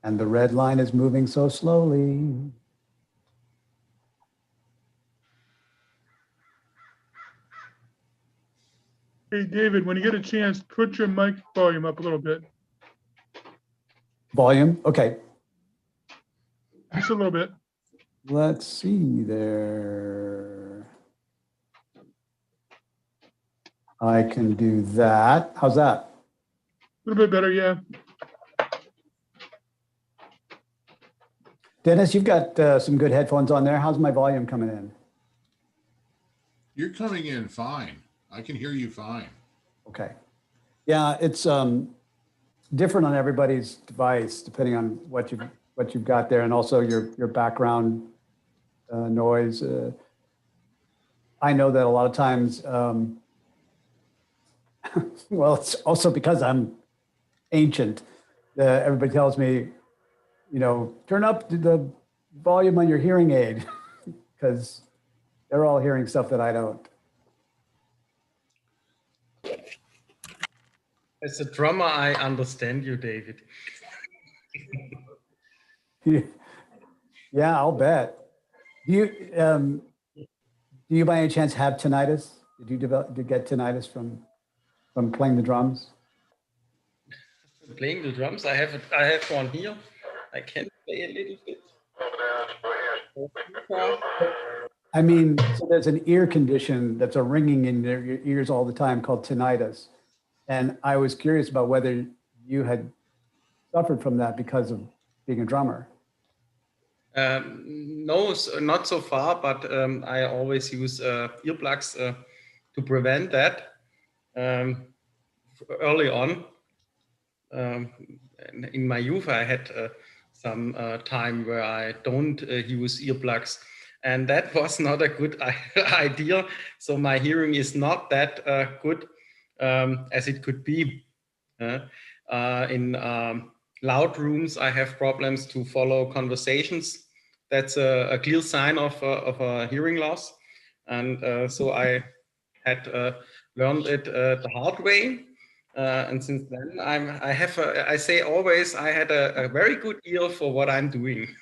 And the red line is moving so slowly. Hey, David, when you get a chance, put your mic volume up a little bit, Volume, okay. just a little bit. Let's see there. I can do that. How's that? A little bit better, yeah. Dennis, you've got some good headphones on there. How's my volume coming in? You're coming in fine. I can hear you fine. Okay. Yeah, it's different on everybody's device, depending on what you've got there, and also your background noise. I know that a lot of times, well, it's also because I'm ancient. Everybody tells me, turn up the volume on your hearing aid, because they're all hearing stuff that I don't. As a drummer, I understand you, David. Yeah, I'll bet. Do you by any chance have tinnitus? Did you get tinnitus from playing the drums? Playing the drums, I have one here. I can play a little bit. I mean, so there's an ear condition that's a ringing in your ears all the time called tinnitus. And I was curious about whether you had suffered from that because of being a drummer. No, not so far, but I always use earplugs to prevent that early on. In my youth, I had some time where I don't use earplugs, and that was not a good idea. So my hearing is not that good as it could be. In loud rooms, I have problems to follow conversations. That's a clear sign of a hearing loss. And so I had learned it the hard way. And since then, I say always, I had a very good ear for what I'm doing.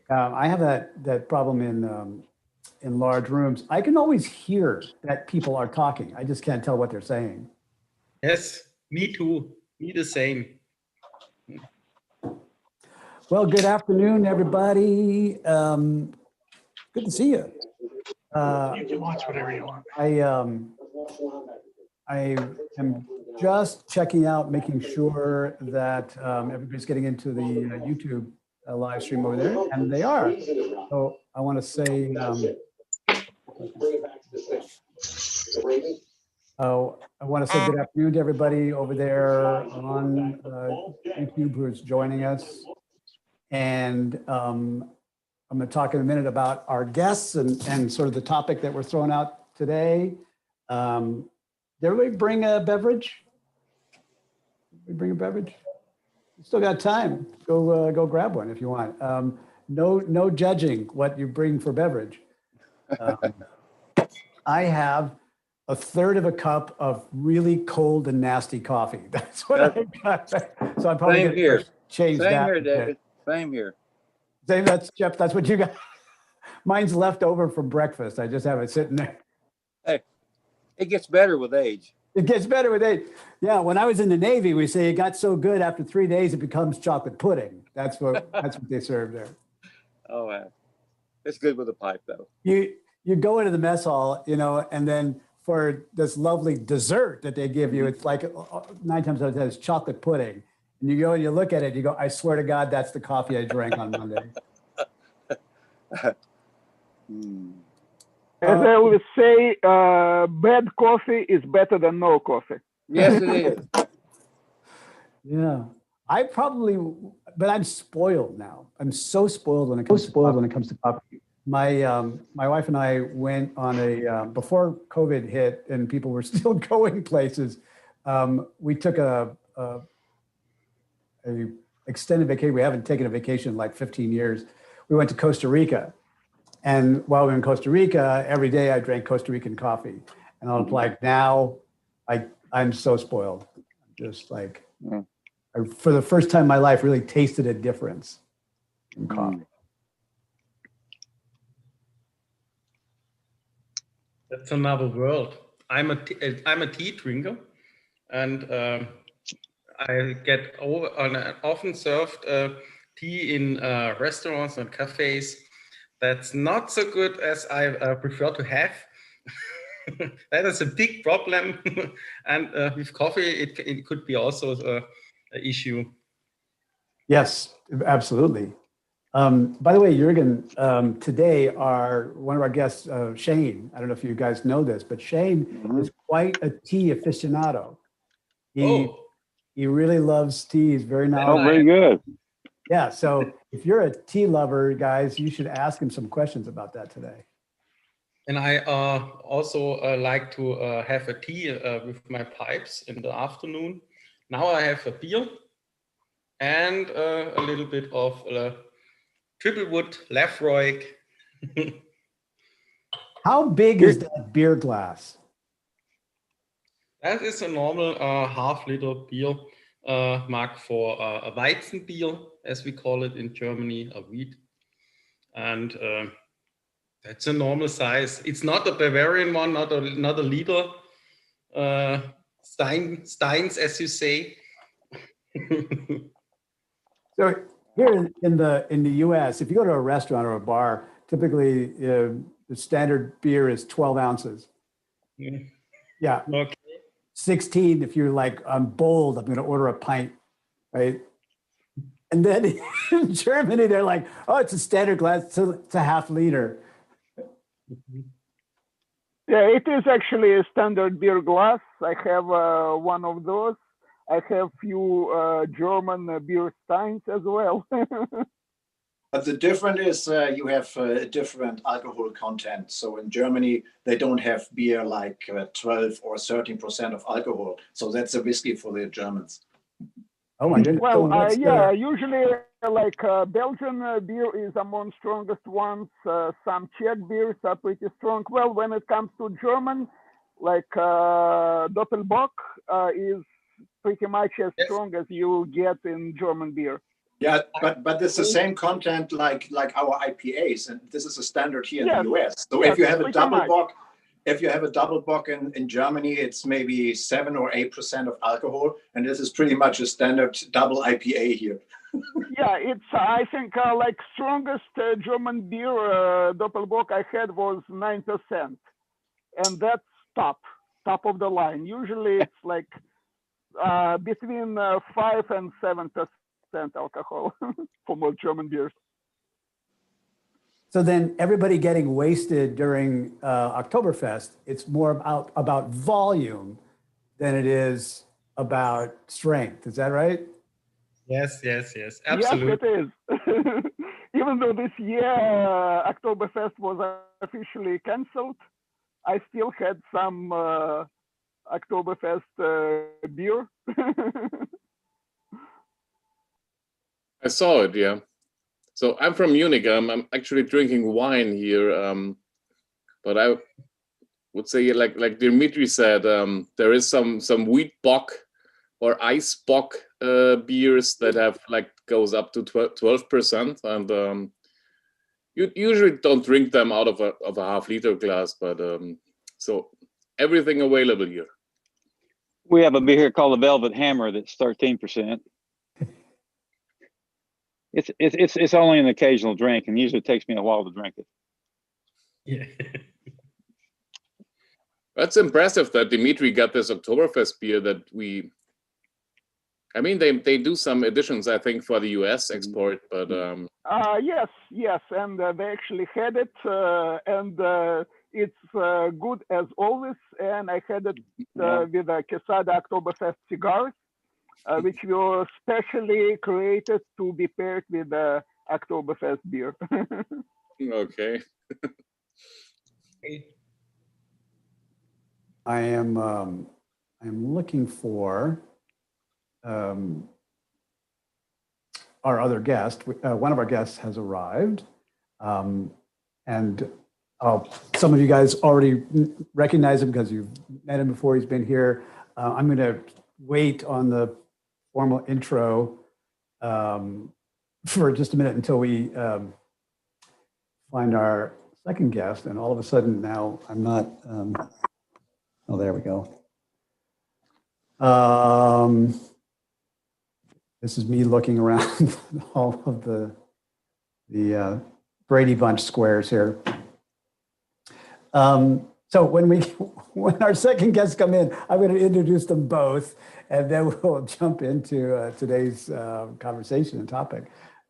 I have that problem in large rooms. I can always hear that people are talking. I just can't tell what they're saying. Yes, me too. Me the same. Well, good afternoon, everybody. Good to see you. You can watch whatever you want. I am just checking out, making sure that everybody's getting into the YouTube live stream over there, and they are. So I want to say, I want to say good afternoon to everybody over there on YouTube who is joining us. And I'm going to talk in a minute about our guests and sort of the topic that we're throwing out today. Did everybody bring a beverage? We bring a beverage? You still got time. Go grab one if you want. No judging what you bring for beverage. I have a third of a cup of really cold and nasty coffee. That's what I got. So I'm probably going to change that. Same here, David. Same here. Same, Jeff, that's what you got. Mine's left over from breakfast. I just have it sitting there. Hey, it gets better with age. It gets better with age. Yeah, when I was in the Navy, we say it got so good after 3 days it becomes chocolate pudding. That's what they serve there. Oh, wow. It's good with a pipe, though. You go into the mess hall, and then for this lovely dessert that they give you, it's like 9 times out of 10 it's chocolate pudding. And you go and you look at it, you go, I swear to God, that's the coffee I drank on Monday. As I will say, bad coffee is better than no coffee. Yes, it is. Yeah. But I'm spoiled now. I'm so spoiled when it comes to coffee. My wife and I went on before COVID hit and people were still going places. We took a extended vacation. We haven't taken a vacation in like 15 years. We went to Costa Rica. And while we were in Costa Rica, every day I drank Costa Rican coffee. And I was like, now I I'm so spoiled. Just like, Mm. for the first time in my life, really tasted a difference in coffee. That's another world. I'm a tea drinker, and I get often served tea in restaurants and cafes. That's not so good as I prefer to have. That is a big problem, and with coffee, it could be also an issue. Yes, absolutely. By the way, Jürgen, today one of our guests, Shane, I don't know if you guys know this, but Shane is quite a tea aficionado. He really loves tea. He's very Oh, knowledgeable. very good. Yeah, so if you're a tea lover, guys, you should ask him some questions about that today. And I also like to have a tea with my pipes in the afternoon. Now I have a beer and a little bit of triple wood Lafroig. How big is that beer glass? That is a normal half-liter beer mark for a Weizenbier, as we call it in Germany, a wheat. And that's a normal size. It's not a Bavarian one, not a liter. Steins, as you say. So here in the U.S., if you go to a restaurant or a bar, typically the standard beer is 12 ounces. Yeah. Okay. 16 if you're like, I'm bold, I'm going to order a pint, right? And then in Germany, they're like, oh, it's a standard glass, it's a half liter. Yeah, it is actually a standard beer glass. I have one of those. I have few German beer steins as well. But the difference is you have a different alcohol content. So in Germany, they don't have beer like 12 or 13% of alcohol. So that's a whiskey for the Germans. Oh my goodness. Well, So yeah, usually like Belgian beer is among strongest ones. Some Czech beers are pretty strong. Well, when it comes to German, like Doppelbock is pretty much as strong as you get in German beer. Yeah, but it's the same content like our IPAs, and this is a standard here in the US. So if you have a double bock, in Germany, it's maybe 7 or 8% of alcohol, and this is pretty much a standard double IPA here. Yeah, it's I think like strongest German beer Doppelbock I had was 9%, and that's top of the line. Usually it's like between 5 and 7% alcohol for most German beers. So then everybody getting wasted during Oktoberfest, it's more about volume than it is about strength. Is that right? Yes, absolutely. Yes, it is. Even though this year Oktoberfest was officially canceled, I still had some Oktoberfest beer. I saw it, yeah. So I'm from Munich. I'm actually drinking wine here, but I would say, like Dimitri said, there is some wheat bock or ice bock beers that have goes up to 12%, and you usually don't drink them out of a half-liter glass, but so everything available here. We have a beer here called the Velvet Hammer that's 13%. It's only an occasional drink, and usually it takes me a while to drink it. Yeah. That's impressive that Dimitri got this Oktoberfest beer that they do some editions, I think, for the US export, but yes, and they actually had it, and it's good as always. And I had it with Quesada Oktoberfest cigars, which were specially created to be paired with the Oktoberfest beer. Okay. I am looking for our other guest. One of our guests has arrived, and some of you guys already recognize him because you've met him before. He's been here. I'm going to wait on the formal intro for just a minute until we find our second guest. And all of a sudden now I'm not, oh, there we go. This is me looking around all of the Brady Bunch squares here. So when our second guests come in, I'm going to introduce them both, and then we'll jump into today's conversation and topic.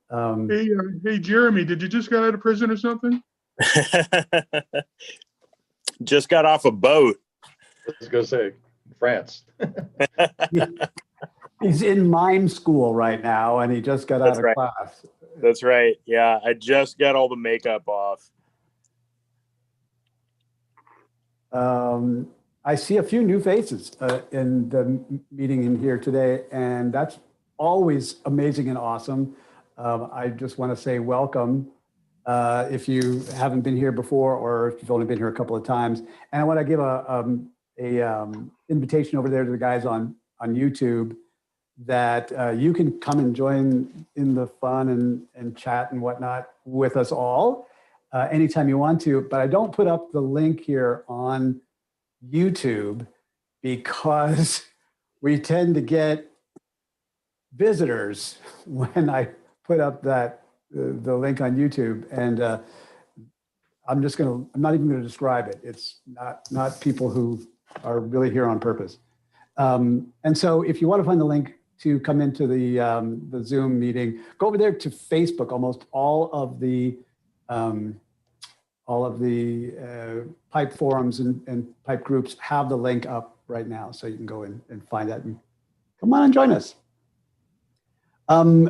Hey, Jeremy, did you just get out of prison or something? Just got off a boat. I was going to say, France. He's in mime school right now, and he just got out of class. That's right. Yeah, I just got all the makeup off. I see a few new faces in the meeting in here today, and that's always amazing and awesome. I just want to say welcome if you haven't been here before or if you've only been here a couple of times. And I want to give a invitation over there to the guys on YouTube that you can come and join in the fun and chat and whatnot with us all anytime you want to. But I don't put up the link here on YouTube because we tend to get visitors when I put up that the link on YouTube, and I'm not even going to describe it. It's not people who are really here on purpose. And so if you want to find the link to come into the Zoom meeting, go over there to Facebook. Almost all of the pipe forums and pipe groups have the link up right now, so you can go in and find that and come on and join us. I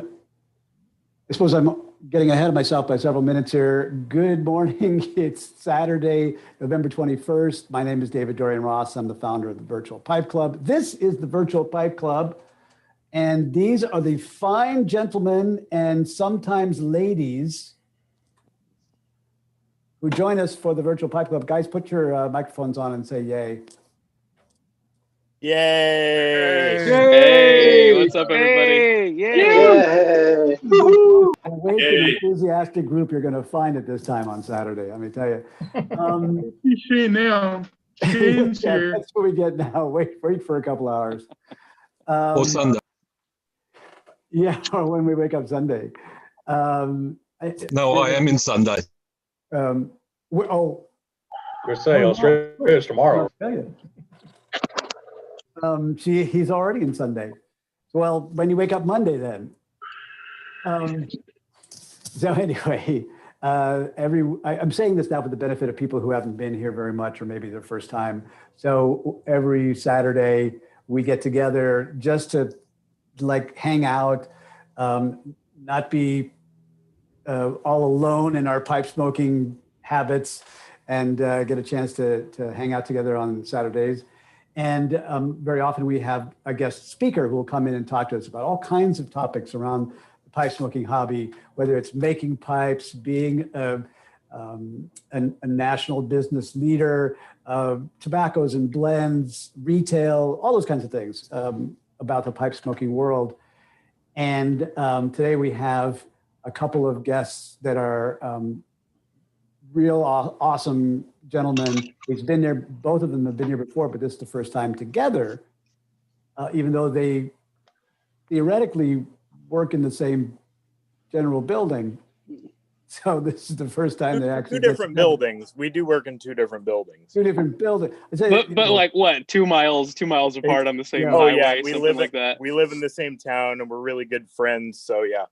suppose I'm getting ahead of myself by several minutes here. Good morning. It's Saturday, November 21st. My name is David Dorian Ross. I'm the founder of the Virtual Pipe Club. This is the Virtual Pipe Club, and these are the fine gentlemen and sometimes ladies who join us for the Virtual Pipe Club. Guys, put your microphones on and say yay. Yay! Hey, what's up, everybody? Yay! Awake and enthusiastic group you're going to find at this time on Saturday, let me tell you. He's Shane now. Shane's Yeah, here. that's what we get now. Wait for a couple hours. Or Sunday. Yeah, or when we wake up Sunday. No, I am in Sunday. Oh, We're saying Australia's tomorrow. Australia. He's already in Sunday. Well, when you wake up Monday, then. So anyway, I'm saying this now for the benefit of people who haven't been here very much, or maybe their first time. So every Saturday we get together just to hang out, not be all alone in our pipe smoking habits, and get a chance to hang out together on Saturdays. And very often we have a guest speaker who will come in and talk to us about all kinds of topics around the pipe smoking hobby, whether it's making pipes, being a national business leader, tobaccos and blends, retail, all those kinds of things about the pipe smoking world. And today we have a couple of guests that are real awesome gentlemen. He's been there, both of them have been here before, but this is the first time together, even though they theoretically work in the same general building. So this is the first time they actually Two different buildings. We do work in two different buildings. Two different buildings. But like what? 2 miles apart on the same Yeah. highway, Oh yeah, something like that. We live in the same town, and we're really good friends. So yeah.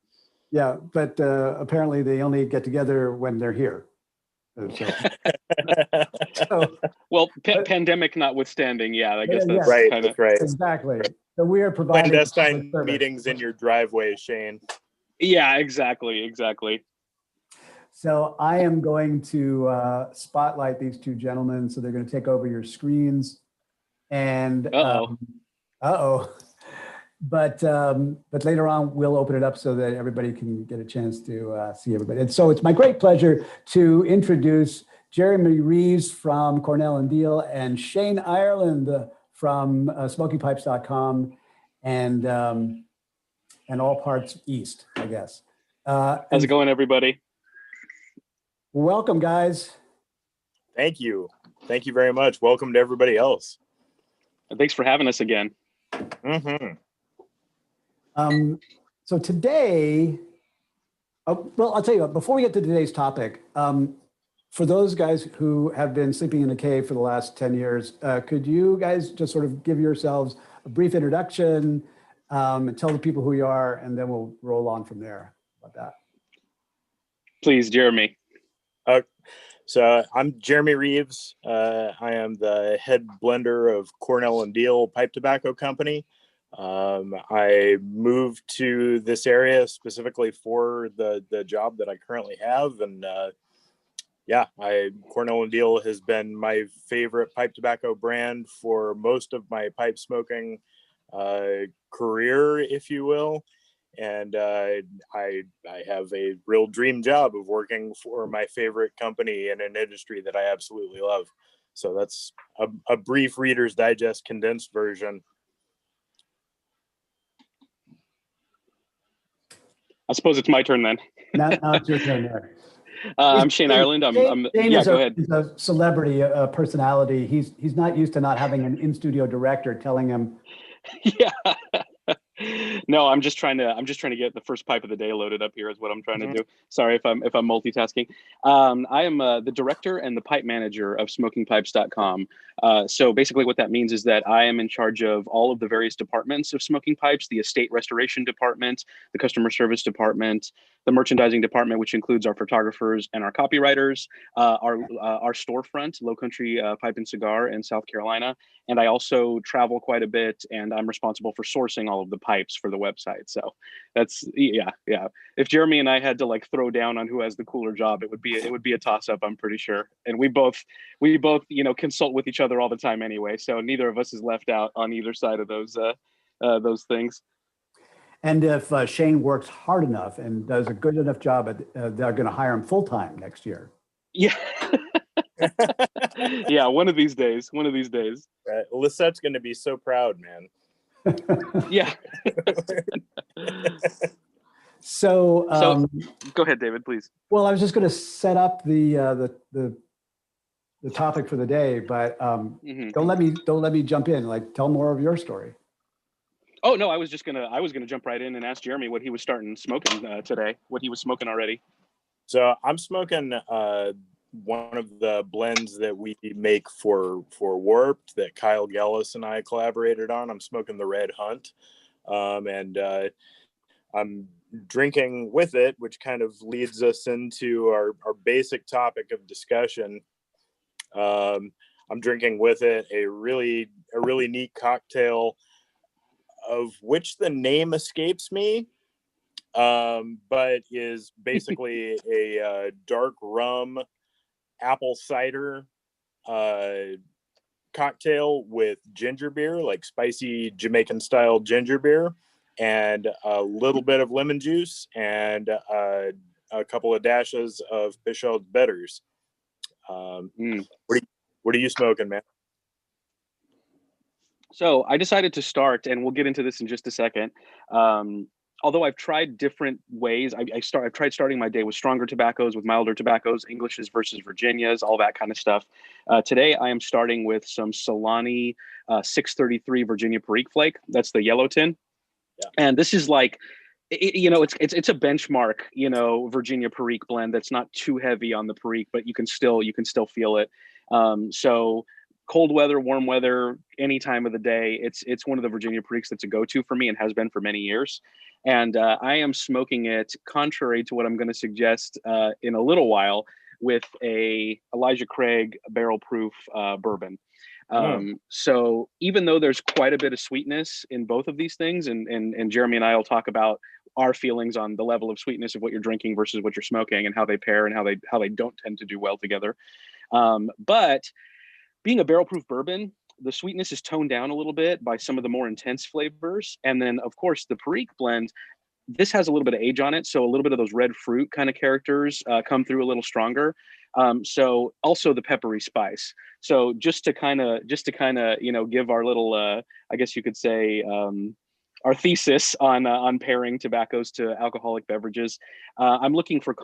Yeah, but apparently they only get together when they're here. So, Well, pandemic notwithstanding, yeah, I guess Yeah, that's Right, kind of that's right. exactly. So we are providing Clandestine service. meetings in your driveway, Shane. yeah, exactly. So I am going to spotlight these two gentlemen. So they're going to take over your screens. And But later on, we'll open it up so that everybody can get a chance to see everybody. And so it's my great pleasure to introduce Jeremy Reeves from Cornell and Deal and Shane Ireland from smokypipes.com and all parts east, I guess. How's it going, everybody? Welcome, guys. Thank you. Thank you very much. Welcome to everybody else. And thanks for having us again. Mm-hmm. So today, well, I'll tell you what, before we get to today's topic, for those guys who have been sleeping in a cave for the last 10 years, could you guys just sort of give yourselves a brief introduction and tell the people who you are, and then we'll roll on from there. How about that? Please, Jeremy. So I'm Jeremy Reeves. I am the head blender of Cornell and Deal Pipe Tobacco Company. I moved to this area specifically for the job that I currently have, and yeah, Cornell and Deal has been my favorite pipe tobacco brand for most of my pipe smoking career, if you will. And I have a real dream job of working for my favorite company in an industry that I absolutely love. So that's a brief Reader's Digest condensed version. Uh, I suppose it's my turn then. Now it's your turn there. I'm Shane Ireland. Shane yeah, go ahead. He's a celebrity, a personality. He's not used to not having an in-studio director telling him. Yeah. No, I'm just trying to get the first pipe of the day loaded up here is what I'm trying to do. Sorry if I'm multitasking. I am the director and the pipe manager of smokingpipes.com. So basically what that means is that I am in charge of all of the various departments of Smoking Pipes, the estate restoration department, the customer service department, the merchandising department, which includes our photographers and our copywriters, our storefront, Low Country Pipe and Cigar in South Carolina. And I also travel quite a bit, and I'm responsible for sourcing all of the pipes for the website. So that's, yeah. If Jeremy and I had to like throw down on who has the cooler job, it would be a toss up, I'm pretty sure. And we both, consult with each other all the time anyway. So neither of us is left out on either side of those things. And if Shane works hard enough and does a good enough job, they're going to hire him full time next year. Yeah. Yeah, one of these days. Right. Lisette's going to be so proud, man. Yeah. So go ahead, David, please. Well, I was just going to set up the topic for the day, but don't let me jump in. Like, tell more of your story. Oh no, I was gonna jump right in and ask Jeremy what he was starting smoking today, what he was smoking already. So I'm smoking one of the blends that we make for Warped that Kyle Gellis and I collaborated on. I'm smoking the Red Hunt, and I'm drinking with it, which kind of leads us into our basic topic of discussion. I'm drinking with it a really neat cocktail, of which the name escapes me, but is basically a dark rum apple cider cocktail with ginger beer, like spicy Jamaican style ginger beer, and a little bit of lemon juice and a couple of dashes of Pichel's bitters. What are you smoking, man? So I decided to start, and we'll get into this in just a second. Although I've tried different ways, I've tried starting my day with stronger tobaccos, with milder tobaccos, Englishes versus Virginias, all that kind of stuff. Today I am starting with some Solani 633 Virginia Perique Flake. That's the yellow tin. Yeah. And this is like, it's a benchmark, Virginia Perique blend that's not too heavy on the Perique, but you can still feel it. So cold weather, warm weather, any time of the day, it's one of the Virginia Periques that's a go-to for me and has been for many years. And I am smoking it, contrary to what I'm going to suggest in a little while, with a Elijah Craig barrel proof bourbon. So even though there's quite a bit of sweetness in both of these things, and Jeremy and I will talk about our feelings on the level of sweetness of what you're drinking versus what you're smoking and how they pair and how they don't tend to do well together. But being a barrel proof bourbon, the sweetness is toned down a little bit by some of the more intense flavors. And then of course the Perique blend, This has a little bit of age on it, so a little bit of those red fruit kind of characters come through a little stronger. So also the peppery spice. So just to kind of give our little I guess you could say our thesis on pairing tobaccos to alcoholic beverages. I'm looking for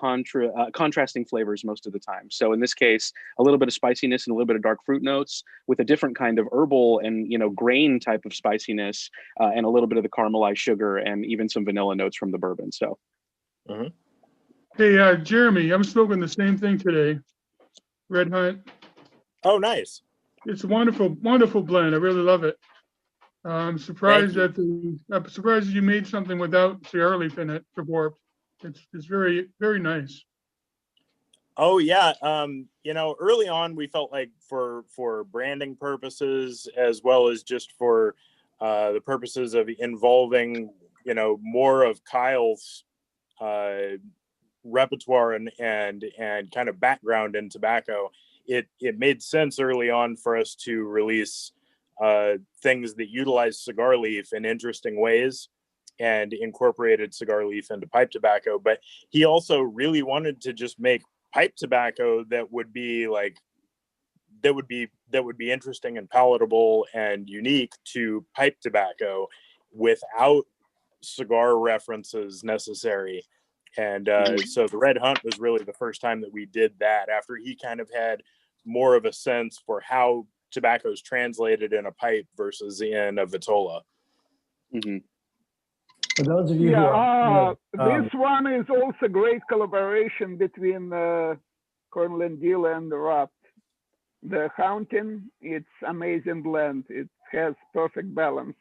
contrasting flavors most of the time. So in this case, a little bit of spiciness and a little bit of dark fruit notes with a different kind of herbal and grain type of spiciness, and a little bit of the caramelized sugar and even some vanilla notes from the bourbon. So. Mhm. Hey, Jeremy, I'm smoking the same thing today. Red Hunt. Oh, nice. It's a wonderful, wonderful blend. I really love it. I'm surprised that you made something without cigar leaf in it for Warp. It's very, very nice. Oh yeah. Early on we felt like for branding purposes, as well as just for the purposes of involving, more of Kyle's repertoire and kind of background in tobacco, it made sense early on for us to release things that utilize cigar leaf in interesting ways and incorporated cigar leaf into pipe tobacco. But he also really wanted to just make pipe tobacco that would be interesting and palatable and unique to pipe tobacco without cigar references necessary. And so the Red Hunt was really the first time that we did that, after he kind of had more of a sense for how tobacco is translated in a pipe versus in a vitola. Mm-hmm. For those of you this one is also great collaboration between Cornell and Deal and Wrapped. The Haunting, it's amazing blend. It has perfect balance.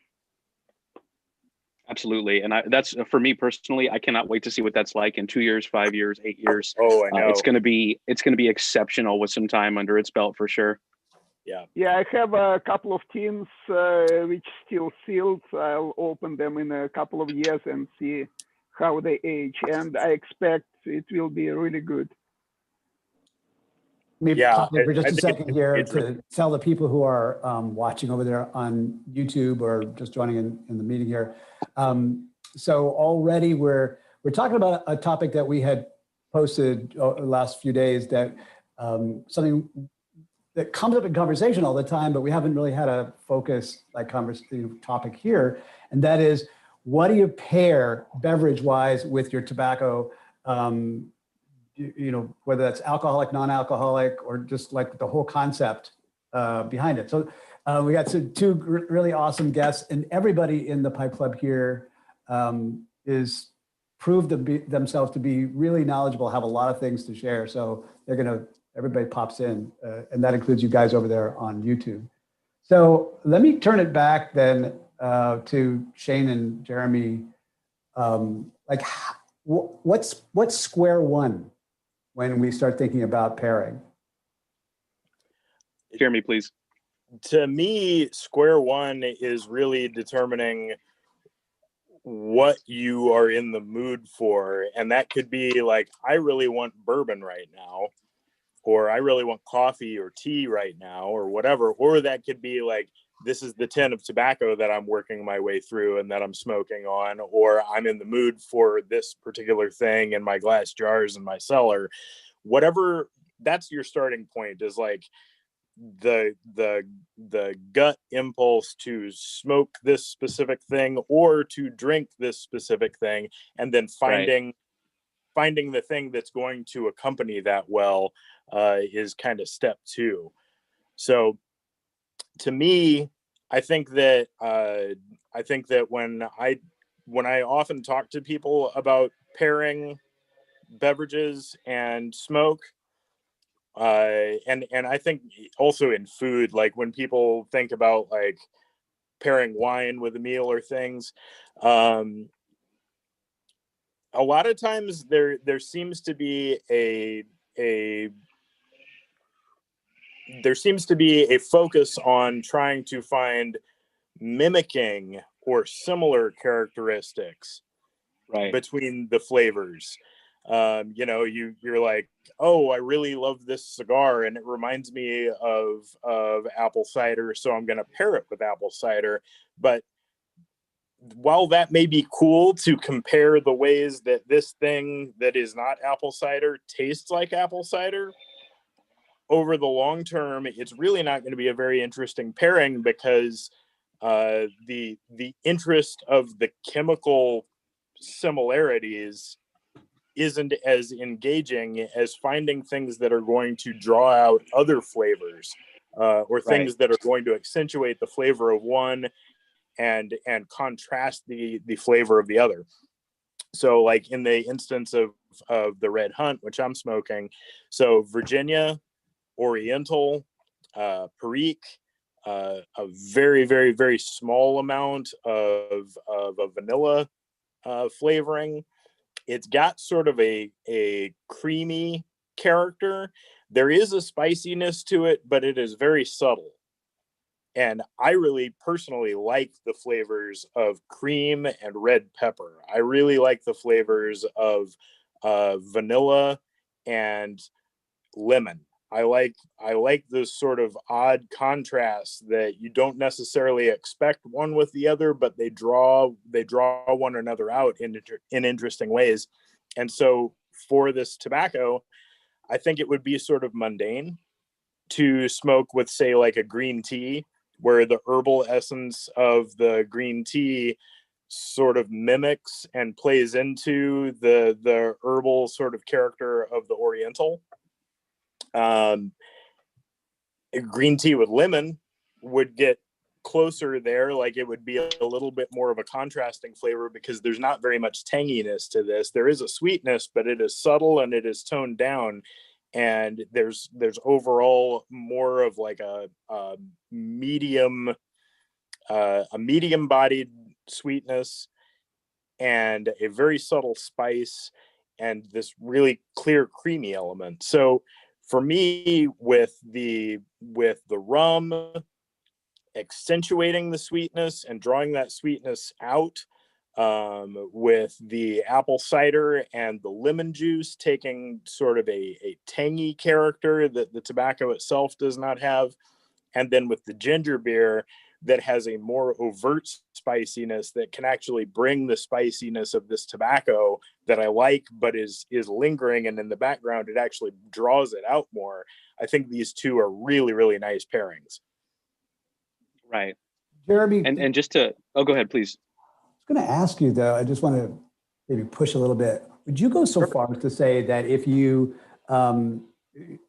Absolutely, and that's for me personally. I cannot wait to see what that's like in 2 years, 5 years, 8 years. Oh, I know. It's gonna be exceptional with some time under its belt for sure. Yeah, I have a couple of tins which still sealed. I'll open them in a couple of years and see how they age, and I expect it will be really good. Maybe pop in for just a second here it's to tell the people who are watching over there on YouTube or just joining in the meeting here. So already we're talking about a topic that we had posted the last few days, that something that comes up in conversation all the time, but we haven't really had a focus topic here, and that is, what do you pair beverage-wise with your tobacco? Whether that's alcoholic, non-alcoholic, or just like the whole concept behind it. So we got two really awesome guests, and everybody in the Pipe Club here is proved themselves to be really knowledgeable, have a lot of things to share. So everybody pops in, and that includes you guys over there on YouTube. So let me turn it back then to Shane and Jeremy. What's square one when we start thinking about pairing? Jeremy, please. To me, square one is really determining what you are in the mood for. And that could be like, I really want bourbon right now, or I really want coffee or tea right now, or whatever. Or that could be like, this is the tin of tobacco that I'm working my way through and that I'm smoking on, or I'm in the mood for this particular thing in my glass jars in my cellar. Whatever, that's your starting point, is like the gut impulse to smoke this specific thing or to drink this specific thing, and then finding the thing that's going to accompany that well is kind of step two. So to me, I think that when I often talk to people about pairing beverages and smoke, and I think also in food, like when people think about like pairing wine with a meal or things, a lot of times there seems to be a focus on trying to find mimicking or similar characteristics between the flavors. You're like, oh, I really love this cigar and it reminds me of apple cider, so I'm going to pair it with apple cider. But while that may be cool to compare the ways that this thing that is not apple cider tastes like apple cider, over the long term, it's really not going to be a very interesting pairing because the interest of the chemical similarities isn't as engaging as finding things that are going to draw out other flavors or things that are going to accentuate the flavor of one and contrast the flavor of the other. So like in the instance of the Red Hunt, which I'm smoking, so Virginia, Oriental, Perique, a very, very, very small amount of a vanilla flavoring. It's got sort of a creamy character. There is a spiciness to it, but it is very subtle. And I really personally like the flavors of cream and red pepper. I really like the flavors of vanilla and lemon. I like those sort of odd contrasts that you don't necessarily expect one with the other, but they draw one another out in interesting ways. And so for this tobacco, I think it would be sort of mundane to smoke with, say, like a green tea, where the herbal essence of the green tea sort of mimics and plays into the herbal sort of character of the Oriental. Green tea with lemon would get closer there, like it would be a little bit more of a contrasting flavor because there's not very much tanginess to this. There is a sweetness, but it is subtle and it is toned down, and there's overall more of like a medium bodied sweetness and a very subtle spice and this really clear creamy element. So for me, with the rum accentuating the sweetness and drawing that sweetness out, with the apple cider and the lemon juice taking sort of a tangy character that the tobacco itself does not have, and then with the ginger beer that has a more overt spiciness that can actually bring the spiciness of this tobacco that I like, but is lingering, and in the background it actually draws it out more. I think these two are really, really nice pairings. Right. Jeremy, and just to, oh, go ahead, please. I was going to ask you though, I just want to maybe push a little bit. Would you go so far as to say that if you, in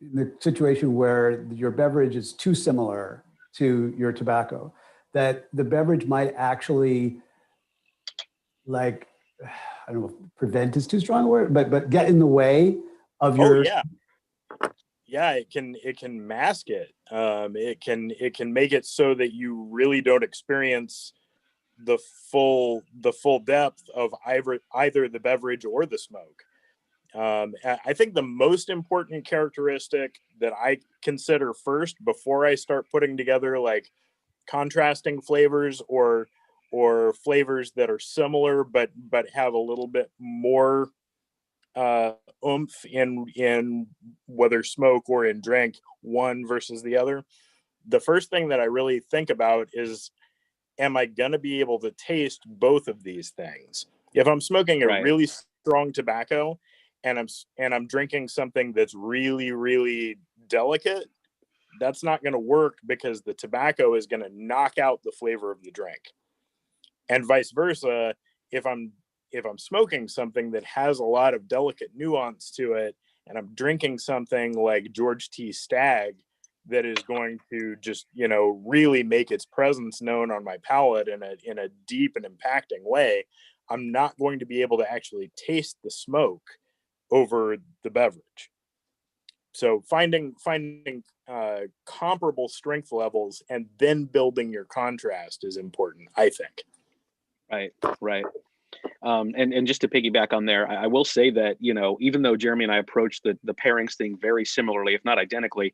the situation where your beverage is too similar to your tobacco, that the beverage might actually, like, I don't know if prevent is too strong a word, but get in the way of your. Oh, yeah, it can mask it. It can make it so that you really don't experience the full depth of either the beverage or the smoke. I think the most important characteristic that I consider first before I start putting together like contrasting flavors or flavors that are similar but have a little bit more oomph in whether smoke or in drink, one versus the other. The first thing that I really think about is, am I going to be able to taste both of these things? If I'm smoking a really strong tobacco and I'm drinking something that's really, really delicate, that's not going to work because the tobacco is going to knock out the flavor of the drink. And vice versa, if I'm smoking something that has a lot of delicate nuance to it and I'm drinking something like George T. Stagg that is going to just, really make its presence known on my palate in a deep and impacting way, I'm not going to be able to actually taste the smoke over the beverage. So finding comparable strength levels and then building your contrast is important, I think. Right. And just to piggyback on there, I will say that, you know, even though Jeremy and I approach the pairings thing very similarly, if not identically,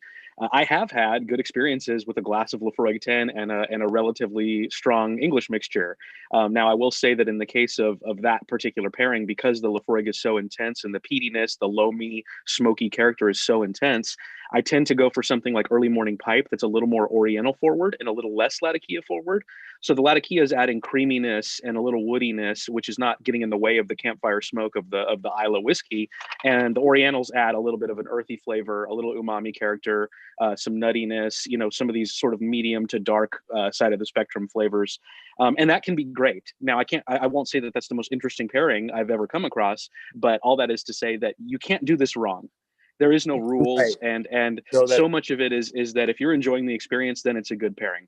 I have had good experiences with a glass of Lafroig 10 and a relatively strong English mixture. Now, I will say that in the case of that particular pairing, because the Lafroig is so intense and the peatiness, the loamy, smoky character is so intense, I tend to go for something like early morning pipe that's a little more Oriental forward and a little less Latakia forward. So the Latakia is adding creaminess and a little woodiness, which is not getting in the way of the campfire smoke of the Isla whiskey. And the Orientals add a little bit of an earthy flavor, a little umami character, some nuttiness, you know, some of these sort of medium to dark side of the spectrum flavors. And that can be great. Now, I won't say that that's the most interesting pairing I've ever come across, but all that is to say that you can't do this wrong. There is no rules, Right. and So so much of it is that if you're enjoying the experience, then it's a good pairing.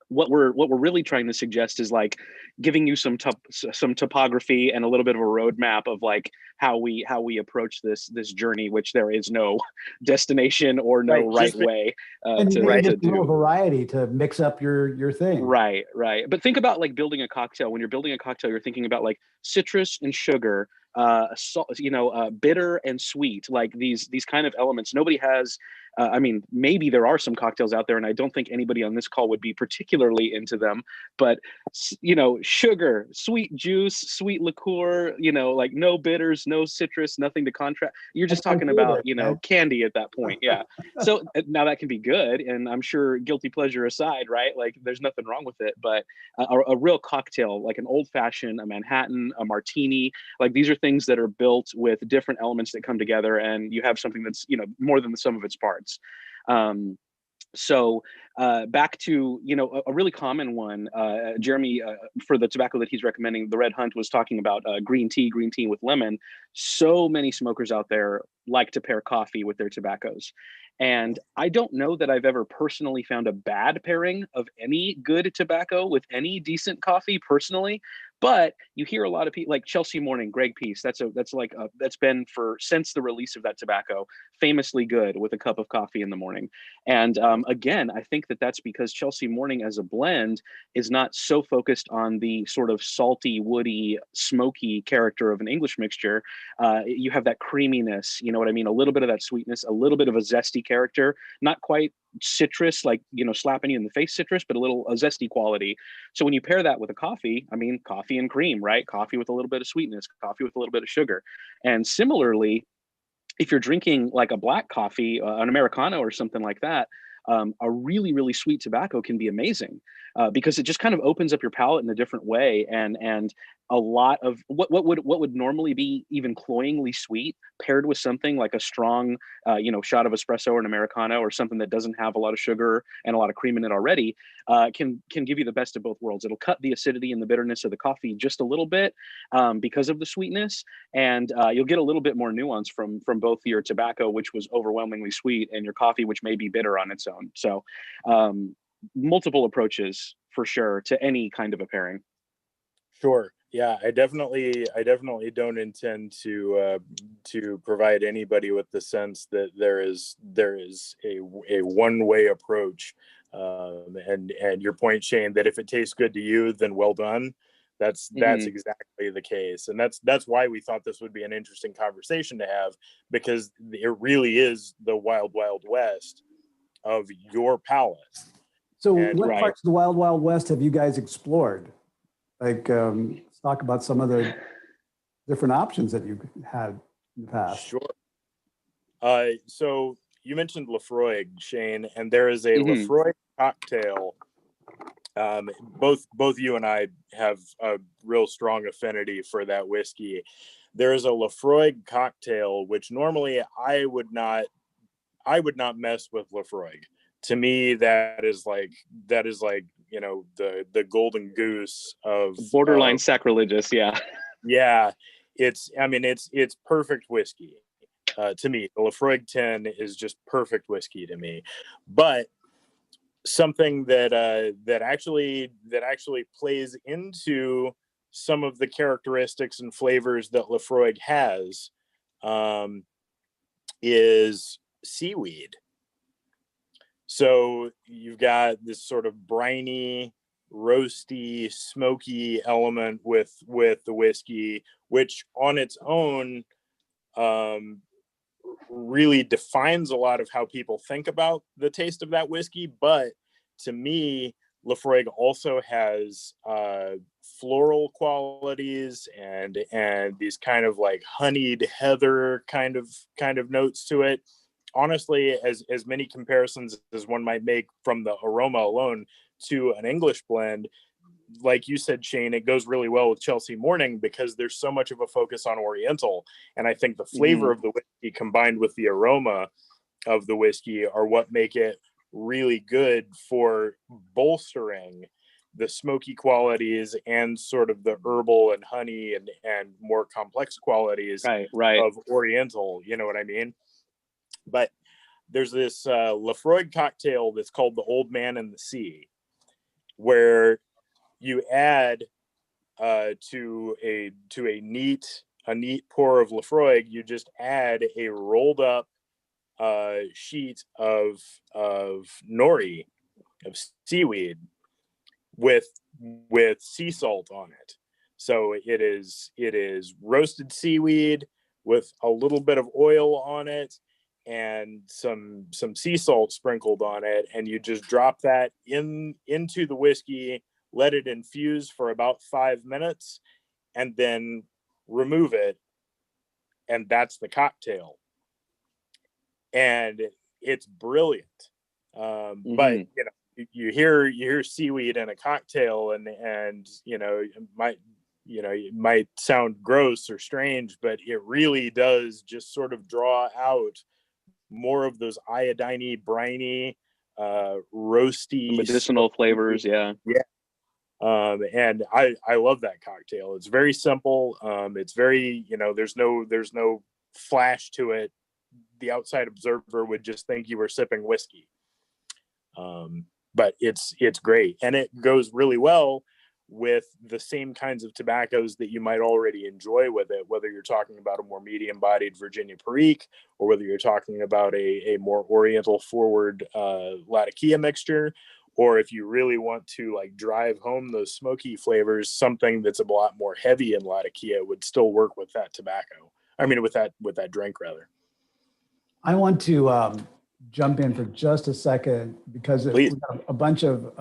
What we're really trying to suggest is like giving you some topography and a little bit of a roadmap of like how we approach this journey, which there is no destination or no right way and to maybe just a do. little variety to mix up your thing. Right. But think about like building a cocktail. When you're building a cocktail, you're thinking about like citrus and sugar, salt, bitter and sweet, like these kind of elements. Nobody has. I mean, maybe there are some cocktails out there, and I don't think anybody on this call would be particularly into them. But sugar, sweet juice, sweet liqueur, like no bitters, no citrus, nothing to contrast. You're just talking about candy at that point. Yeah. So now that can be good, and I'm sure guilty pleasure aside, right? Like there's nothing wrong with it. But a real cocktail, like an old fashioned, a Manhattan, a martini, like these are things that are built with different elements that come together, and you have something that's more than the sum of its parts. So back to a really common one, Jeremy, for the tobacco that he's recommending, the Red Hunt, was talking about green tea with lemon. So many smokers out there like to pair coffee with their tobaccos, and I don't know that I've ever personally found a bad pairing of any good tobacco with any decent coffee personally. But you hear a lot of people like Chelsea Morning, Greg Peace. That's been since the release of that tobacco, famously good with a cup of coffee in the morning. And again, I think that's because Chelsea Morning as a blend is not so focused on the sort of salty, woody, smoky character of an English mixture. You have that creaminess, you know what I mean? A little bit of that sweetness, a little bit of a zesty character, not quite citrus, like, slapping you in the face citrus, but a zesty quality. So when you pair that with a coffee, I mean, coffee and cream, right? Coffee with a little bit of sweetness, coffee with a little bit of sugar. And similarly, if you're drinking like a black coffee, an Americano or something like that, a really, really sweet tobacco can be amazing because it just kind of opens up your palate in a different way. And a lot of what would normally be even cloyingly sweet paired with something like a strong, shot of espresso or an Americano or something that doesn't have a lot of sugar and a lot of cream in it already, can give you the best of both worlds. It'll cut the acidity and the bitterness of the coffee just a little bit because of the sweetness, and you'll get a little bit more nuance from both your tobacco, which was overwhelmingly sweet, and your coffee, which may be bitter on its own. So multiple approaches for sure to any kind of a pairing. Sure. Yeah, I definitely don't intend to provide anybody with the sense that there is a one-way approach. And your point, Shane, that if it tastes good to you, then well done. That's exactly the case, and that's why we thought this would be an interesting conversation to have, because it really is the wild west of your palate. So what parts of the wild west have you guys explored? Like, let's talk about some of the different options that you've had in the past. Sure. So you mentioned Lafroig, Shane, and there is a Lafroig cocktail. Both you and I have a real strong affinity for that whiskey. There is a Lafroig cocktail, which normally I would not mess with Lafroig. To me, that is like the golden goose of borderline sacrilegious. Yeah, it's perfect whiskey to me. The Lafroig 10 is just perfect whiskey to me. But something that actually plays into some of the characteristics and flavors that Lafroig has is seaweed. So you've got this sort of briny roasty, smoky element with the whiskey, which on its own really defines a lot of how people think about the taste of that whiskey. But to me, Laphroaig also has floral qualities and these kind of like honeyed heather kind of notes to it. Honestly, as many comparisons as one might make from the aroma alone to an English blend, like you said, Shane, it goes really well with Chelsea Morning because there's so much of a focus on Oriental. And I think the flavor of the whiskey combined with the aroma of the whiskey are what make it really good for bolstering the smoky qualities and sort of the herbal and honey and more complex qualities of Oriental. You know what I mean? But there's this Laphroaig cocktail that's called the Old Man and the Sea, where you add to a neat pour of Laphroaig, you just add a rolled up sheet of nori, of seaweed, with sea salt on it. So it is roasted seaweed with a little bit of oil on it and some sea salt sprinkled on it, and you just drop that into the whiskey, let it infuse for about 5 minutes, and then remove it, and that's the cocktail. And it's brilliant. But you hear seaweed in a cocktail, and it might sound gross or strange, but it really does just sort of draw out more of those iodine-y, briny, roasty, medicinal flavors. Yeah. And I love that cocktail. It's very simple. It's very, there's no flash to it. The outside observer would just think you were sipping whiskey. But it's great, and it goes really well with the same kinds of tobaccos that you might already enjoy with it, whether you're talking about a more medium-bodied Virginia Perique or whether you're talking about a more Oriental forward Latakia mixture, or if you really want to like drive home those smoky flavors, something that's a lot more heavy in Latakia would still work with that tobacco. I mean, with that drink rather. I want to jump in for just a second because we have a bunch of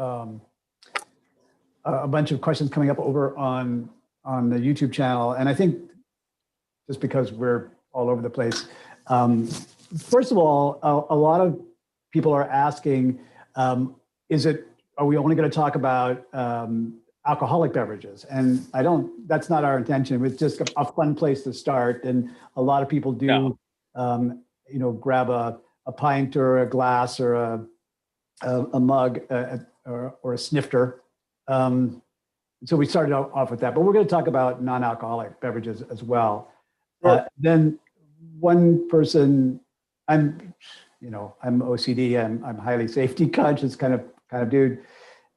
questions coming up over on the YouTube channel, and I think just because we're all over the place. First of all, a lot of people are asking, are we only going to talk about alcoholic beverages? And that's not our intention. It's just a fun place to start. And a lot of people do, grab a pint or a glass or a mug or a snifter. So we started off with that, but we're going to talk about non-alcoholic beverages as well. Sure. Then one person, I'm OCD, I'm highly safety conscious kind of dude.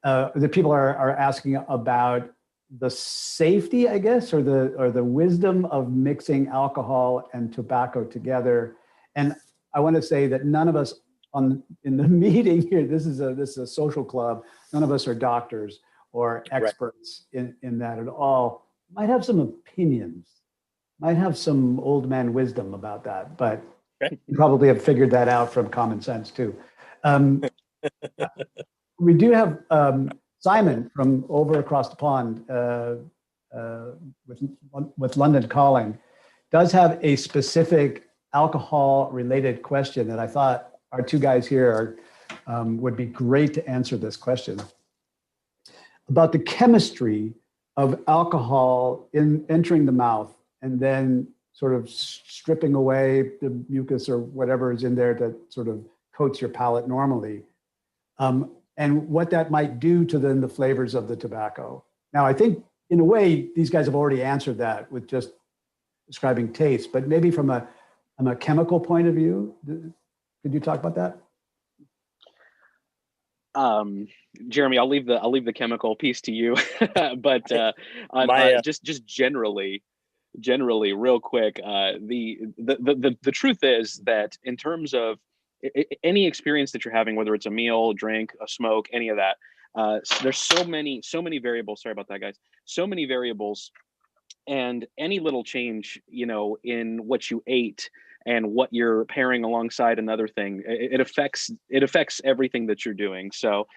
The people are asking about the safety, I guess, or the wisdom of mixing alcohol and tobacco together. And I want to say that none of us in the meeting here, this is a social club. None of us are doctors or experts in that at all. Might have some opinions, might have some old man wisdom about that, but you probably have figured that out from common sense too. We do have Simon from over across the pond with London Calling does have a specific alcohol related question that I thought our two guys here would be great to answer this question about the chemistry of alcohol entering the mouth and then sort of stripping away the mucus or whatever is in there that sort of coats your palate normally, and what that might do to then the flavors of the tobacco. Now, I think in a way, these guys have already answered that with just describing taste, but maybe from a chemical point of view, could you talk about that? Jeremy, I'll leave the chemical piece to you, but just generally, real quick, the truth is that in terms of any experience that you're having, whether it's a meal, a drink, a smoke, any of that. There's so many variables. Sorry about that, guys. So many variables, and any little change, in what you ate and what you're pairing alongside another thing, it affects everything that you're doing. So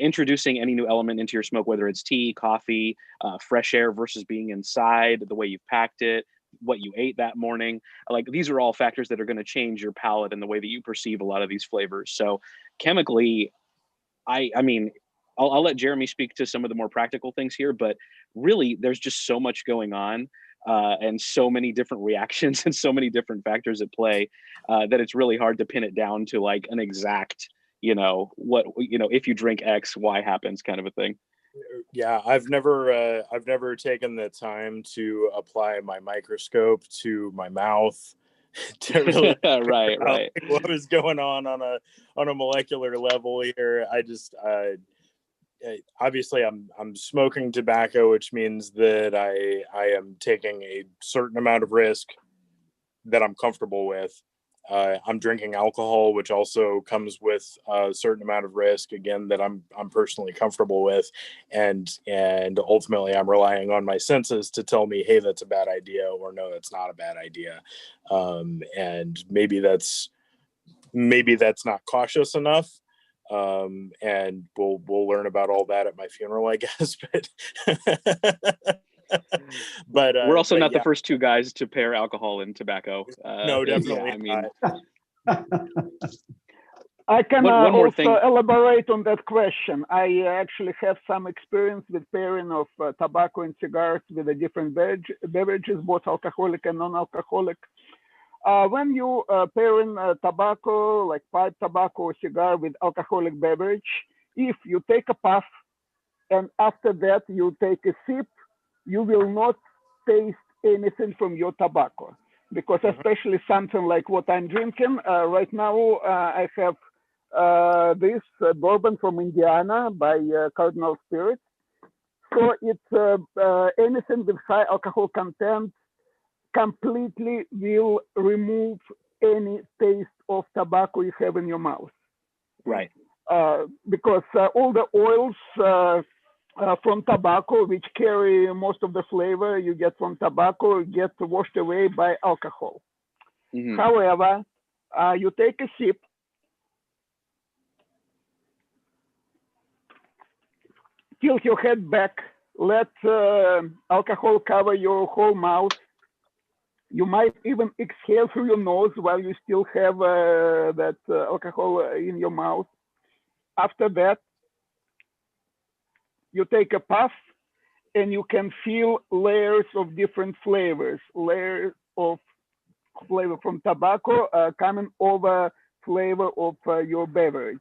introducing any new element into your smoke, whether it's tea, coffee, fresh air versus being inside, the way you've packed it, what you ate that morning, like these are all factors that are going to change your palate and the way that you perceive a lot of these flavors. So chemically, I mean, I'll let Jeremy speak to some of the more practical things here, but really there's just so much going on, and so many different reactions and so many different factors at play, that it's really hard to pin it down to like an exact, if you drink X, Y happens kind of a thing. Yeah, I've never taken the time to apply my microscope to my mouth to really right. what was going on a molecular level here. Obviously I'm smoking tobacco, which means that I am taking a certain amount of risk that I'm comfortable with. I'm drinking alcohol, which also comes with a certain amount of risk, again, that I'm personally comfortable with, and ultimately I'm relying on my senses to tell me, hey, that's a bad idea, or no, that's not a bad idea. And maybe that's not cautious enough. And we'll learn about all that at my funeral, I guess. But we're also not the first two guys to pair alcohol and tobacco. No, definitely. I can one more also thing. elaborate on that question. I actually have some experience with pairing of tobacco and cigars with the different beverages, both alcoholic and non-alcoholic. When you pairing tobacco, like pipe tobacco or cigar, with alcoholic beverage, if you take a puff and after that you take a sip, you will not taste anything from your tobacco, because especially something like what I'm drinking right now, I have this bourbon from Indiana by Cardinal Spirits. So it's anything with high alcohol content completely will remove any taste of tobacco you have in your mouth. Right. Because all the oils from tobacco, which carry most of the flavor you get from tobacco, get washed away by alcohol. Mm-hmm. However, you take a sip, tilt your head back, let alcohol cover your whole mouth. You might even exhale through your nose while you still have that alcohol in your mouth. After that, you take a puff and you can feel layers of different flavors, layers of flavor from tobacco coming over flavor of your beverage.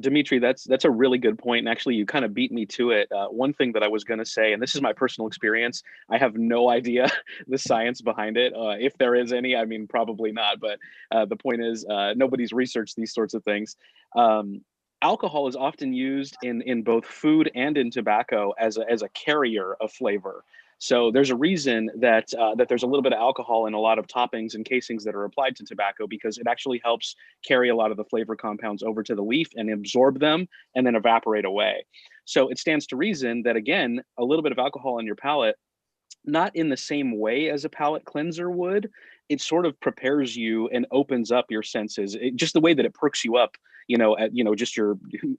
Dimitri, that's a really good point. And actually, you kind of beat me to it. One thing that I was going to say, and this is my personal experience, I have no idea the science behind it. If there is any, I mean, probably not. But the point is, nobody's researched these sorts of things. Alcohol is often used in both food and in tobacco as a carrier of flavor. So there's a reason that there's a little bit of alcohol in a lot of toppings and casings that are applied to tobacco, because it actually helps carry a lot of the flavor compounds over to the leaf and absorb them and then evaporate away. So it stands to reason that, again, a little bit of alcohol on your palate, not in the same way as a palate cleanser would, it sort of prepares you and opens up your senses. Just the way that it perks you up, just your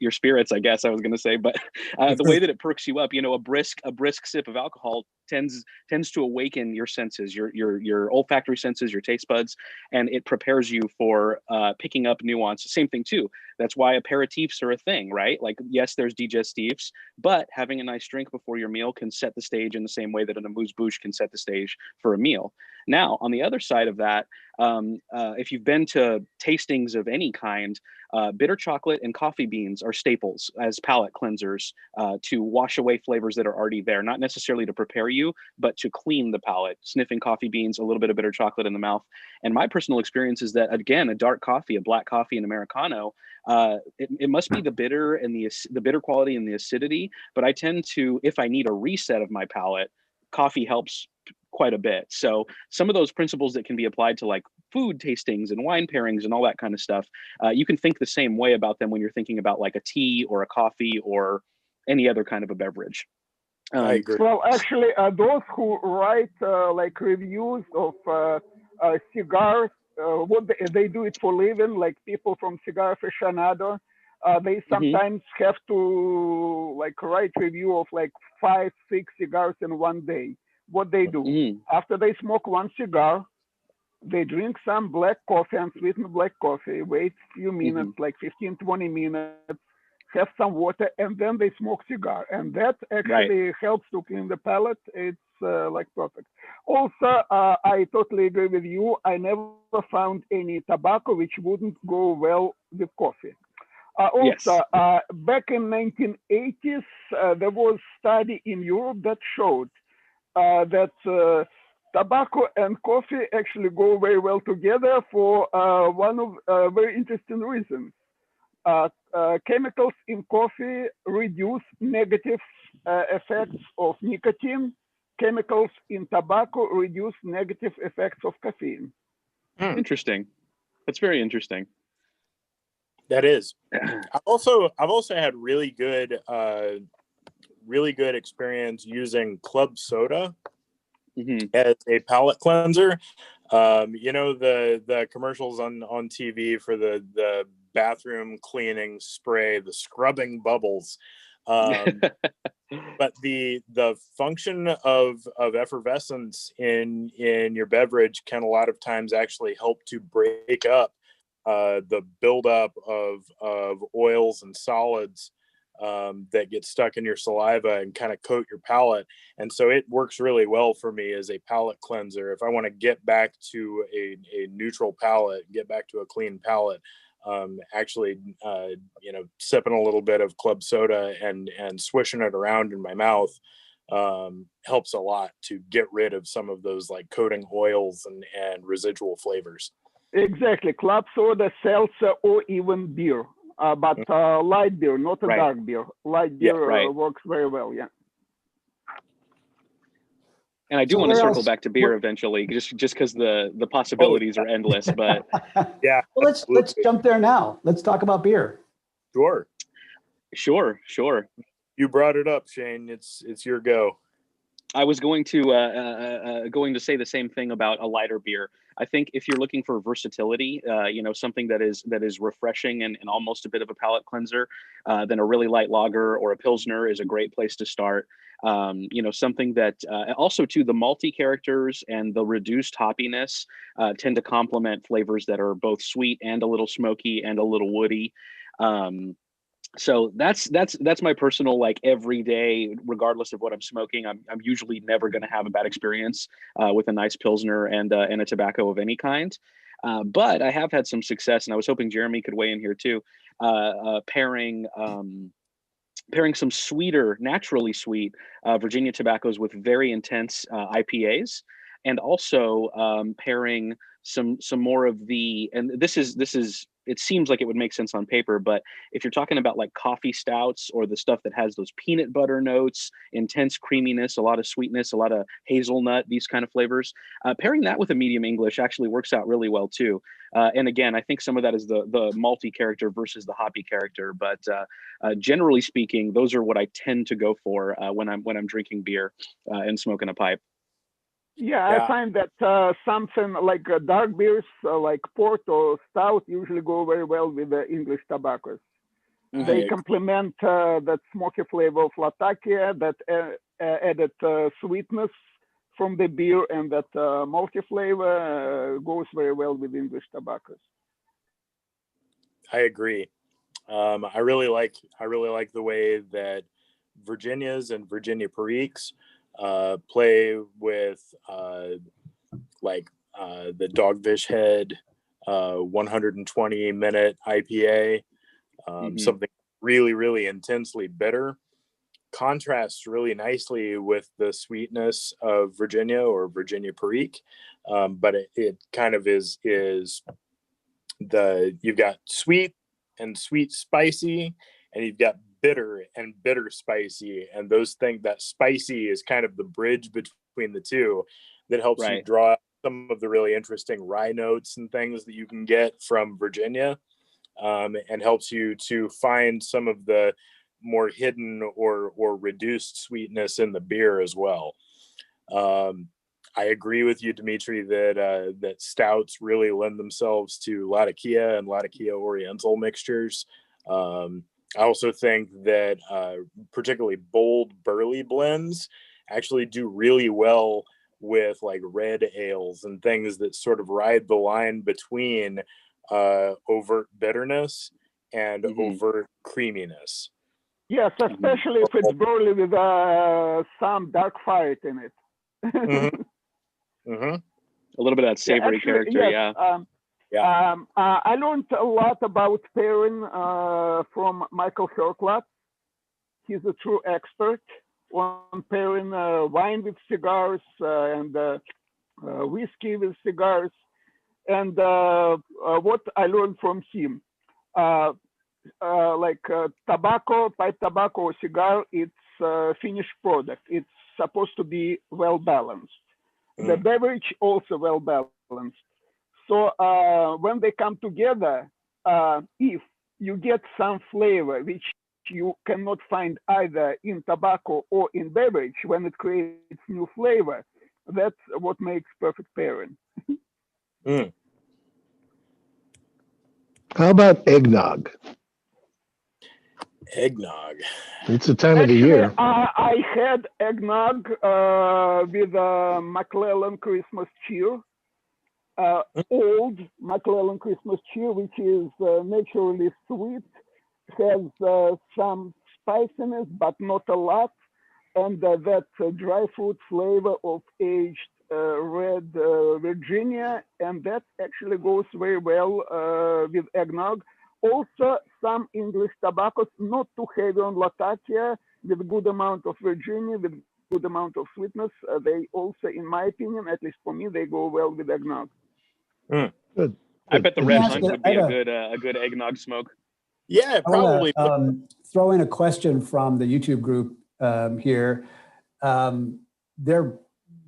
spirits, I guess I was going to say, but the way that it perks you up, a brisk sip of alcohol tends to awaken your senses, your olfactory senses, your taste buds, and it prepares you for picking up nuance. Same thing too. That's why aperitifs are a thing, right? Like, yes, there's digestifs, but having a nice drink before your meal can set the stage in the same way that an amuse-bouche can set the stage for a meal. Now, on the other side of that, if you've been to tastings of any kind, bitter chocolate and coffee beans are staples as palate cleansers to wash away flavors that are already there, not necessarily to prepare you, but to clean the palate. Sniffing coffee beans, a little bit of bitter chocolate in the mouth. And my personal experience is that, again, a dark coffee, a black coffee, an Americano, it must be the bitter and the bitter quality and the acidity, but I tend to, if I need a reset of my palate, coffee helps quite a bit. So some of those principles that can be applied to like food tastings and wine pairings and all that kind of stuff, you can think the same way about them when you're thinking about like a tea or a coffee or any other kind of a beverage. I agree. Well, actually, those who write like reviews of cigars, what they do it for living, like people from Cigar Aficionado, they sometimes have to like write review of like 5, 6 cigars in one day. What they do after they smoke one cigar, they drink some black coffee, unsweetened black coffee, wait a few minutes, like 15, 20 minutes, have some water, and then they smoke cigar. And that actually helps to clean the palate. It's like perfect. Also, I totally agree with you. I never found any tobacco which wouldn't go well with coffee. Also, back in 1980s, there was a study in Europe that showed that tobacco and coffee actually go very well together for one of very interesting reasons. Chemicals in coffee reduce negative effects of nicotine. Chemicals in tobacco reduce negative effects of caffeine. Interesting. That's very interesting. That is. I've also had really good experience using club soda as a palate cleanser. You know, the commercials on TV for the bathroom cleaning spray, the scrubbing bubbles. But the function of effervescence in your beverage can a lot of times actually help to break up the buildup of oils and solids that get stuck in your saliva and kind of coat your palate. And so it works really well for me as a palate cleanser. If I want to get back to a neutral palate, get back to a clean palate, actually, you know, sipping a little bit of club soda and swishing it around in my mouth helps a lot to get rid of some of those like coating oils and residual flavors. Exactly. Club soda, seltzer, or even beer. But light beer, not a dark beer. Light beer works very well, And I do want to circle back to beer eventually, just because the possibilities are endless. But yeah, well, let's jump there now. Let's talk about beer. Sure. You brought it up, Shane. It's your go. I was going to say the same thing about a lighter beer. I think if you're looking for versatility, you know, something that is refreshing and almost a bit of a palate cleanser, then a really light lager or a pilsner is a great place to start. You know, something that also too, the malty characters and the reduced hoppiness tend to complement flavors that are both sweet and a little smoky and a little woody. So that's my personal, like, every day, regardless of what I'm smoking, I'm usually never going to have a bad experience with a nice pilsner and a tobacco of any kind. But I have had some success, and I was hoping Jeremy could weigh in here too, pairing some sweeter, naturally sweet Virginia tobaccos with very intense IPAs, and also pairing some more of the, and this is it seems like it would make sense on paper, but if you're talking about like coffee stouts or the stuff that has those peanut butter notes, intense creaminess, a lot of sweetness, a lot of hazelnut, these kind of flavors, pairing that with a medium English actually works out really well too. And again, I think some of that is the malty character versus the hoppy character, but generally speaking, those are what I tend to go for when I'm drinking beer and smoking a pipe. Yeah, I find that something like dark beers, like port or stout, usually go very well with the English tobaccos. They complement that smoky flavor of Latakia, that added sweetness from the beer, and that malty flavor goes very well with English tobaccos. I agree. I really like the way that Virginias and Virginia Periques play with the Dogfish Head 120-minute IPA, something really, really intensely bitter, contrasts really nicely with the sweetness of Virginia or Virginia Perique, but it kind of is you've got sweet and sweet spicy, and you've got bitter and bitter spicy, and those things, that spicy is kind of the bridge between the two. that helps you Right. draw out some of the really interesting rye notes and things that you can get from Virginia, and helps you to find some of the more hidden or reduced sweetness in the beer as well. I agree with you, Dimitri, that that stouts really lend themselves to Latakia and Latakia Oriental mixtures. I also think that particularly bold burley blends actually do really well with like red ales and things that sort of ride the line between overt bitterness and overt creaminess. Yes, especially if it's burley with some dark fight in it. A little bit of that savory actually, character, yes, I learned a lot about pairing from Michael Herklat. He's a true expert on pairing wine with cigars and whiskey with cigars. And what I learned from him, like tobacco, pipe tobacco or cigar, it's a finished product. It's supposed to be well balanced. The beverage also well balanced. So when they come together, if you get some flavor which you cannot find either in tobacco or in beverage, when it creates new flavor, that's what makes perfect pairing. How about eggnog? Eggnog. It's the time of the year. I had eggnog with McClellan Christmas cheer, old McClellan Christmas cheer, which is naturally sweet, has some spiciness, but not a lot, and that dry fruit flavor of aged red Virginia, and that actually goes very well with eggnog. Also, some English tobaccos, not too heavy on Latakia, with a good amount of Virginia, with good amount of sweetness. They also, in my opinion, at least for me, they go well with eggnog. Good. I bet the Red Yes, Hunt would be a good eggnog smoke. Yeah, probably. I want to throw in a question from the YouTube group here. They're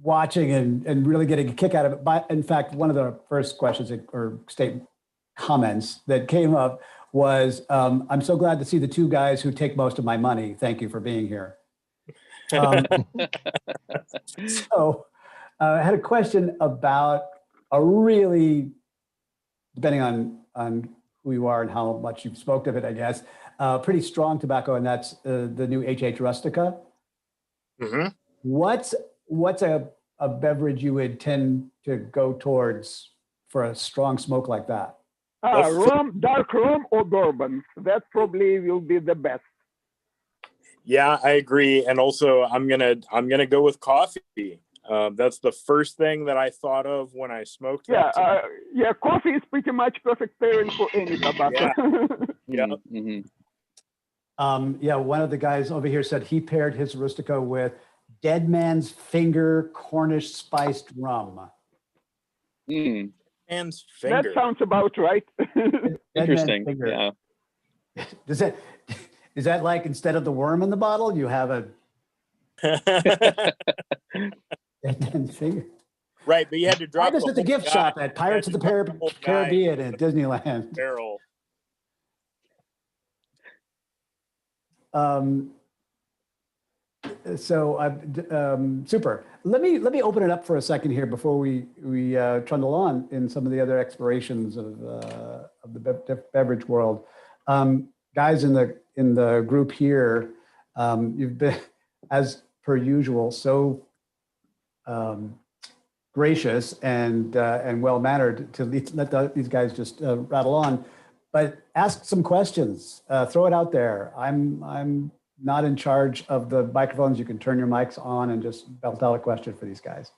watching and really getting a kick out of it. But in fact, one of the first questions or comments that came up was, I'm so glad to see the two guys who take most of my money. Thank you for being here. So I had a question about a really, depending on who you are and how much you've smoked of it, I guess, pretty strong tobacco, and that's the new HH Rustica. What's a beverage you would tend to go towards for a strong smoke like that? Rum, dark rum or bourbon. That probably will be the best. Yeah, I agree. And also I'm gonna go with coffee. That's the first thing that I thought of when I smoked that. Yeah, coffee is pretty much perfect pairing for any tobacco. Yeah. Yeah, one of the guys over here said he paired his Rustica with Dead Man's Finger Cornish spiced rum. Man's Finger. That sounds about right. Interesting. Yeah. Is that like instead of the worm in the bottle, you have a Dead Man's Finger? Right, but you had to drop. Find us at the gift shop at Pirates of the Caribbean at Disneyland. Barrel. So super. Let me open it up for a second here before we trundle on in some of the other explorations of the beverage world. Guys in the group here, you've been, as per usual, so gracious and well mannered to let these guys just rattle on. But ask some questions. Throw it out there. I'm not in charge of the microphones. You can turn your mics on and just belt out a question for these guys.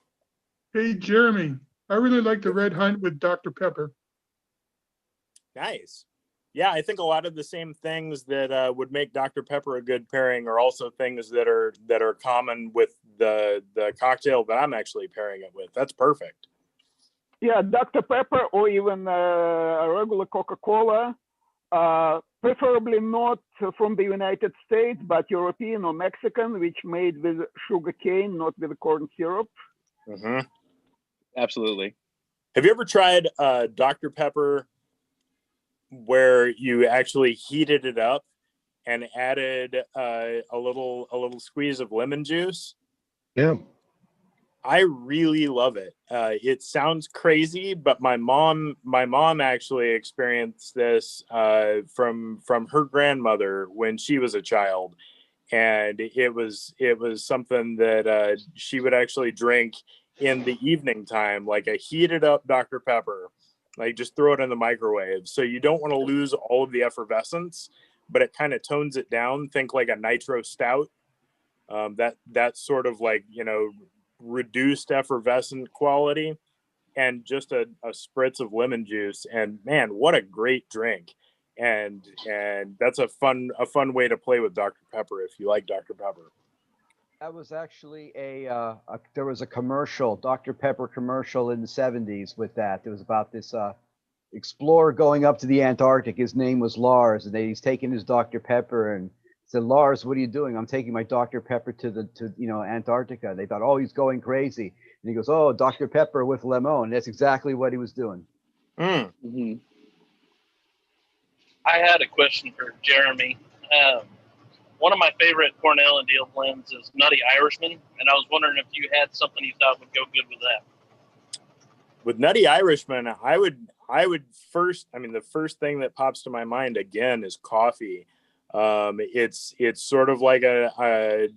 Hey, Jeremy, I really like the Red Hunt with Dr. Pepper. Nice. Yeah, I think a lot of the same things that would make Dr. Pepper a good pairing are also things that are common with the cocktail that I'm actually pairing it with. That's perfect. Yeah, Dr. Pepper or even a regular Coca-Cola, preferably not from the United States, but European or Mexican, which made with sugar cane, not with corn syrup. Absolutely. Have you ever tried Dr. Pepper where you actually heated it up and added a little squeeze of lemon juice? Yeah. I really love it. It sounds crazy, but my mom actually experienced this from her grandmother when she was a child, and it was something that she would actually drink in the evening time, like a heated up Dr. Pepper, like just throw it in the microwave. So you don't want to lose all of the effervescence, but it kind of tones it down. Think like a nitro stout. That sort of like, reduced effervescent quality, and just a spritz of lemon juice, and man, what a great drink. And that's a fun way to play with Dr. Pepper if you like Dr. Pepper. That was actually there was a commercial, Dr. Pepper commercial in the 70s with that. It was about this explorer going up to the Antarctic. His name was Lars, and he's taking his Dr. Pepper and said, "Lars, what are you doing?" "I'm taking my Dr. Pepper to Antarctica." They thought, "Oh, he's going crazy." And he goes, "Oh, Dr. Pepper with lemon." That's exactly what he was doing. Mm-hmm. I had a question for Jeremy. One of my favorite Cornell and Deal blends is Nutty Irishman, and I was wondering if you had something you thought would go good with that. With Nutty Irishman, I would first, the first thing that pops to my mind again is coffee. It's sort of like an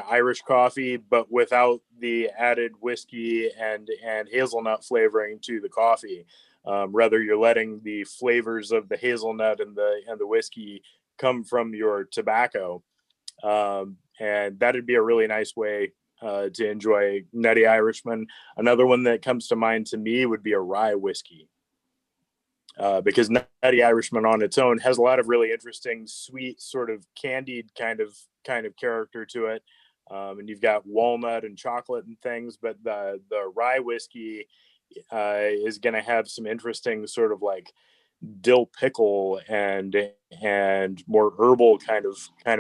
Irish coffee, but without the added whiskey and hazelnut flavoring to the coffee. Rather, you're letting the flavors of the hazelnut and the whiskey come from your tobacco, and that'd be a really nice way to enjoy Nutty Irishman. Another one that comes to mind to me would be a rye whiskey. Because Nutty Irishman on its own has a lot of really interesting, sweet, sort of candied kind of character to it, and you've got walnut and chocolate and things. But the rye whiskey is going to have some interesting sort of like dill pickle and more herbal kind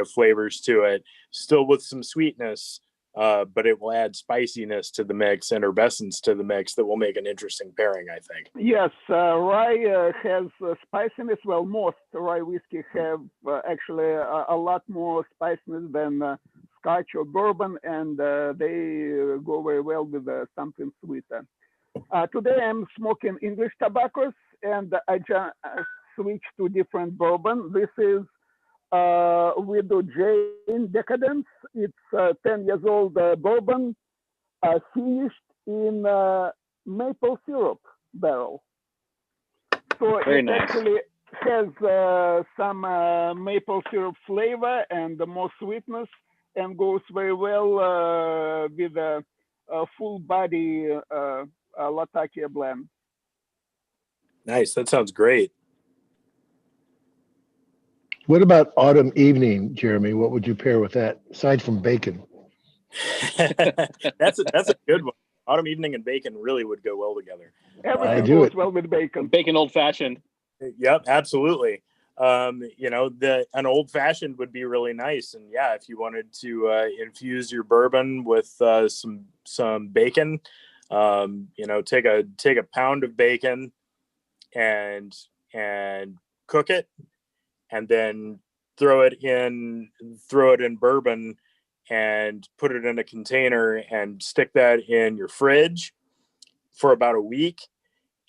of flavors to it, still with some sweetness. But it will add spiciness to the mix and effervescence to the mix that will make an interesting pairing, I think. Yes, rye has spiciness. Well, most rye whiskey have actually a lot more spiciness than Scotch or Bourbon, and they go very well with something sweeter. Today I'm smoking English tobaccos, and I just switched to different bourbon. This is Widow Jane Decadence. It's 10 years old bourbon, finished in maple syrup barrel. So Very it nice. actually has some maple syrup flavor and more sweetness, and goes very well with a full body Latakia blend. Nice. That sounds great. What about autumn evening, Jeremy? What would you pair with that, aside from bacon? That's a good one. Autumn evening and bacon really would go well together. Everything goes well with bacon. Bacon old fashioned. Yep, absolutely. An old fashioned would be really nice. And yeah, if you wanted to infuse your bourbon with some bacon, take a pound of bacon and cook it, and then throw it in bourbon and put it in a container and stick that in your fridge for about a week.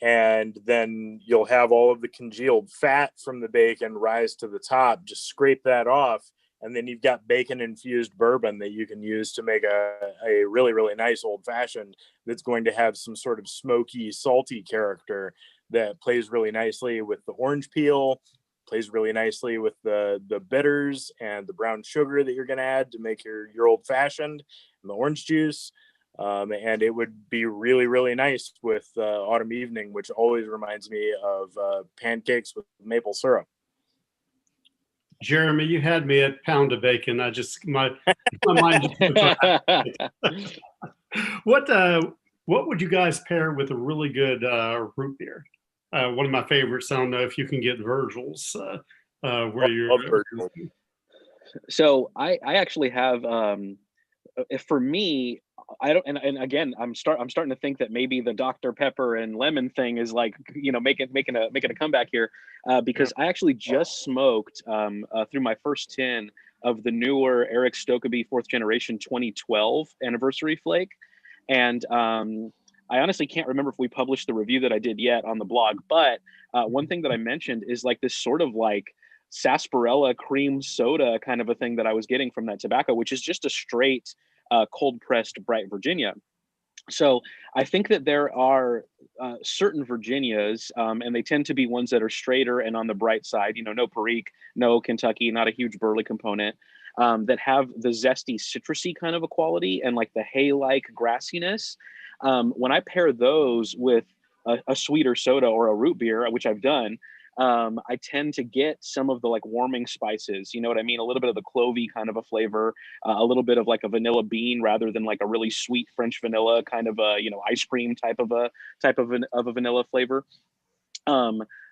And then you'll have all of the congealed fat from the bacon rise to the top. Just scrape that off, and then you've got bacon infused bourbon that you can use to make a really, really nice old fashioned that's going to have some sort of smoky, salty character that plays really nicely with the orange peel, plays really nicely with the bitters and the brown sugar that you're going to add to make your old fashioned, and the orange juice. And it would be really, really nice with autumn evening, which always reminds me of pancakes with maple syrup. Jeremy, you had me at pound of bacon. My mind just what would you guys pair with a really good root beer? One of my favorites. I don't know if you can get Virgil's where you're. So I actually have for me, I don't, and again, I'm starting to think that maybe the Dr. Pepper and lemon thing is like, making a comeback here, because I actually just smoked through my first tin of the newer Eric Stokeby 4th generation 2012 anniversary flake, and I honestly can't remember if we published the review that I did yet on the blog, but one thing that I mentioned is like this sort of like sarsaparilla cream soda kind of a thing that I was getting from that tobacco, which is just a straight cold pressed bright Virginia. So I think that there are certain Virginias, and they tend to be ones that are straighter and on the bright side, no Perique, no Kentucky, not a huge burley component, that have the zesty citrusy kind of a quality and like the hay-like grassiness. When I pair those with a sweeter soda or a root beer, which I've done, I tend to get some of the like warming spices, you know what I mean? A little bit of the clovey kind of a flavor, a little bit of like a vanilla bean rather than like a really sweet French vanilla kind of a, ice cream type of a vanilla flavor.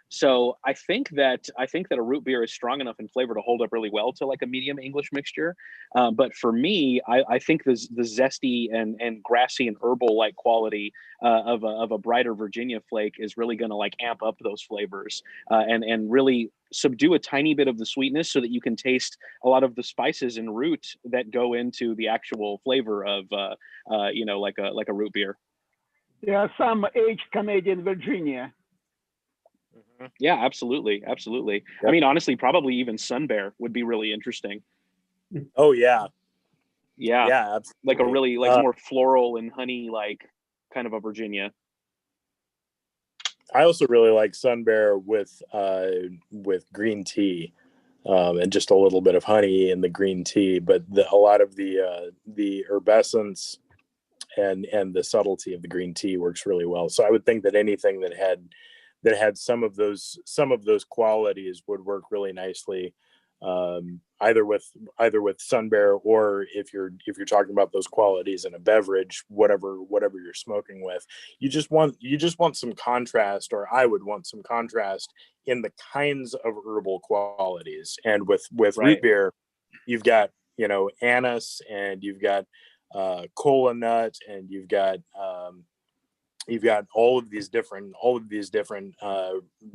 So I think that a root beer is strong enough in flavor to hold up really well to like a medium English mixture. But for me, I think the zesty and grassy and herbal like quality of a brighter Virginia flake is really going to like amp up those flavors and really subdue a tiny bit of the sweetness so that you can taste a lot of the spices and root that go into the actual flavor of like a root beer. Yeah, some aged Canadian Virginia. Yeah, absolutely. Yep. I mean, honestly, probably even Sun Bear would be really interesting. Oh yeah. Yeah. Yeah, absolutely. Like a really more floral and honey like kind of a Virginia. I also really like Sun Bear with green tea, and just a little bit of honey in the green tea, but a lot of the herbescence and the subtlety of the green tea works really well. So I would think that anything that had some of those qualities would work really nicely, either with Sun Bear, or if you're talking about those qualities in a beverage, whatever you're smoking with, you just want some contrast, or I would want some contrast in the kinds of herbal qualities. And with root beer, you've got anise, and you've got cola nut, and you've got all of these different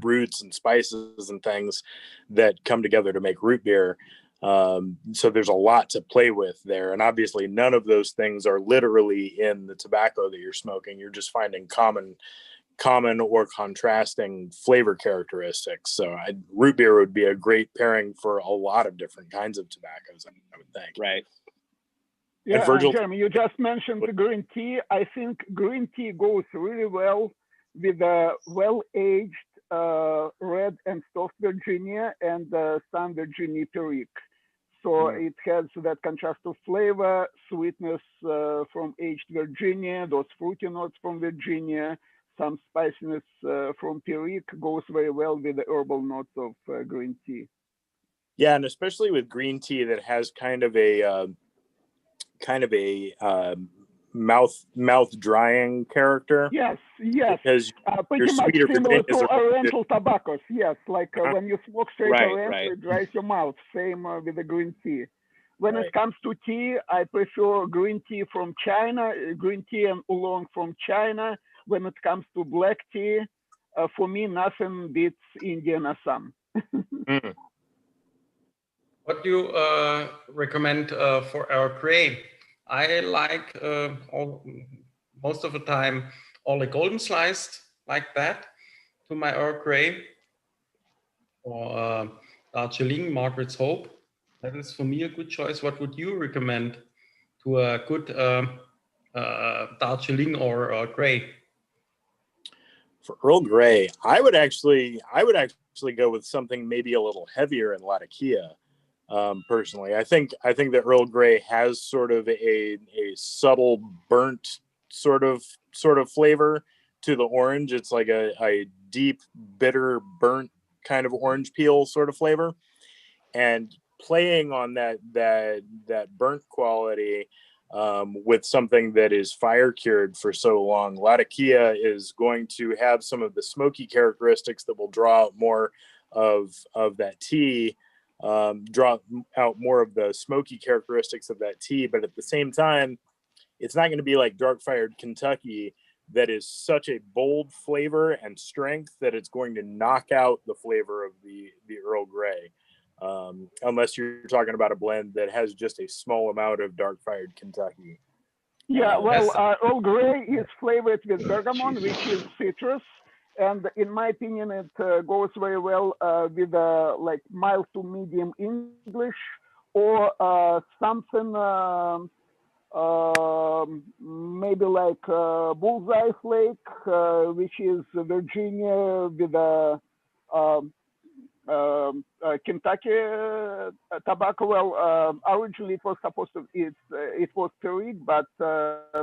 roots and spices and things that come together to make root beer. So there's a lot to play with there. And obviously none of those things are literally in the tobacco that you're smoking. You're just finding common or contrasting flavor characteristics. So root beer would be a great pairing for a lot of different kinds of tobaccos, I would think. Right. Yeah, Virgil, Jeremy, you just mentioned the green tea. I think green tea goes really well with a well-aged red and soft Virginia and some Virginia Perique. So it has that contrast of flavor, sweetness from aged Virginia, those fruity notes from Virginia, some spiciness from Perique goes very well with the herbal notes of green tea. Yeah, and especially with green tea that has kind of a mouth drying character. Yes. Because pretty much similar to oriental tobaccos. Yes, like when you smoke straight oriental, it dries your mouth. Same with the green tea. When it comes to tea, I prefer green tea from China, green tea and oolong from China. When it comes to black tea, for me, nothing beats Indian Assam. What do you recommend for our gray? I like most of the time all the golden sliced like that to my Earl Grey, or Darjeeling, Margaret's Hope. That is for me a good choice. What would you recommend to a good Darjeeling or Earl Grey? For Earl Grey, I would actually go with something maybe a little heavier in Latakia. Personally, I think that Earl Grey has sort of a subtle burnt sort of flavor to the orange. It's like a deep, bitter, burnt kind of orange peel sort of flavor, and playing on that burnt quality with something that is fire cured for so long. Latakia is going to have some of the smoky characteristics that will draw out more of that tea. Draw out more of the smoky characteristics of that tea, but at the same time, it's not going to be like dark fired Kentucky that is such a bold flavor and strength that it's going to knock out the flavor of the Earl Grey. Unless you're talking about a blend that has just a small amount of dark fired Kentucky. Yeah, well, Earl Grey is flavored with bergamot, which is citrus. And in my opinion, it goes very well with like mild to medium English or something maybe like bullseye flake, which is Virginia with a Kentucky tobacco. Well, originally it was supposed to it was Perique, but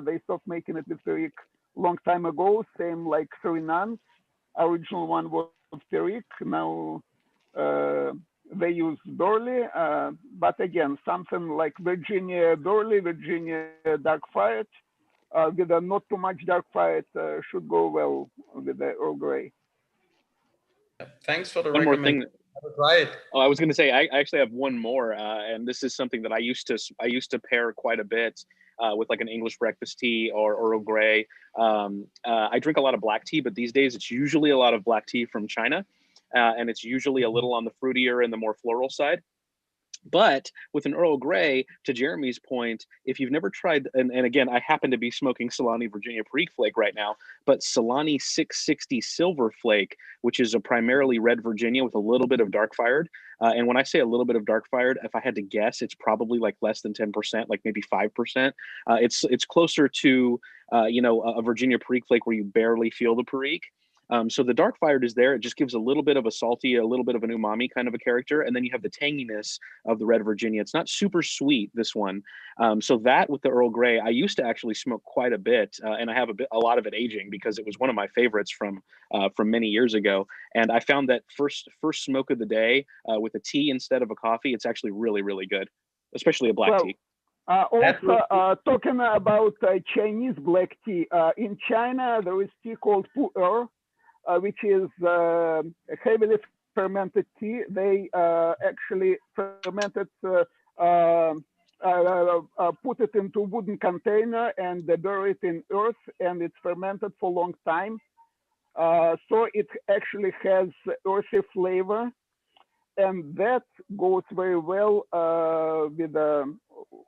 they stopped making it with Perique long time ago. Same like Suriname. Original one was Perique. Now they use Burley, but again, something like Virginia Burley, Virginia dark fired, with a not too much dark fired should go well with the Earl Grey. Thanks for the One more thing. recommendation. Right. Oh, I was going to say, I actually have one more, and this is something that I used to pair quite a bit with like an English breakfast tea or Earl Grey. I drink a lot of black tea, but these days it's usually a lot of black tea from China, and it's usually a little on the fruitier and the more floral side. But with an Earl Grey, to Jeremy's point, if you've never tried, and again, I happen to be smoking Solani Virginia Perique Flake right now, but Solani 660 Silver Flake, which is a primarily red Virginia with a little bit of dark fired. And when I say a little bit of dark fired, if I had to guess, it's probably like less than 10%, like maybe 5%. It's closer to, a Virginia Perique Flake where you barely feel the Perique. So the dark fired is there. It just gives a little bit of a salty, a little bit of an umami kind of a character. And then you have the tanginess of the red Virginia. It's not super sweet, this one. So that with the Earl Grey, I used to actually smoke quite a bit. And I have a lot of it aging because it was one of my favorites from many years ago. And I found that first smoke of the day with a tea instead of a coffee, it's actually really, really good, especially a black tea. Also, talking about Chinese black tea, in China, there is tea called pu'er, which is heavily fermented tea. They actually fermented, put it into wooden container and they bury it in earth, and it's fermented for a long time. So it actually has earthy flavor, and that goes very well with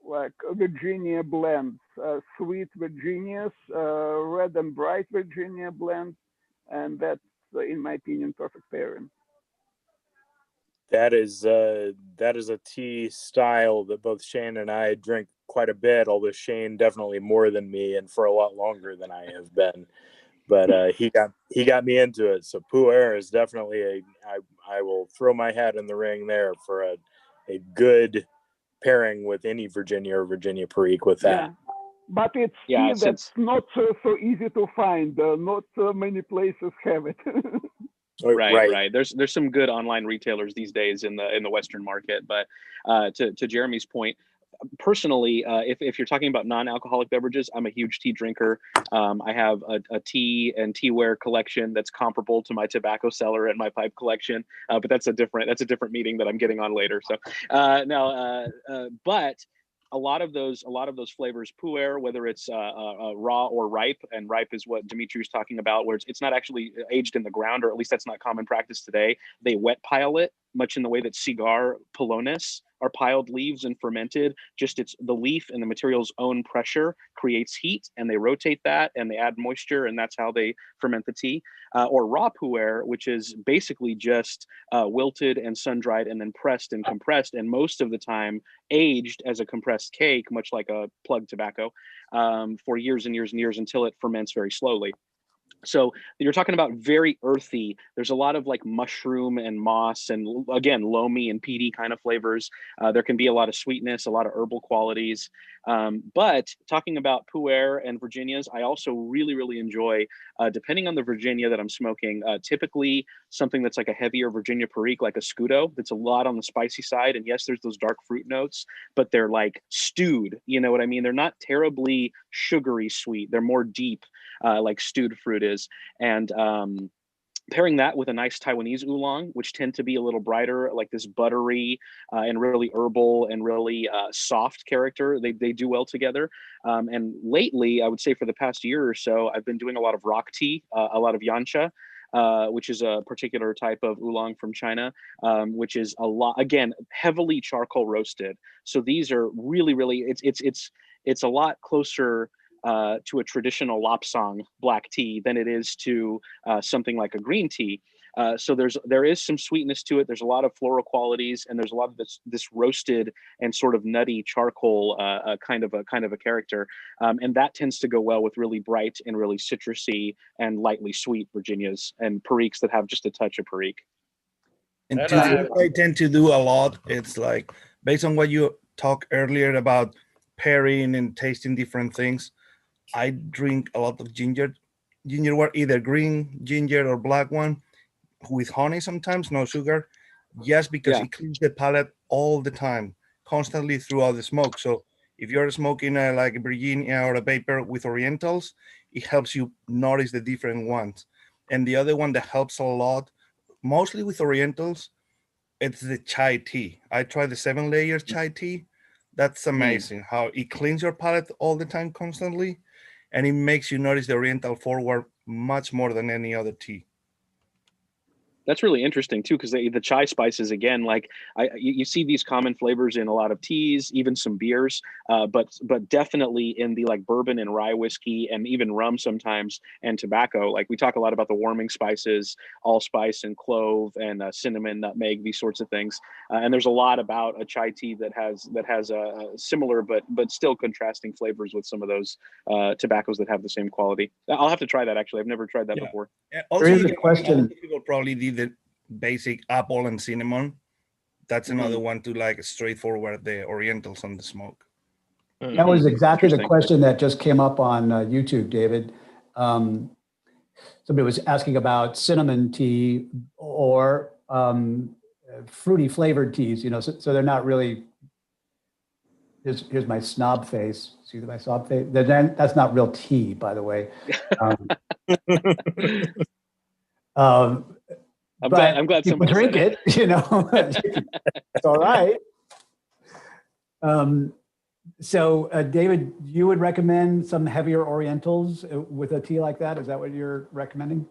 like Virginia blends, sweet Virginias, red and bright Virginia blends. And that's, in my opinion, perfect pairing. That is a tea style that both Shane and I drink quite a bit, although Shane definitely more than me and for a lot longer than I have been. But he got me into it. So pu'er is definitely I will throw my hat in the ring there for a good pairing with any Virginia or Virginia Perique with that. Yeah. But it's tea that's not so easy to find. Not many places have it. Right. There's some good online retailers these days in the Western market. But to Jeremy's point, personally, if you're talking about non-alcoholic beverages, I'm a huge tea drinker. I have a tea and teaware collection that's comparable to my tobacco cellar and my pipe collection. But that's a different meeting that I'm getting on later. So but a lot of those flavors, pu'er, whether it's raw or ripe, and ripe is what Dimitri was talking about, where it's not actually aged in the ground, or at least that's not common practice today. They wet pile it, much in the way that cigar polonus are piled leaves and fermented. Just it's the leaf and the material's own pressure creates heat, and they rotate that and they add moisture, and that's how they ferment the tea. Or raw pu'er, which is basically just wilted and sun-dried and then pressed and compressed, and most of the time aged as a compressed cake, much like a plug tobacco, for years and years and years until it ferments very slowly. So you're talking about very earthy. There's a lot of like mushroom and moss and, again, loamy and peaty kind of flavors. There can be a lot of sweetness, a lot of herbal qualities. But talking about pu'er and Virginias, I also really, really enjoy, depending on the Virginia that I'm smoking, typically something that's like a heavier Virginia Perique, like a Scudo, that's a lot on the spicy side. And yes, there's those dark fruit notes, but they're like stewed. You know what I mean? They're not terribly sugary sweet. They're more deep, like stewed fruit is. And Pairing that with a nice Taiwanese oolong, which tend to be a little brighter, like this buttery and really herbal and really soft character, they do well together. And lately, I would say for the past year or so, I've been doing a lot of rock tea, a lot of yancha, which is a particular type of oolong from China, which is a lot, again, heavily charcoal roasted. So these are really, really, it's a lot closer to a traditional lapsang black tea than it is to something like a green tea. So there is some sweetness to it. There's a lot of floral qualities, and there's a lot of this roasted and sort of nutty charcoal kind of a character, and that tends to go well with really bright and really citrusy and lightly sweet Virginias and Periques that have just a touch of Perique. And two things I tend to do a lot. It's like based on what you talked earlier about pairing and tasting different things. I drink a lot of ginger water, either green ginger or black one, with honey sometimes, no sugar, just because it cleans the palate all the time, constantly throughout the smoke. So if you're smoking like a Virginia or a vapor with Orientals, it helps you notice the different ones. And the other one that helps a lot, mostly with Orientals, it's the chai tea. I tried the 7 layers chai tea. That's amazing how it cleans your palate all the time, constantly. And it makes you notice the Oriental forward much more than any other tea. That's really interesting too, because the chai spices, again, like you see these common flavors in a lot of teas, even some beers, but definitely in the like bourbon and rye whiskey and even rum sometimes, and tobacco. Like we talk a lot about the warming spices, allspice and clove and cinnamon, nutmeg, these sorts of things. And there's a lot about a chai tea that has a similar but still contrasting flavors with some of those tobaccos that have the same quality. I'll have to try that actually. I've never tried that before. Also, there is a question. People probably did the basic apple and cinnamon. That's another one to like straightforward the Orientals on the smoke. That was exactly the question that just came up on YouTube, David. Somebody was asking about cinnamon tea or fruity flavored teas, so they're not really, here's my snob face. See my snob face? That's not real tea, by the way. I'm glad people drink it. It's all right. So, David, you would recommend some heavier Orientals with a tea like that? Is that what you're recommending?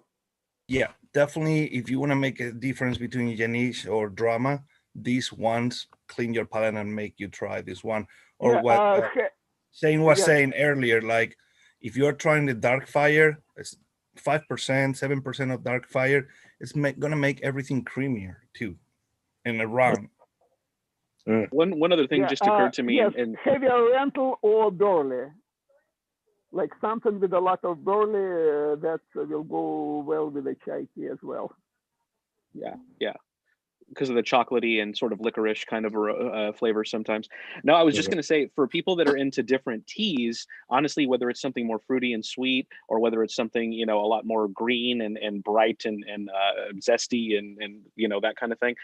Yeah, definitely. If you want to make a difference between Janice or Drama, these ones clean your palate and make you try this one. Or what Shane was saying earlier, like if you're trying the Dark Fire, it's 5%, 7% of Dark Fire. It's gonna make everything creamier too, in a round. One other thing just occurred to me. Yes, heavy Oriental or burley, like something with a lot of burley that will go well with the chai tea as well. Yeah, because of the chocolatey and sort of licorice kind of flavor sometimes. No, I was just going to say, for people that are into different teas, honestly, whether it's something more fruity and sweet, or whether it's something, a lot more green and bright and zesty and that kind of thing.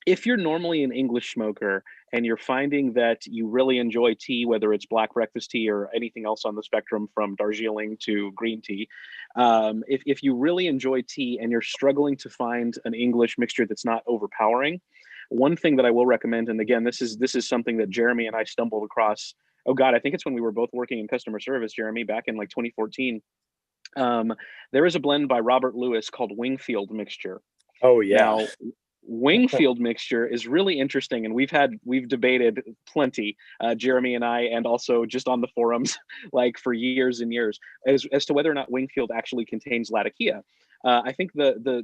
If you're normally an English smoker and you're finding that you really enjoy tea, whether it's black breakfast tea or anything else on the spectrum from Darjeeling to green tea, if you really enjoy tea and you're struggling to find an English mixture that's not overpowering, one thing that I will recommend, and again, this is something that Jeremy and I stumbled across. Oh God, I think it's when we were both working in customer service, Jeremy, back in like 2014. There is a blend by Robert Lewis called Wingfield Mixture. Oh yeah. Now, Wingfield Mixture is really interesting, and we've debated plenty, Jeremy and I, and also just on the forums, like for years and years, as to whether or not Wingfield actually contains Latakia. I think the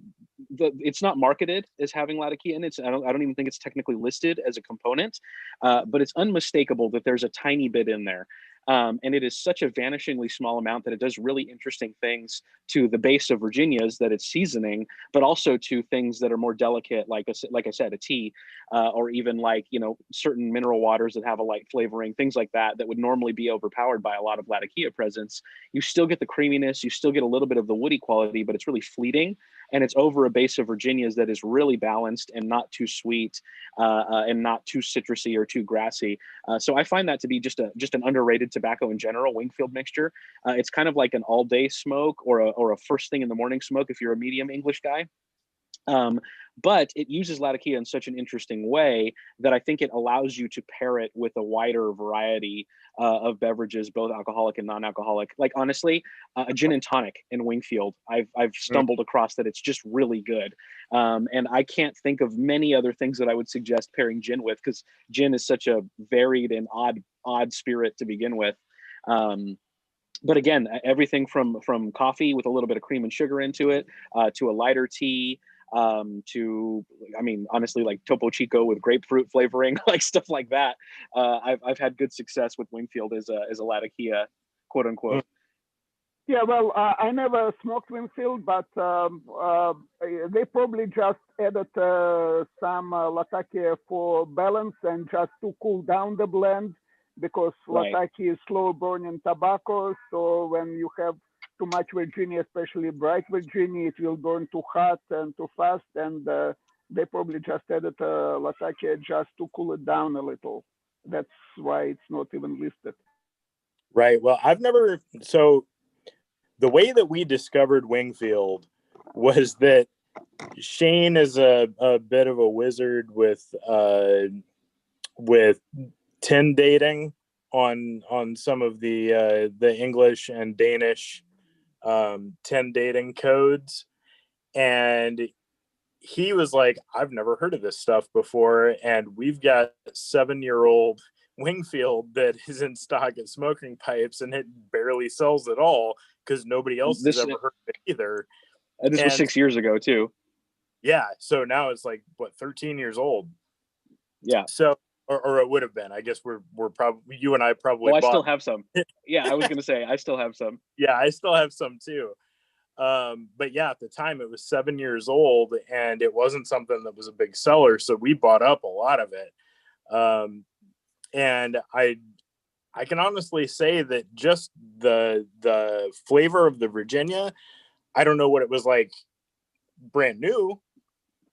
it's not marketed as having Latakia in it. I don't even think it's technically listed as a component, but it's unmistakable that there's a tiny bit in there. And it is such a vanishingly small amount that it does really interesting things to the base of Virginias that it's seasoning, but also to things that are more delicate, like I said, a tea, or even like, certain mineral waters that have a light flavoring, things like that would normally be overpowered by a lot of Latakia presence. You still get the creaminess, you still get a little bit of the woody quality, but it's really fleeting. and it's over a base of Virginias that is really balanced and not too sweet and not too citrusy or too grassy. So I find that to be just an underrated tobacco in general, Wingfield mixture. It's kind of like an all-day smoke or a first thing in the morning smoke if you're a medium English guy. But it uses Latakia in such an interesting way that I think it allows you to pair it with a wider variety of beverages, both alcoholic and non-alcoholic. Like honestly, a gin and tonic in Wingfield, I've stumbled across that it's just really good. And I can't think of many other things that I would suggest pairing gin with, because gin is such a varied and odd spirit to begin with. But again, everything from coffee with a little bit of cream and sugar into it, to a lighter tea, to, I mean, honestly, like Topo Chico with grapefruit flavoring, like stuff like that. I've had good success with Wingfield as a Latakia, quote unquote. Yeah, well, I never smoked Wingfield, but they probably just added some Latakia for balance and just to cool down the blend, because Right. Latakia is slow burning tobacco. So when you have too much Virginia, especially bright Virginia, it will burn too hot and too fast. And they probably just added Latakia just to cool it down a little. That's why it's not even listed. Right. Well, so the way that we discovered Wingfield was that Shane is a bit of a wizard with tin dating on some of the English and Danish tin dating codes, and he was like, I've never heard of this stuff before, and we've got 7-year-old Wingfield that is in stock at Smoking Pipes, and it barely sells at all because nobody else has ever heard of it either. And this was 6 years ago too. Yeah, so now it's like what, 13 years old. Yeah. So or it would have been. I guess we're probably, you and I probably. Well, I still have some. Yeah, I was gonna say I still have some. Yeah, I still have some too. But yeah, at the time it was 7 years old, and it wasn't something that was a big seller, so we bought up a lot of it. And I can honestly say that just the flavor of the Virginia, I don't know what it was like brand new,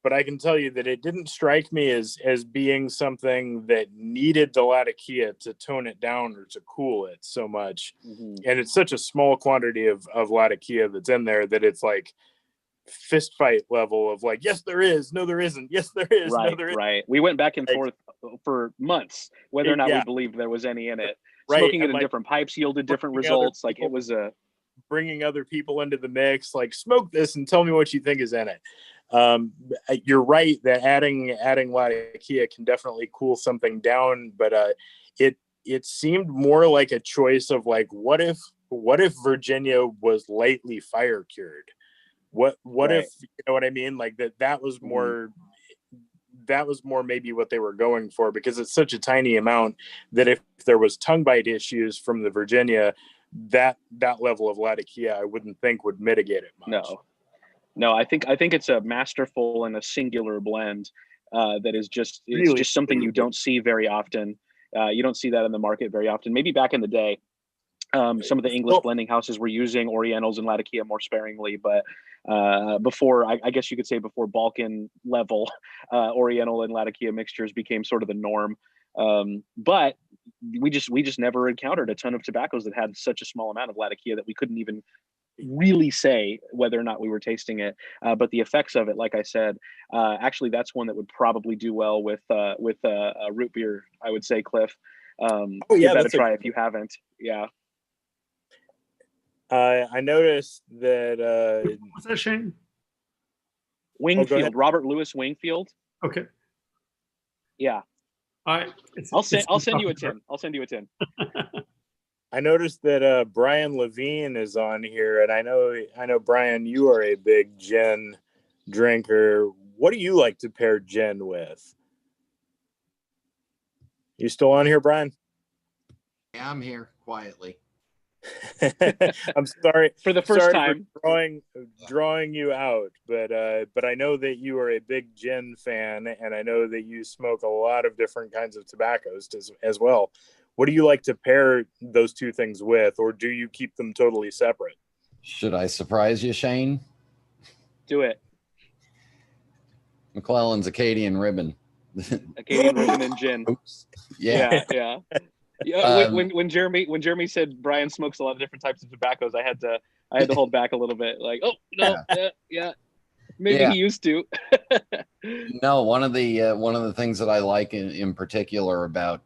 but I can tell you that it didn't strike me as being something that needed the Latakia to tone it down or to cool it so much. Mm-hmm. And it's such a small quantity of Latakia that's in there that it's like fist fight level of like, yes, there is. No, there isn't. Yes, there is. Right, no, there isn't. right. We went back and forth for months, whether or not we believed there was any in it. Right. Smoking it and in like, different pipes yielded different results. Like it was bringing other people into the mix, like smoke this and tell me what you think is in it. You're right that adding Latakia can definitely cool something down, but it seemed more like a choice of like, what if Virginia was lightly fire cured? What right. if, you know what I mean? Like that was more. That was more maybe what they were going for, because it's such a tiny amount that if there was tongue bite issues from the Virginia, that level of Latakia I wouldn't think would mitigate it much. No, I think it's a masterful and a singular blend that is just something you don't see very often. You don't see that in the market very often. Maybe back in the day, some of the English blending houses were using Orientals and Latakia more sparingly, but before, I guess you could say before Balkan level, Oriental and Latakia mixtures became sort of the norm. But we just never encountered a ton of tobaccos that had such a small amount of Latakia that we couldn't even really say whether or not we were tasting it. But the effects of it, like I said, actually that's one that would probably do well with root beer, I would say, Cliff. Give that a try if you haven't. Yeah. I noticed that. What's that, Shane? Wingfield, Robert Louis Wingfield. Okay. Yeah. I'll send you a tin. I'll send you a tin. I noticed that Brian Levine is on here, and I know Brian, you are a big gin drinker. What do you like to pair gin with? You still on here, Brian? Yeah, I'm here quietly. I'm sorry for the first time for drawing you out, but I know that you are a big gin fan, and I know that you smoke a lot of different kinds of tobaccos as well. What do you like to pair those two things with, or do you keep them totally separate? Should I surprise you, Shane? Do it. McClellan's Acadian Ribbon. Acadian Ribbon and gin. Oops. Yeah. Yeah. Yeah. When Jeremy said Brian smokes a lot of different types of tobaccos, I had to hold back a little bit. Like, oh no, yeah. Maybe he used to. No, one of the things that I like in particular about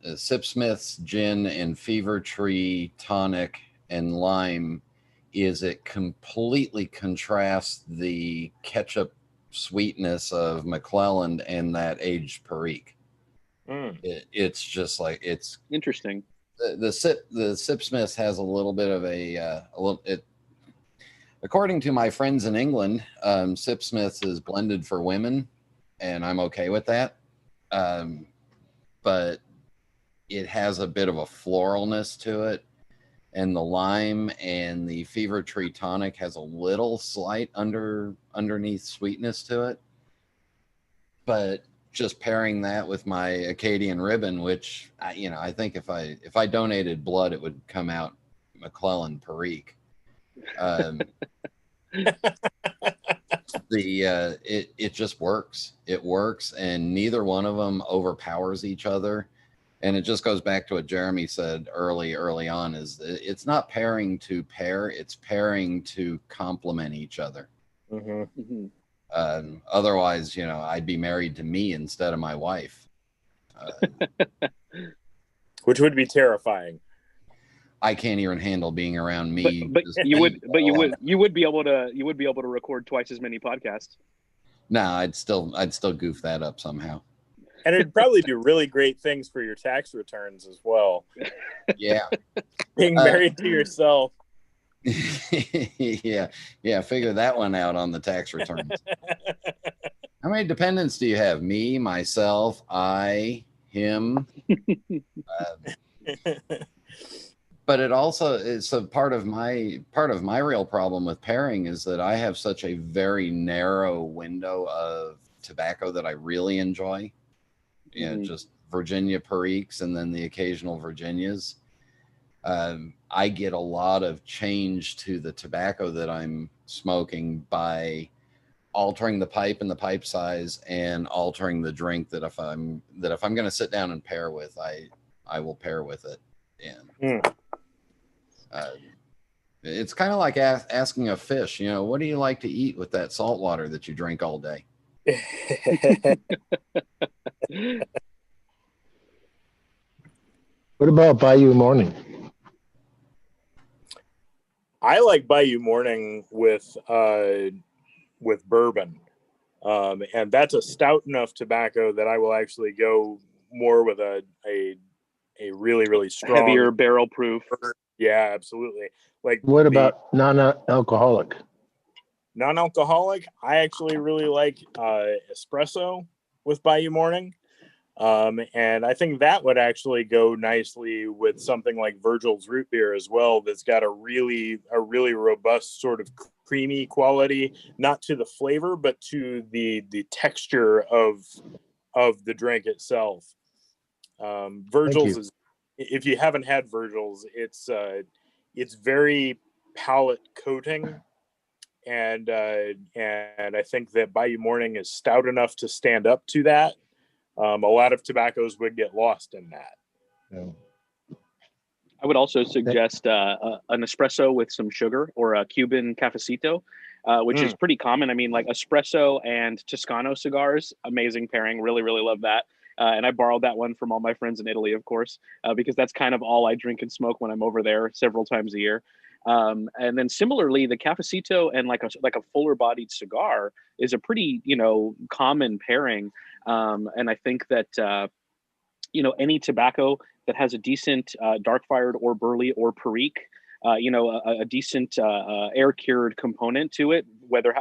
Sipsmith's gin and Fever Tree tonic and lime is it completely contrasts the ketchup sweetness of McClellan and that aged Perique. It's just like, it's interesting. The Sipsmith has a little bit of according to my friends in England, Sipsmith is blended for women, and I'm okay with that. But it has a bit of a floralness to it, and the lime and the Fever Tree tonic has a little slight underneath sweetness to it. But just pairing that with my Acadian Ribbon, which I think if I donated blood, it would come out McClellan Perique. It just works. It works, and neither one of them overpowers each other. And it just goes back to what Jeremy said early on, is it's not pairing to pair, it's pairing to complement each other. Otherwise, I'd be married to me instead of my wife. Which would be terrifying. I can't even handle being around me. But you would be able to record twice as many podcasts. No, I'd still goof that up somehow. And it'd probably do really great things for your tax returns as well. Yeah. Being married to yourself. Yeah. Figure that one out on the tax returns. How many dependents do you have? Me, myself, I, him. But it also is a part of my real problem with pairing is that I have such a very narrow window of tobacco that I really enjoy. Just Virginia Periques and then the occasional Virginias. I get a lot of change to the tobacco that I'm smoking by altering the pipe and the pipe size and altering the drink that if I'm going to sit down and pair with, I will pair with it. And it's kind of like asking a fish, what do you like to eat with that salt water that you drink all day? What about Bayou Morning? I like Bayou Morning with bourbon, and that's a stout enough tobacco that I will actually go more with a really, really strong, heavier barrel proof. Yeah, absolutely. Like, what about non-alcoholic? Non-alcoholic, I actually really like espresso with Bayou Morning. And I think that would actually go nicely with something like Virgil's root beer as well. That's got a really robust sort of creamy quality, not to the flavor, but to the texture of the drink itself. Virgil's is, if you haven't had Virgil's, it's very palate coating. And I think that Bayou Morning is stout enough to stand up to that. A lot of tobaccos would get lost in that. Yeah. I would also suggest an espresso with some sugar or a Cuban cafecito, which is pretty common. I mean, like espresso and Toscano cigars, amazing pairing. Really, really love that. And I borrowed that one from all my friends in Italy, of course, because that's kind of all I drink and smoke when I'm over there several times a year. And then similarly, the cafecito and like a fuller bodied cigar is a pretty, common pairing. And I think that, any tobacco that has a decent dark fired or burley or Perique, a decent air cured component to it,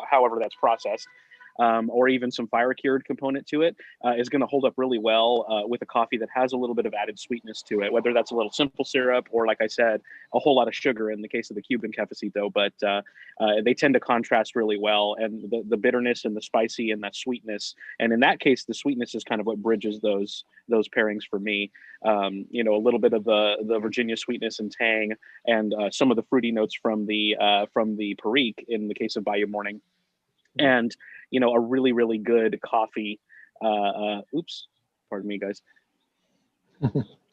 however that's processed, or even some fire cured component to it, is going to hold up really well with a coffee that has a little bit of added sweetness to it, whether that's a little simple syrup or, like I said, a whole lot of sugar in the case of the Cuban cafecito. But they tend to contrast really well, and the bitterness and the spicy and that sweetness. And in that case, the sweetness is kind of what bridges those pairings for me. You know, a little bit of the Virginia sweetness and tang, and some of the fruity notes from the Perique in the case of Bayou Morning, and you know, a really, really good coffee. Oops, pardon me, guys.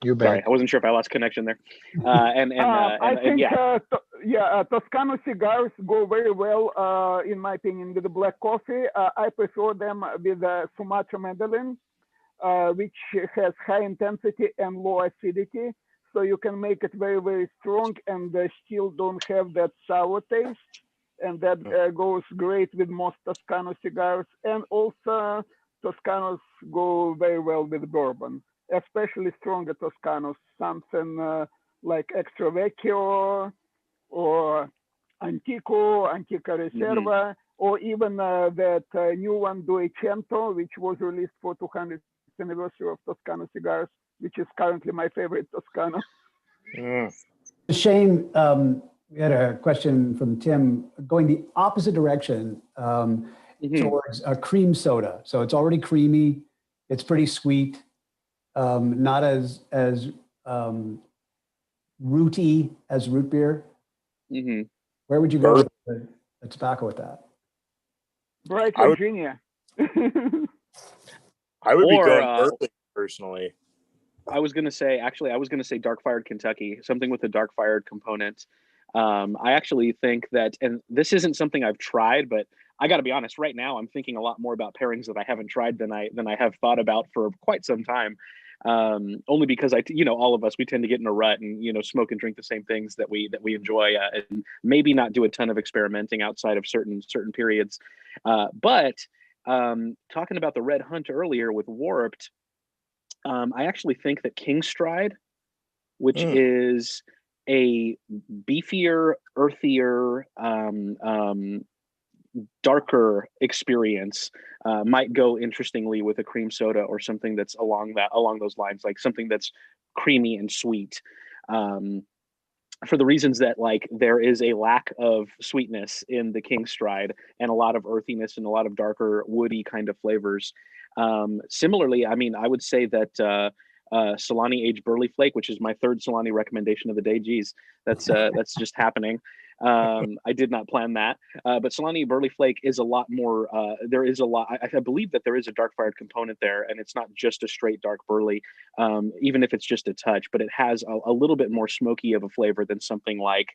You're back. Sorry, I wasn't sure if I lost connection there. I think yeah. Toscano cigars go very well, in my opinion, with the black coffee. I prefer them with Sumatra Medellin, which has high intensity and low acidity. So you can make it very, very strong and still don't have that sour taste. And that goes great with most Toscano cigars. And also Toscanos go very well with bourbon, especially stronger Toscanos, something like Extra Vecchio or Antico Reserva, or even that new one Duecento, which was released for 200th anniversary of Toscano cigars, which is currently my favorite Toscano. Shane, we had a question from Tim going the opposite direction towards a cream soda. So it's already creamy, it's pretty sweet, not as rooty as root beer. Where would you go with the tobacco with that? Bright Virginia. I would be going early personally. I was gonna say dark fired Kentucky, something with a dark fired component. I actually think that, and this isn't something I've tried, but I got to be honest, right now I'm thinking a lot more about pairings that I haven't tried than I have thought about for quite some time. Only because all of us, we tend to get in a rut and, smoke and drink the same things that we enjoy, and maybe not do a ton of experimenting outside of certain periods. But talking about the Red Hunt earlier with Warped, I actually think that King Stride, which is a beefier, earthier, darker experience, might go interestingly with a cream soda or something that's along those lines, like something that's creamy and sweet. For the reasons that, like, there is a lack of sweetness in the King Stride and a lot of earthiness and a lot of darker woody kind of flavors. Similarly, I mean, I would say that Solani aged Burley Flake, which is my third Solani recommendation of the day. Geez, that's just happening. I did not plan that, but Solani Burley Flake is a lot more. There is a lot. I believe that there is a dark fired component there, and it's not just a straight dark burley, even if it's just a touch. But it has a little bit more smoky of a flavor than something like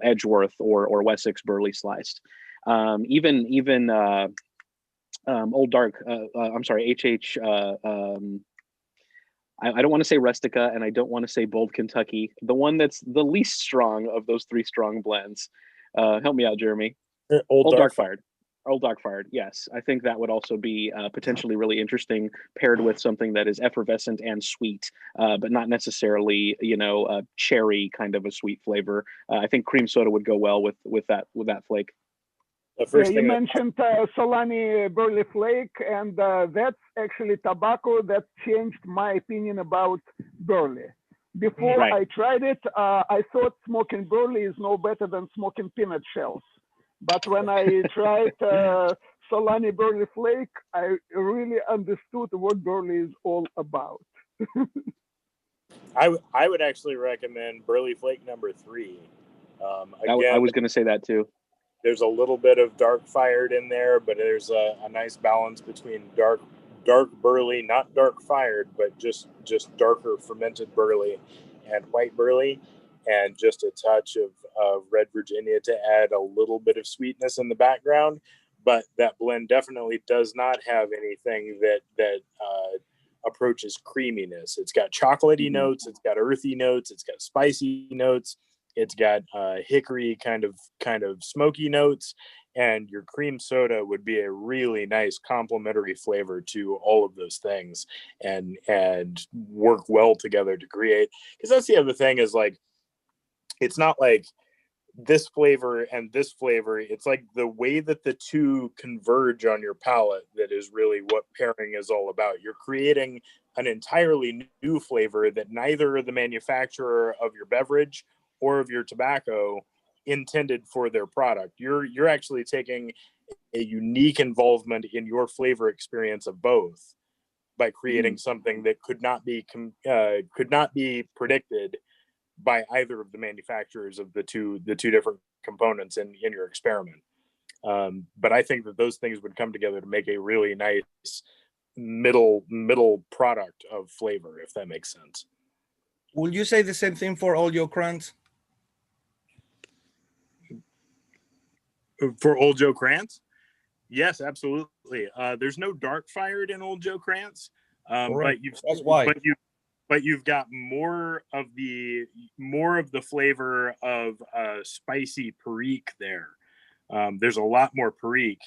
Edgeworth or Wessex Burley Sliced. Even Old Dark. I'm sorry, HH. I don't want to say Rustica, and I don't want to say Bold Kentucky. The one that's the least strong of those three strong blends. Help me out, Jeremy. Old Dark Fired. Old Dark Fired. Yes, I think that would also be potentially really interesting, paired with something that is effervescent and sweet, but not necessarily a cherry kind of a sweet flavor. I think cream soda would go well with that flake. You mentioned Solani Burley Flake, and that's actually tobacco that changed my opinion about burley. Before I tried it, I thought smoking burley is no better than smoking peanut shells. But when I tried Solani Burley Flake, I really understood what burley is all about. I would actually recommend Burley Flake number 3. I was going to say that too. There's a little bit of dark fired in there, but there's a nice balance between dark burley, not dark fired, but just darker fermented burley and white burley, and just a touch of red Virginia to add a little bit of sweetness in the background. But that blend definitely does not have anything that approaches creaminess. It's got chocolatey notes, it's got earthy notes, it's got spicy notes. It's got hickory kind of smoky notes, and your cream soda would be a really nice complementary flavor to all of those things, and work well together to create. Because that's the other thing is, like, it's not like this flavor and this flavor, it's like the way that the two converge on your palate that is really what pairing is all about. You're creating an entirely new flavor that neither the manufacturer of your beverage or of your tobacco intended for their product. You're actually taking a unique involvement in your flavor experience of both by creating something that could not be predicted by either of the manufacturers of the two different components in your experiment. But I think that those things would come together to make a really nice middle product of flavor, if that makes sense. Will you say the same thing for all your crans? For Old Joe Krantz? Yes, absolutely. There's no dark fired in Old Joe Krantz, Correct. but That's why. You've got more of the flavor of spicy Perique there. There's a lot more Perique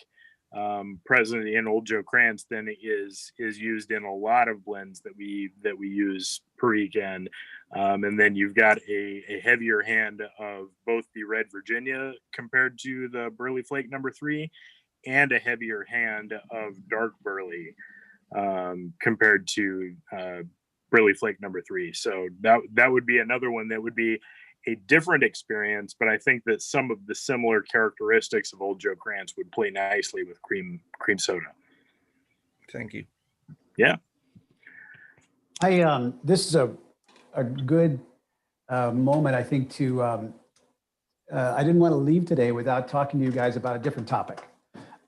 present in Old Joe Krantz than is used in a lot of blends that we use Perique in. And then you've got a heavier hand of both the Red Virginia compared to the Burley Flake number 3, and a heavier hand of dark Burley compared to Burley Flake number 3. So that would be another one that would be a different experience, but I think that some of the similar characteristics of Old Joe Krantz would play nicely with cream soda. Thank you. Yeah. This is a good moment, I think, to I didn't want to leave today without talking to you guys about a different topic.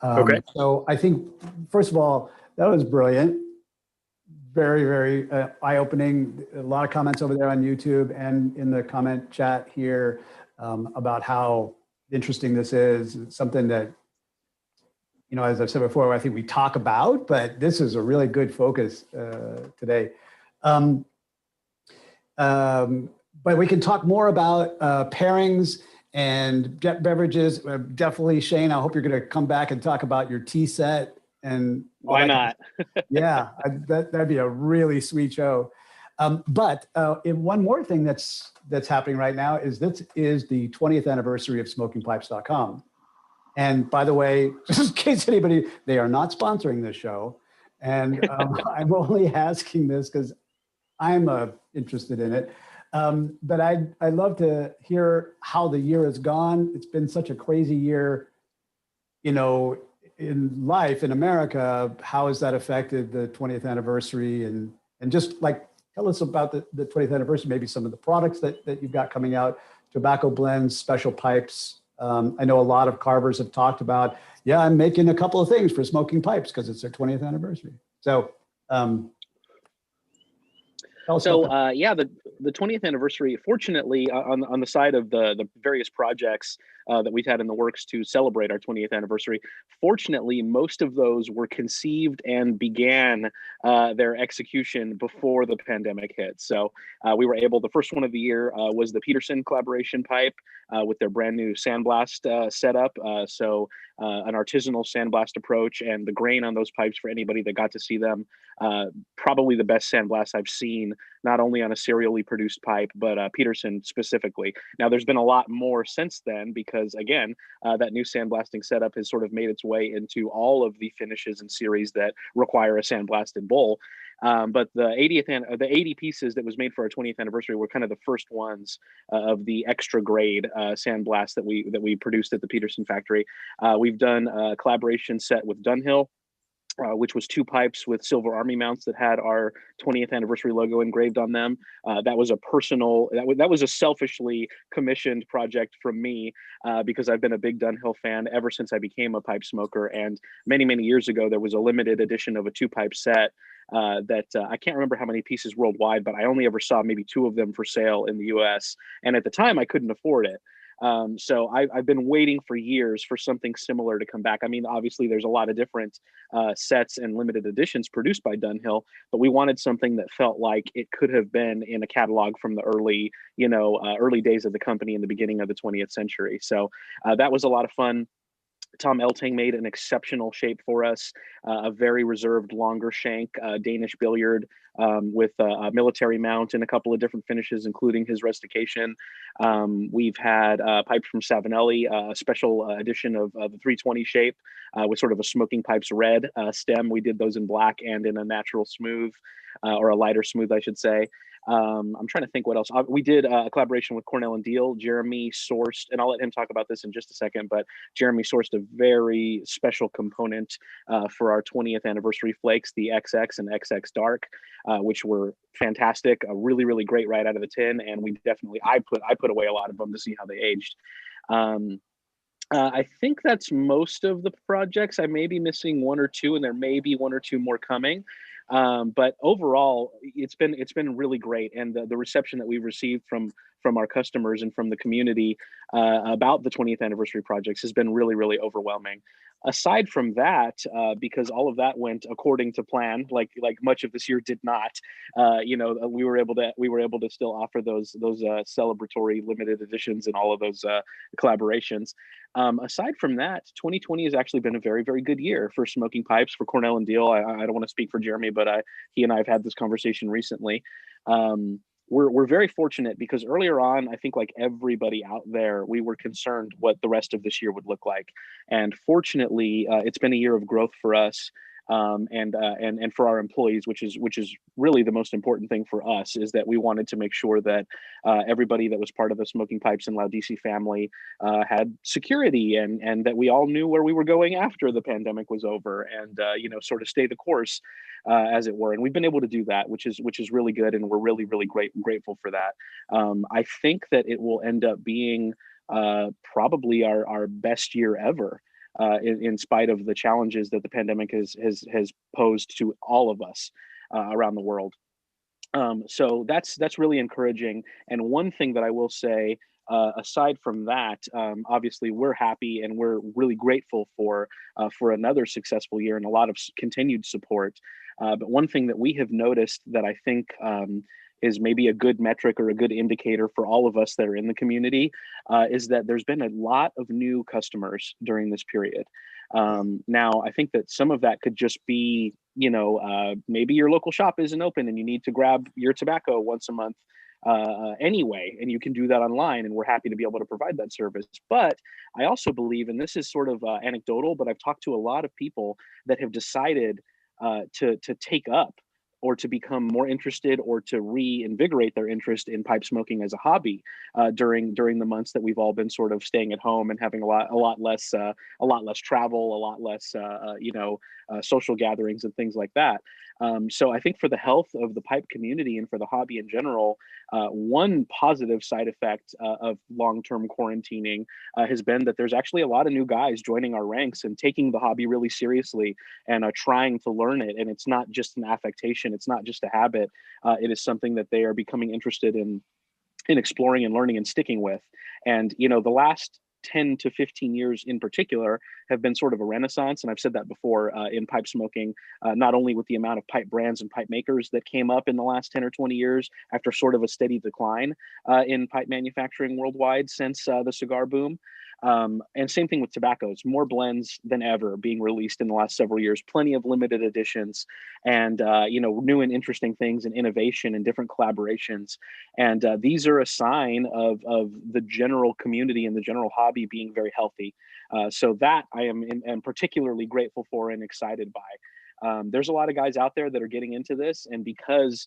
Okay. So I think, first of all, that was brilliant. Very, very eye-opening. A lot of comments over there on YouTube and in the comment chat here about how interesting this is. It's something that, you know, as I've said before, I think we talk about, but this is a really good focus today. But we can talk more about pairings and beverages. Definitely, Shane, I hope you're going to come back and talk about your tea set. And why not? Yeah, that'd be a really sweet show. But one more thing that's happening right now is this is the 20th anniversary of smokingpipes.com. And by the way, just in case anybody, they are not sponsoring this show. And I'm only asking this because I'm interested in it. But I'd love to hear how the year has gone. It's been such a crazy year, you know, in life in America. How has that affected the 20th anniversary? And just like, tell us about the 20th anniversary, maybe some of the products that you've got coming out, tobacco blends, special pipes. I know a lot of carvers have talked about, yeah, I'm making a couple of things for Smoking Pipes because it's their 20th anniversary. So, yeah, the 20th anniversary, fortunately, on the side of the various projects that we've had in the works to celebrate our 20th anniversary, fortunately, most of those were conceived and began their execution before the pandemic hit. So we were able, the first one of the year was the Peterson collaboration pipe with their brand new sandblast setup. So an artisanal sandblast approach, and the grain on those pipes, for anybody that got to see them, probably the best sandblast I've seen, not only on a serially produced pipe, but Peterson specifically. Now, there's been a lot more since then because, again, that new sandblasting setup has sort of made its way into all of the finishes and series that require a sandblasted bowl. But the 80 pieces that was made for our 20th anniversary were kind of the first ones of the extra grade sandblast that we produced at the Peterson factory. We've done a collaboration set with Dunhill, which was 2 pipes with silver army mounts that had our 20th anniversary logo engraved on them. That was a personal, that was a selfishly commissioned project from me because I've been a big Dunhill fan ever since I became a pipe smoker. And many, many years ago, there was a limited edition of a 2-pipe set that I can't remember how many pieces worldwide, but I only ever saw maybe 2 of them for sale in the US. And at the time I couldn't afford it. So I've been waiting for years for something similar to come back. I mean, obviously there's a lot of different sets and limited editions produced by Dunhill, but we wanted something that felt like it could have been in a catalog from the early, early days of the company in the beginning of the 20th century. So that was a lot of fun. Tom Elting made an exceptional shape for us, a very reserved longer shank, Danish billiard with a military mount and a couple of different finishes, including his rustication. We've had pipes from Savinelli, a special edition of the 320 shape with sort of a smoking pipes red stem. We did those in black and in a natural smooth, or a lighter smooth, I should say. I'm trying to think what else. We did a collaboration with Cornell and Deal. Jeremy sourced, and I'll let him talk about this in just a second, but Jeremy sourced a very special component for our 20th anniversary flakes, the XX and XX Dark, which were fantastic, really, really great right out of the tin. And we definitely, I put away a lot of them to see how they aged. I think that's most of the projects. I may be missing one or two, and there may be one or two more coming. But overall, it's been really great, and the reception that we've received from our customers and from the community about the 20th anniversary projects has been really, really overwhelming. Aside from that, because all of that went according to plan, like much of this year did not, we were able to still offer those celebratory limited editions and all of those collaborations. Aside from that, 2020 has actually been a very, very good year for smoking pipes, for Cornell and Deal. I don't want to speak for Jeremy, but he and I have had this conversation recently. We're very fortunate because earlier on, I think like everybody out there, we were concerned what the rest of this year would look like. And fortunately, it's been a year of growth for us. And for our employees, which is really the most important thing for us, is that we wanted to make sure that everybody that was part of the Smoking Pipes and Laudisi family had security, and that we all knew where we were going after the pandemic was over, and sort of stay the course, as it were. And we've been able to do that, which is really good, and we're really, really grateful for that. I think that it will end up being probably our best year ever. In spite of the challenges that the pandemic has posed to all of us around the world. So that's really encouraging. And one thing that I will say, aside from that, obviously we're happy and we're really grateful for another successful year and a lot of continued support. But one thing that we have noticed that I think is maybe a good metric or a good indicator for all of us that are in the community, is that there's been a lot of new customers during this period. Now, I think that some of that could just be, maybe your local shop isn't open and you need to grab your tobacco once a month anyway, and you can do that online, and we're happy to be able to provide that service. But I also believe, and this is sort of anecdotal, but I've talked to a lot of people that have decided to take up or to become more interested or to reinvigorate their interest in pipe smoking as a hobby during the months that we've all been sort of staying at home and having a lot less travel, a lot less social gatherings and things like that. So I think for the health of the pipe community and for the hobby in general, one positive side effect of long-term quarantining has been that there's actually a lot of new guys joining our ranks and taking the hobby really seriously and trying to learn it. And it's not just an affectation, it's not just a habit. It is something that they are becoming interested in exploring and learning and sticking with. And the last 10 to 15 years in particular have been sort of a renaissance. And I've said that before in pipe smoking, not only with the amount of pipe brands and pipe makers that came up in the last 10 or 20 years after sort of a steady decline in pipe manufacturing worldwide since the cigar boom. And same thing with tobaccos, more blends than ever being released in the last several years, plenty of limited editions and, new and interesting things and innovation and different collaborations. And these are a sign of the general community and the general hobby being very healthy. So that I am particularly grateful for and excited by. There's a lot of guys out there that are getting into this, and because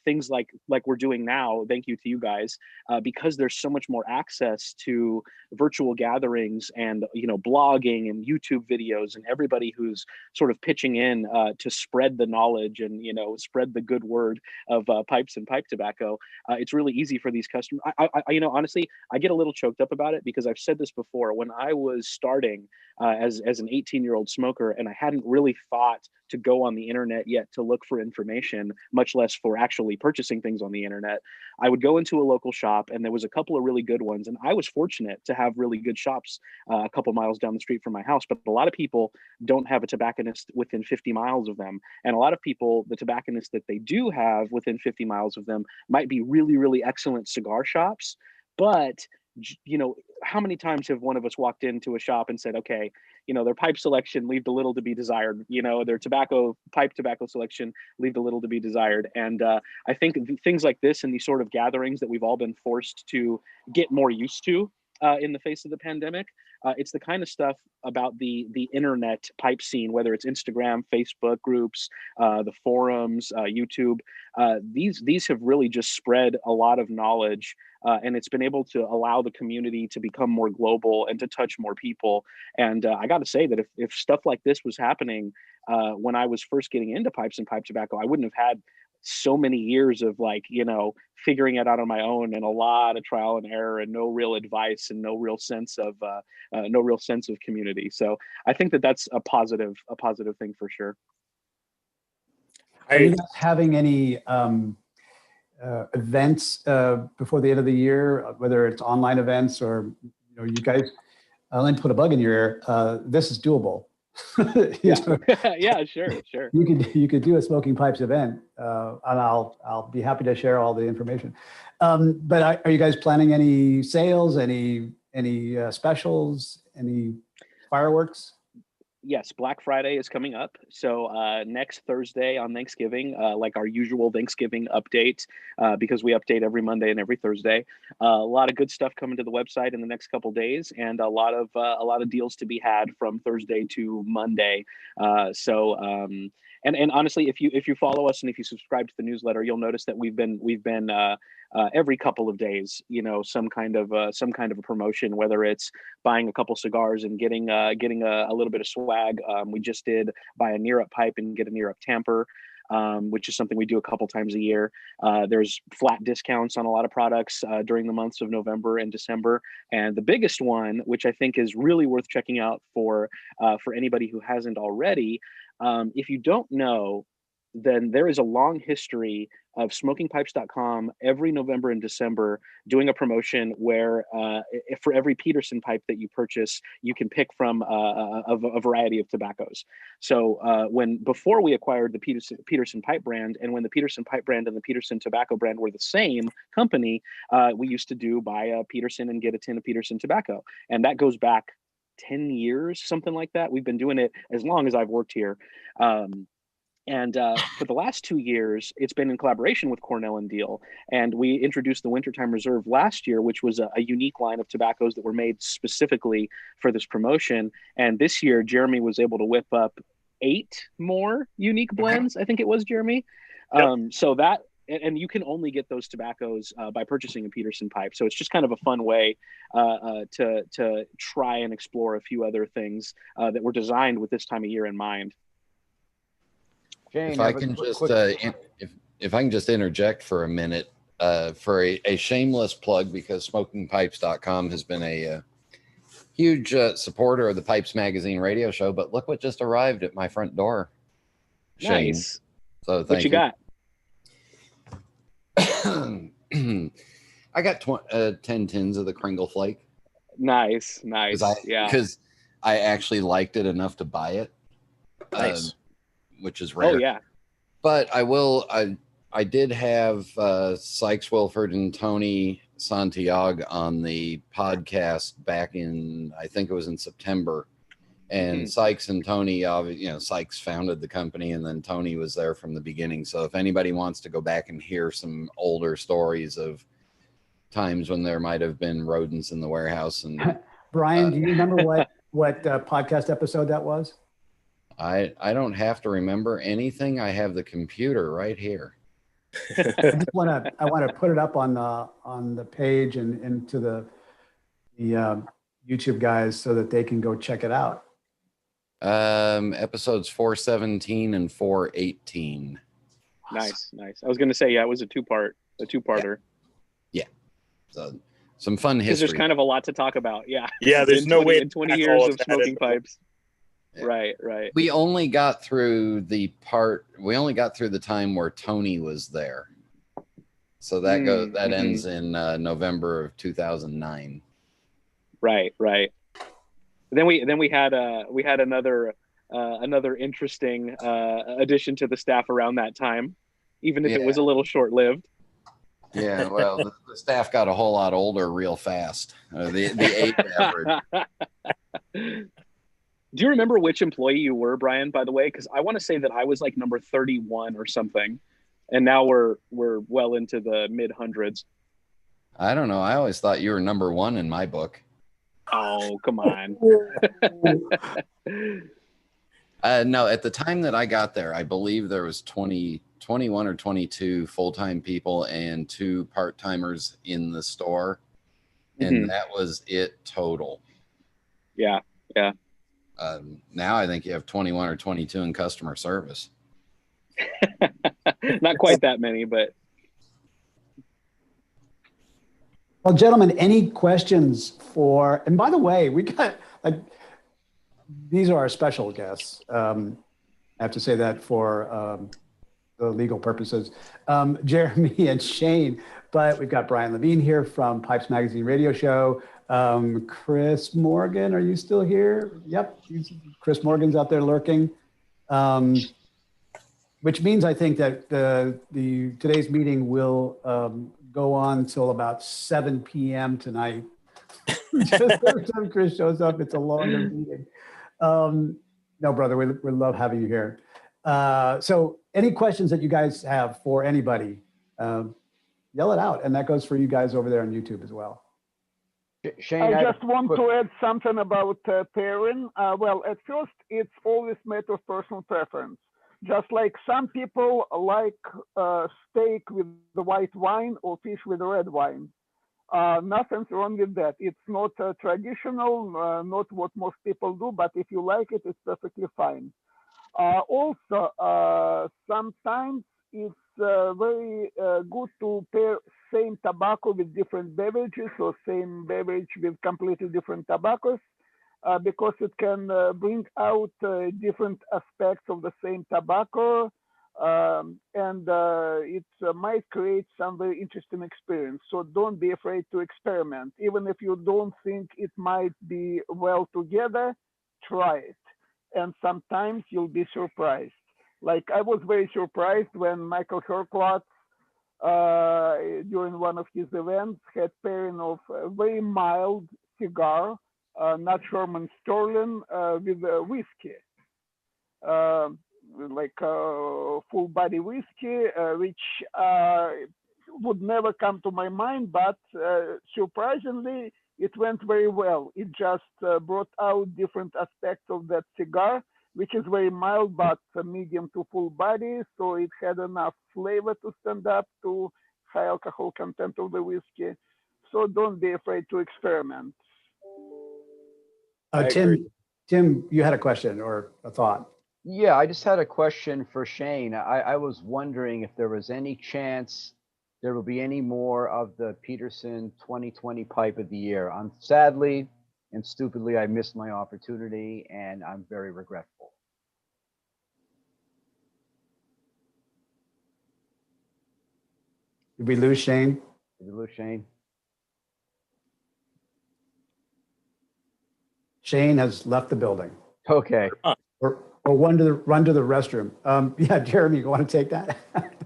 things like we're doing now, thank you to you guys, because there's so much more access to virtual gatherings and blogging and YouTube videos and everybody who's sort of pitching in to spread the knowledge and spread the good word of pipes and pipe tobacco. It's really easy for these customers. I honestly, I get a little choked up about it because I've said this before. When I was starting as an 18-year-old smoker, and I hadn't really thought to go on the internet yet to look for information, much less for actually purchasing things on the internet, I would go into a local shop, and there was a couple of really good ones. And I was fortunate to have really good shops a couple miles down the street from my house. But a lot of people don't have a tobacconist within 50 miles of them. And a lot of people, the tobacconists that they do have within 50 miles of them might be really, really excellent cigar shops, but how many times have one of us walked into a shop and said, okay, their pipe selection leaved a little to be desired, their pipe tobacco selection leaved a little to be desired. And I think things like this and these sort of gatherings that we've all been forced to get more used to in the face of the pandemic, it's the kind of stuff about the internet pipe scene, whether it's Instagram, Facebook groups, the forums, YouTube. These have really just spread a lot of knowledge, and it's been able to allow the community to become more global and to touch more people. And I got to say that if stuff like this was happening when I was first getting into pipes and pipe tobacco, I wouldn't have had so many years of figuring it out on my own, and a lot of trial and error, and no real advice, and no real sense of community. So I think that that's a positive thing for sure. Are you guys having any events before the end of the year, whether it's online events or you guys? Let me put a bug in your ear. This is doable. Yeah, sure. You could do a smoking pipes event, and I'll be happy to share all the information. But are you guys planning any sales, any specials, any fireworks? Yes, Black Friday is coming up. So next Thursday on Thanksgiving, like our usual Thanksgiving update, because we update every Monday and every Thursday. A lot of good stuff coming to the website in the next couple days, and a lot of deals to be had from Thursday to Monday. And honestly, if you follow us and if you subscribe to the newsletter, you'll notice that we've been every couple of days, some kind of a promotion, whether it's buying a couple cigars and getting a little bit of swag. We just did buy a near-up pipe and get a near-up tamper, which is something we do a couple times a year. There's flat discounts on a lot of products during the months of November and December. And the biggest one, which I think is really worth checking out for anybody who hasn't already, if you don't know, then there is a long history of smokingpipes.com every November and December doing a promotion where for every Peterson pipe that you purchase, you can pick from a variety of tobaccos. So before we acquired the Peterson pipe brand, and when the Peterson pipe brand and the Peterson tobacco brand were the same company, we used to buy a Peterson and get a tin of Peterson tobacco. And that goes back 10 years, something like that. We've been doing it as long as I've worked here. And for the last 2 years, it's been in collaboration with Cornell and Deal. And we introduced the Wintertime Reserve last year, which was a unique line of tobaccos that were made specifically for this promotion. And this year, Jeremy was able to whip up 8 more unique blends. I think it was, Jeremy. Yep. And you can only get those tobaccos by purchasing a Peterson pipe. So it's just kind of a fun way to try and explore a few other things that were designed with this time of year in mind. If I can just interject for a minute for a shameless plug, because smokingpipes.com has been a huge supporter of the Pipes Magazine radio show. But look what just arrived at my front door. Shane. Nice. So what you got? I got 10 tins of the Kringle Flake. Nice. Because I actually liked it enough to buy it. Nice. Which is rare. Oh yeah. But I did have Sykes Wilford and Tony Santiago on the podcast back in, I think it was in September. And Sykes and Tony, Sykes founded the company, and then Tony was there from the beginning. So if anybody wants to go back and hear some older stories of times when there might have been rodents in the warehouse. And Brian, do you remember what podcast episode that was? I don't have to remember anything. I have the computer right here. I want to put it up on the page and into the YouTube guys so that they can go check it out. Episodes 417 and 418. Nice. I was going to say, it was a two-parter. Yeah. So some fun history. Because there's kind of a lot to talk about. Yeah. Yeah. There's no way. 20 years of smoking pipes. Yeah. Right. We only got through the time where Tony was there. So that ends in November of 2009. Right. Then we had another interesting addition to the staff around that time, even if it was a little short-lived. Yeah, well, the staff got a whole lot older real fast. The age average. Do you remember which employee you were, Brian, by the way? Because I want to say that I was like number 31 or something. And now we're well into the mid hundreds. I don't know. I always thought you were number one in my book. Oh, come on. No, at the time that I got there, I believe there was 21 or 22 full-time people and 2 part-timers in the store. And that was it total. Yeah, yeah. Now I think you have 21 or 22 in customer service. Not quite that many, but. Well, gentlemen, any questions for, and by the way, we got, like, these are our special guests. I have to say that for the legal purposes. Jeremy and Shane, but we've got Brian Levine here from Pipes Magazine radio show. Chris Morgan, are you still here? Yep, Chris Morgan's out there lurking. Which means I think that today's meeting will go on till about 7 p.m. tonight. Just every time Chris shows up, it's a longer meeting. No, brother, we love having you here. So any questions that you guys have for anybody, yell it out. And that goes for you guys over there on YouTube as well. Shane, I just want to add something about pairing. Well, at first, it's always matter of personal preference. Just like some people like steak with the white wine or fish with the red wine. Nothing's wrong with that. It's not traditional, not what most people do, but if you like it, it's perfectly fine. Also, sometimes it's very good to pair same tobacco with different beverages or same beverage with completely different tobaccos. Because it can bring out different aspects of the same tobacco, and it might create some very interesting experience. So don't be afraid to experiment. Even if you don't think it might be well together, try it. And sometimes you'll be surprised. Like I was very surprised when Michael Herklotz, during one of his events, had pairing of a very mild cigar, not Sherman Sterling, with whiskey, like full body whiskey, which would never come to my mind, but surprisingly, it went very well. It just brought out different aspects of that cigar, which is very mild, but medium to full body. So it had enough flavor to stand up to high alcohol content of the whiskey. So don't be afraid to experiment. Tim, you had a question or a thought. Yeah, I just had a question for Shane. I was wondering if there was any chance there will be any more of the Peterson 2020 Pipe of the Year. Sadly and stupidly, I missed my opportunity, and I'm very regretful. Did we lose Shane? Did we lose Shane? Shane has left the building. Okay. Or run to the restroom. Yeah, Jeremy, you want to take that?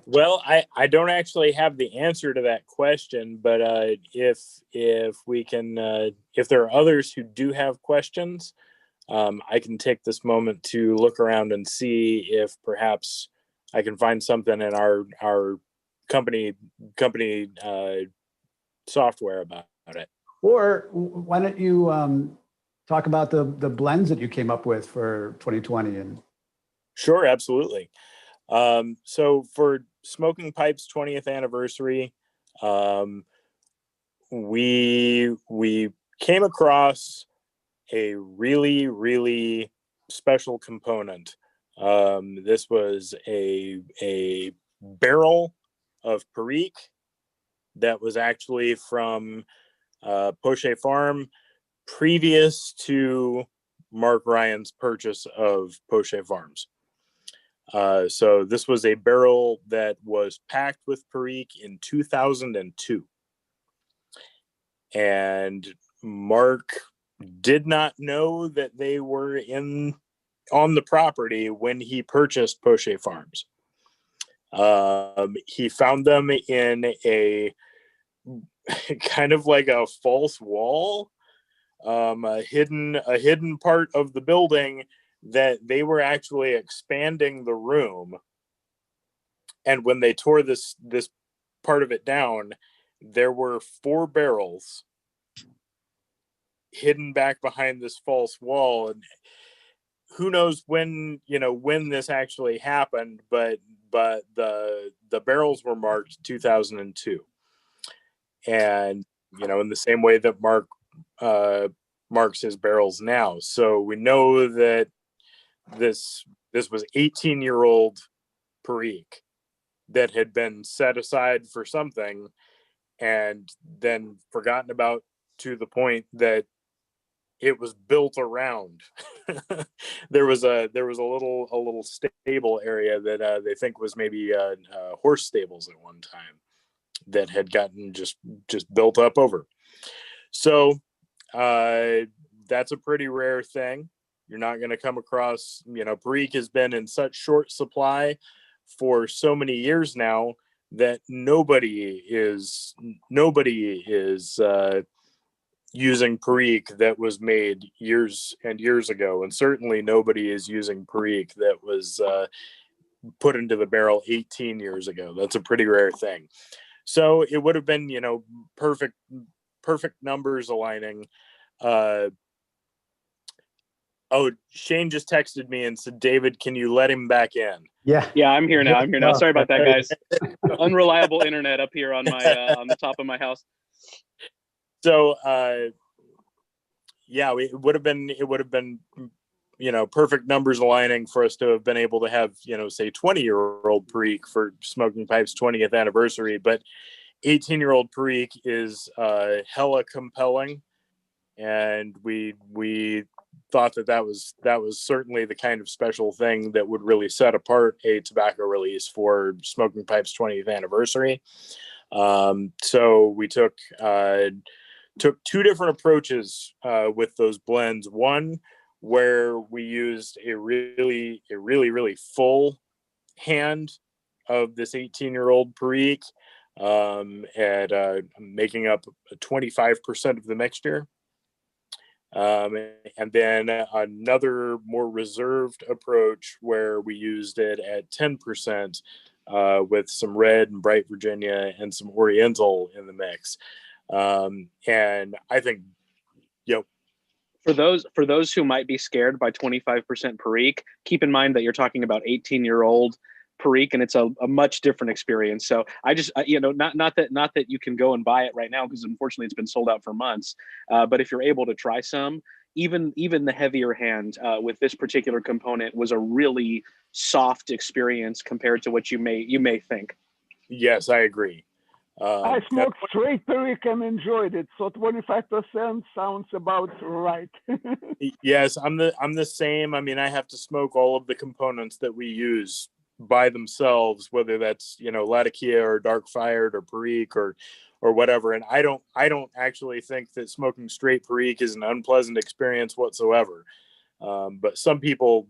Well, I don't actually have the answer to that question, but if we can, if there are others who do have questions, I can take this moment to look around and see if perhaps I can find something in our company software about it. Or why don't you talk about the blends that you came up with for 2020? And Sure, absolutely. So for Smoking Pipe's 20th anniversary, we came across a really, really special component. This was a barrel of Perique that was actually from Poche Farm previous to Mark Ryan's purchase of Poche Farms. So this was a barrel that was packed with Perique in 2002. And Mark did not know that they were on the property when he purchased Poche Farms. He found them in a kind of like a false wall, a hidden part of the building that they were actually expanding the room. And when they tore this part of it down, there were 4 barrels hidden back behind this false wall. And who knows when this actually happened, but the barrels were marked 2002. And in the same way that Mark marks his barrels now. So we know that this was 18-year-old Perique that had been set aside for something and then forgotten about, to the point that it was built around. there was a little stable area that they think was maybe horse stables at one time that had gotten just built up over. So that's a pretty rare thing. You're not going to come across, Perique has been in such short supply for so many years now that nobody is using Perique that was made years and years ago, and certainly nobody is using Perique that was put into the barrel 18 years ago. That's a pretty rare thing. So it would have been, perfect numbers aligning. Oh, Shane just texted me and said, "David, can you let him back in?" Yeah. Yeah, I'm here now. Sorry about that, guys. Unreliable internet up here on my on the top of my house. So yeah, it would have been perfect numbers aligning for us to have been able to have, say 20-year-old Perique for Smoking Pipe's 20th anniversary, but 18-year-old Perique is hella compelling, and we thought that was certainly the kind of special thing that would really set apart a tobacco release for Smoking Pipe's 20th anniversary. So we took 2 different approaches with those blends. One where we used a really full hand of this 18-year-old Perique at making up 25% of the mixture. And then another more reserved approach where we used it at 10% with some red and bright Virginia and some Oriental in the mix. And I think, for those who might be scared by 25% Perique, keep in mind that you're talking about 18-year-old Perique, and it's a much different experience. So I just, not that you can go and buy it right now, because unfortunately it's been sold out for months. But if you're able to try some, even the heavier hand with this particular component was a really soft experience compared to what you may think. Yes, I agree. I smoked straight Perique and enjoyed it, so 25% sounds about right. Yes, I'm the same. I mean, I have to smoke all of the components that we use by themselves, whether that's Latakia or dark fired or Perique or whatever. And I don't actually think that smoking straight Perique is an unpleasant experience whatsoever. But some people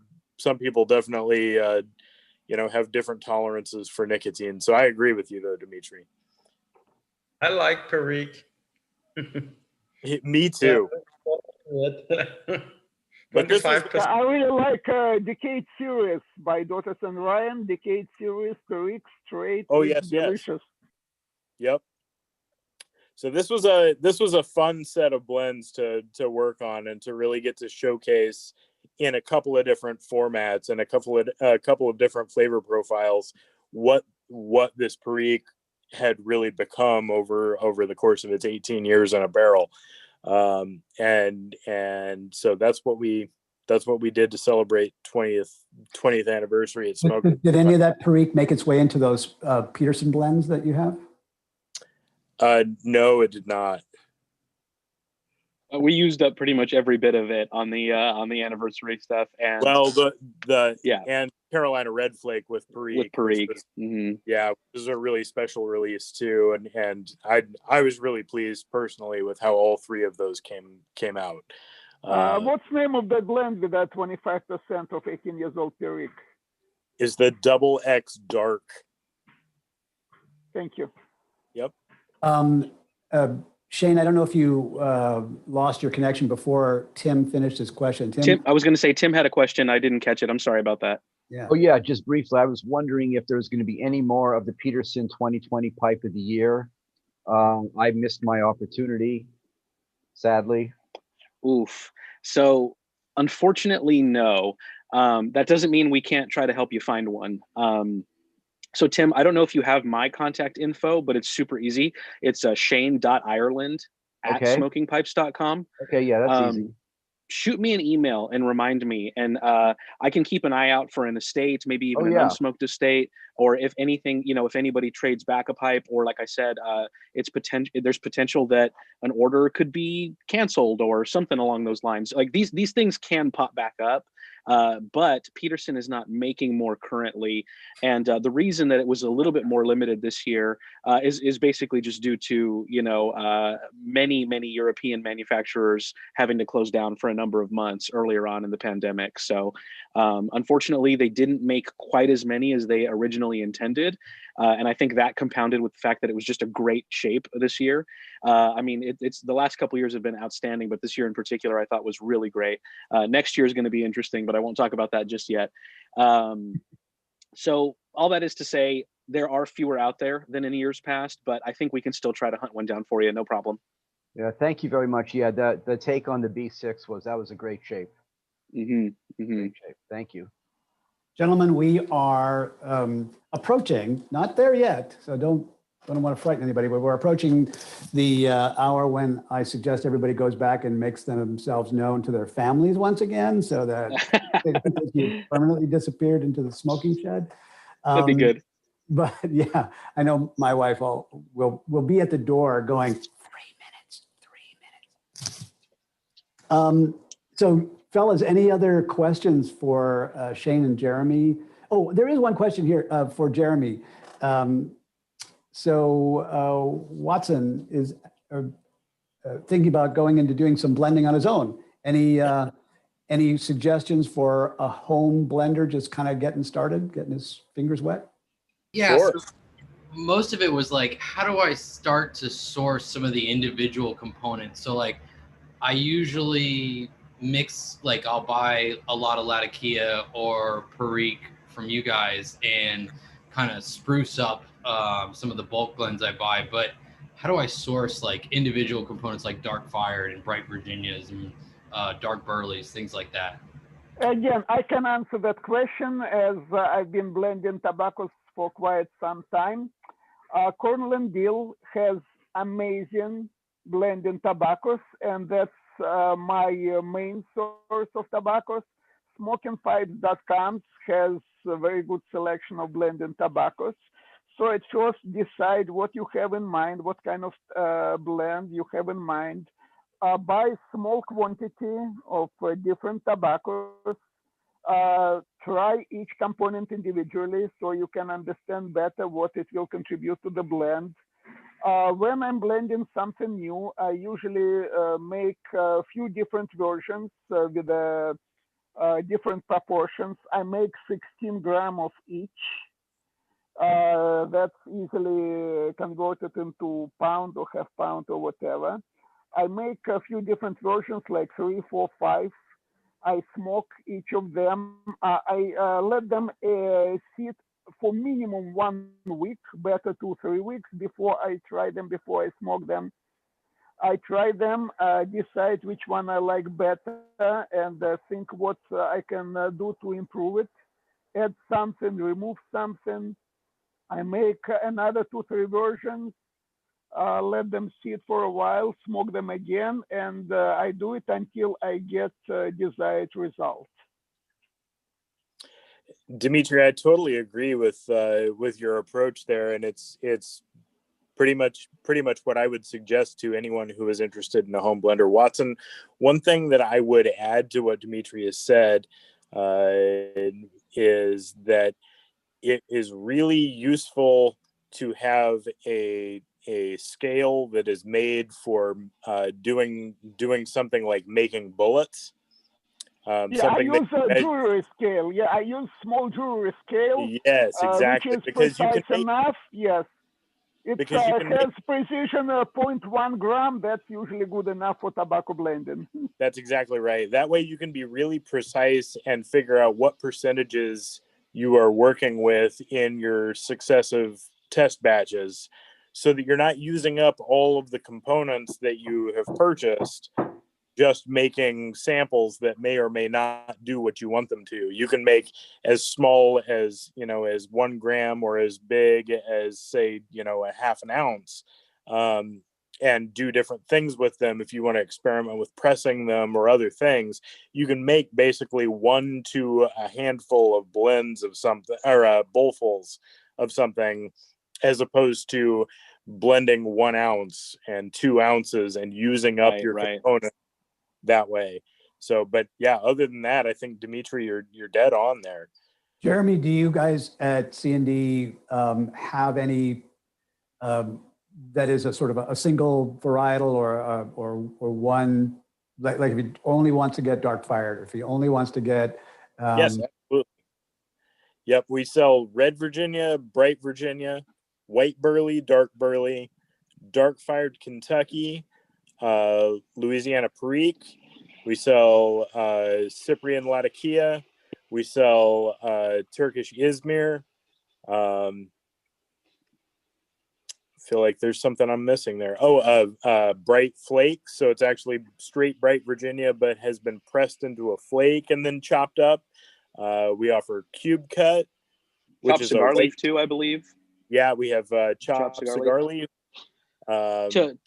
definitely have different tolerances for nicotine. So I agree with you though, Dimitri. I like Perique. Me too. But this is, I really like Decade Series by Dotas and Ryan. Decade Series Perique straight. Oh, yes, delicious. Yep. So this was a fun set of blends to work on and to really get to showcase in a couple of different formats and a couple of different flavor profiles what this Perique had really become over the course of its 18 years in a barrel. And so that's what we did to celebrate 20th anniversary at Smoking. Did any of that Perique make its way into those Peterson blends that you have? No, it did not. We used up pretty much every bit of it on the anniversary stuff, and and Carolina Red Flake with Perique. Yeah, it was a really special release too, and I was really pleased personally with how all 3 of those came out. What's the name of the blend with that 25% of 18 years old Perique? Is the Double X Dark. Thank you. Yep. Shane, I don't know if you lost your connection before Tim finished his question. Tim, I was going to say Tim had a question. I didn't catch it. I'm sorry about that. Yeah. Oh yeah, just briefly. I was wondering if there was going to be any more of the Peterson 2020 Pipe of the Year. I missed my opportunity, sadly. Oof. So unfortunately, no. That doesn't mean we can't try to help you find one. So Tim, I don't know if you have my contact info, but it's super easy. It's shane.ireland@smokingpipes.com. Okay, yeah, that's easy. Shoot me an email and remind me, and I can keep an eye out for an estate, maybe even an unsmoked estate, or if anything, if anybody trades back a pipe, or like I said, there's potential that an order could be canceled or something along those lines. Like these things can pop back up, but Peterson is not making more currently, and the reason that it was a little bit more limited this year is basically just due to many European manufacturers having to close down for a number of months earlier on in the pandemic. So unfortunately, they didn't make quite as many as they originally intended. And I think that compounded with the fact that it was just a great shape this year. I mean, it's the last couple of years have been outstanding, but this year in particular, I thought was really great. Next year is going to be interesting, but I won't talk about that just yet. So all that is to say, there are fewer out there than in years past, but I think we can still try to hunt one down for you. No problem. Yeah, thank you very much. Yeah, the take on the B6 was a great shape. Great shape. Thank you. Gentlemen, we are approaching, not there yet, so don't want to frighten anybody, but we're approaching the hour when I suggest everybody goes back and makes themselves known to their families once again, so that you permanently disappeared into the smoking shed. That'd be good. But yeah, I know my wife will be at the door going, 3 minutes. So fellas, any other questions for Shane and Jeremy? Oh, there is one question here for Jeremy. So Watson is thinking about going into doing some blending on his own. Any suggestions for a home blender just kind of getting started, getting his fingers wet? Yeah, so most of it was like, how do I start to source some of the individual components? So like, I usually mix, like I'll buy a lot of Latakia or Perique from you guys and kind of spruce up some of the bulk blends I buy. But how do I source like individual components like dark fired and bright Virginias and dark Burleys, things like that? Again, I can answer that question as I've been blending tobaccos for quite some time. Cornell and Deal has amazing blending tobaccos, and that's my main source of tobaccos. Smokingpipes.com has a very good selection of blending tobaccos. So at first decide what you have in mind, what kind of blend you have in mind. Buy small quantity of different tobaccos. Try each component individually so you can understand better what it will contribute to the blend. When I'm blending something new, I usually make a few different versions with different proportions. I make 16 grams of each. That's easily converted into pound or half pound or whatever. I make a few different versions like 3, 4, 5. I smoke each of them. I let them sit for minimum 1 week, better 2-3 weeks before I try them, before I smoke them. I try them, decide which one I like better, and think what I can do to improve it. Add something, remove something. I make another 2-3 versions, let them sit for a while, smoke them again, and I do it until I get desired result. Dimitri, I totally agree with your approach there, and it's pretty much what I would suggest to anyone who is interested in a home blender. Watson, one thing that I would add to what Dimitri has said is that it is really useful to have a scale that is made for doing something like making bullets. Yeah, I use a jewelry scale. Yeah, I use small jewelry scale. Yes, exactly. Which is because you precise can make, enough. Yes. It Because you can has precision 0.1 gram. That's usually good enough for tobacco blending. That's exactly right. That way you can be really precise and figure out what percentages you are working with in your successive test batches so that you're not using up all of the components that you have purchased, just making samples that may or may not do what you want them to. You can make as small as, as 1 gram or as big as, say, a half an ounce. And do different things with them. If you want to experiment with pressing them or other things, you can make basically 1 to a handful of blends of something, or bowlfuls of something, as opposed to blending 1 ounce and 2 ounces and using up your component that way. So, but yeah, other than that, I think Dimitri, you're dead on there. Jeremy, do you guys at C&D have any that is a sort of a single varietal or one, like if he only wants to get dark fired, or if he only wants to get yes, absolutely. Yep, we sell red Virginia, bright Virginia, white burley, dark fired Kentucky, Louisiana Perique. We sell Cyprian Latakia. We sell Turkish Izmir. Feel like there's something I'm missing there. Bright flake. So it's actually straight bright Virginia, but has been pressed into a flake and then chopped up. We offer cube cut, which chopped is cigar a leaf too, I believe. Yeah, we have chopped cigar leaf. To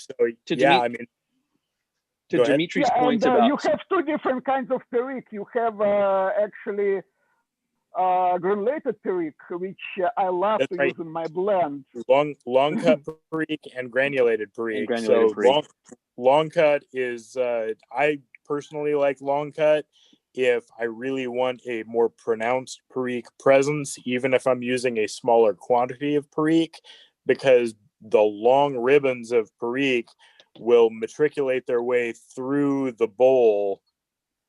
Dimitri's point about you have 2 different kinds of perique. You have actually granulated perique, which I love to use in my blend. Long cut perique and granulated perique. Long cut is I personally like long cut if I really want a more pronounced perique presence, even if I'm using a smaller quantity of perique, because the long ribbons of perique will matriculate their way through the bowl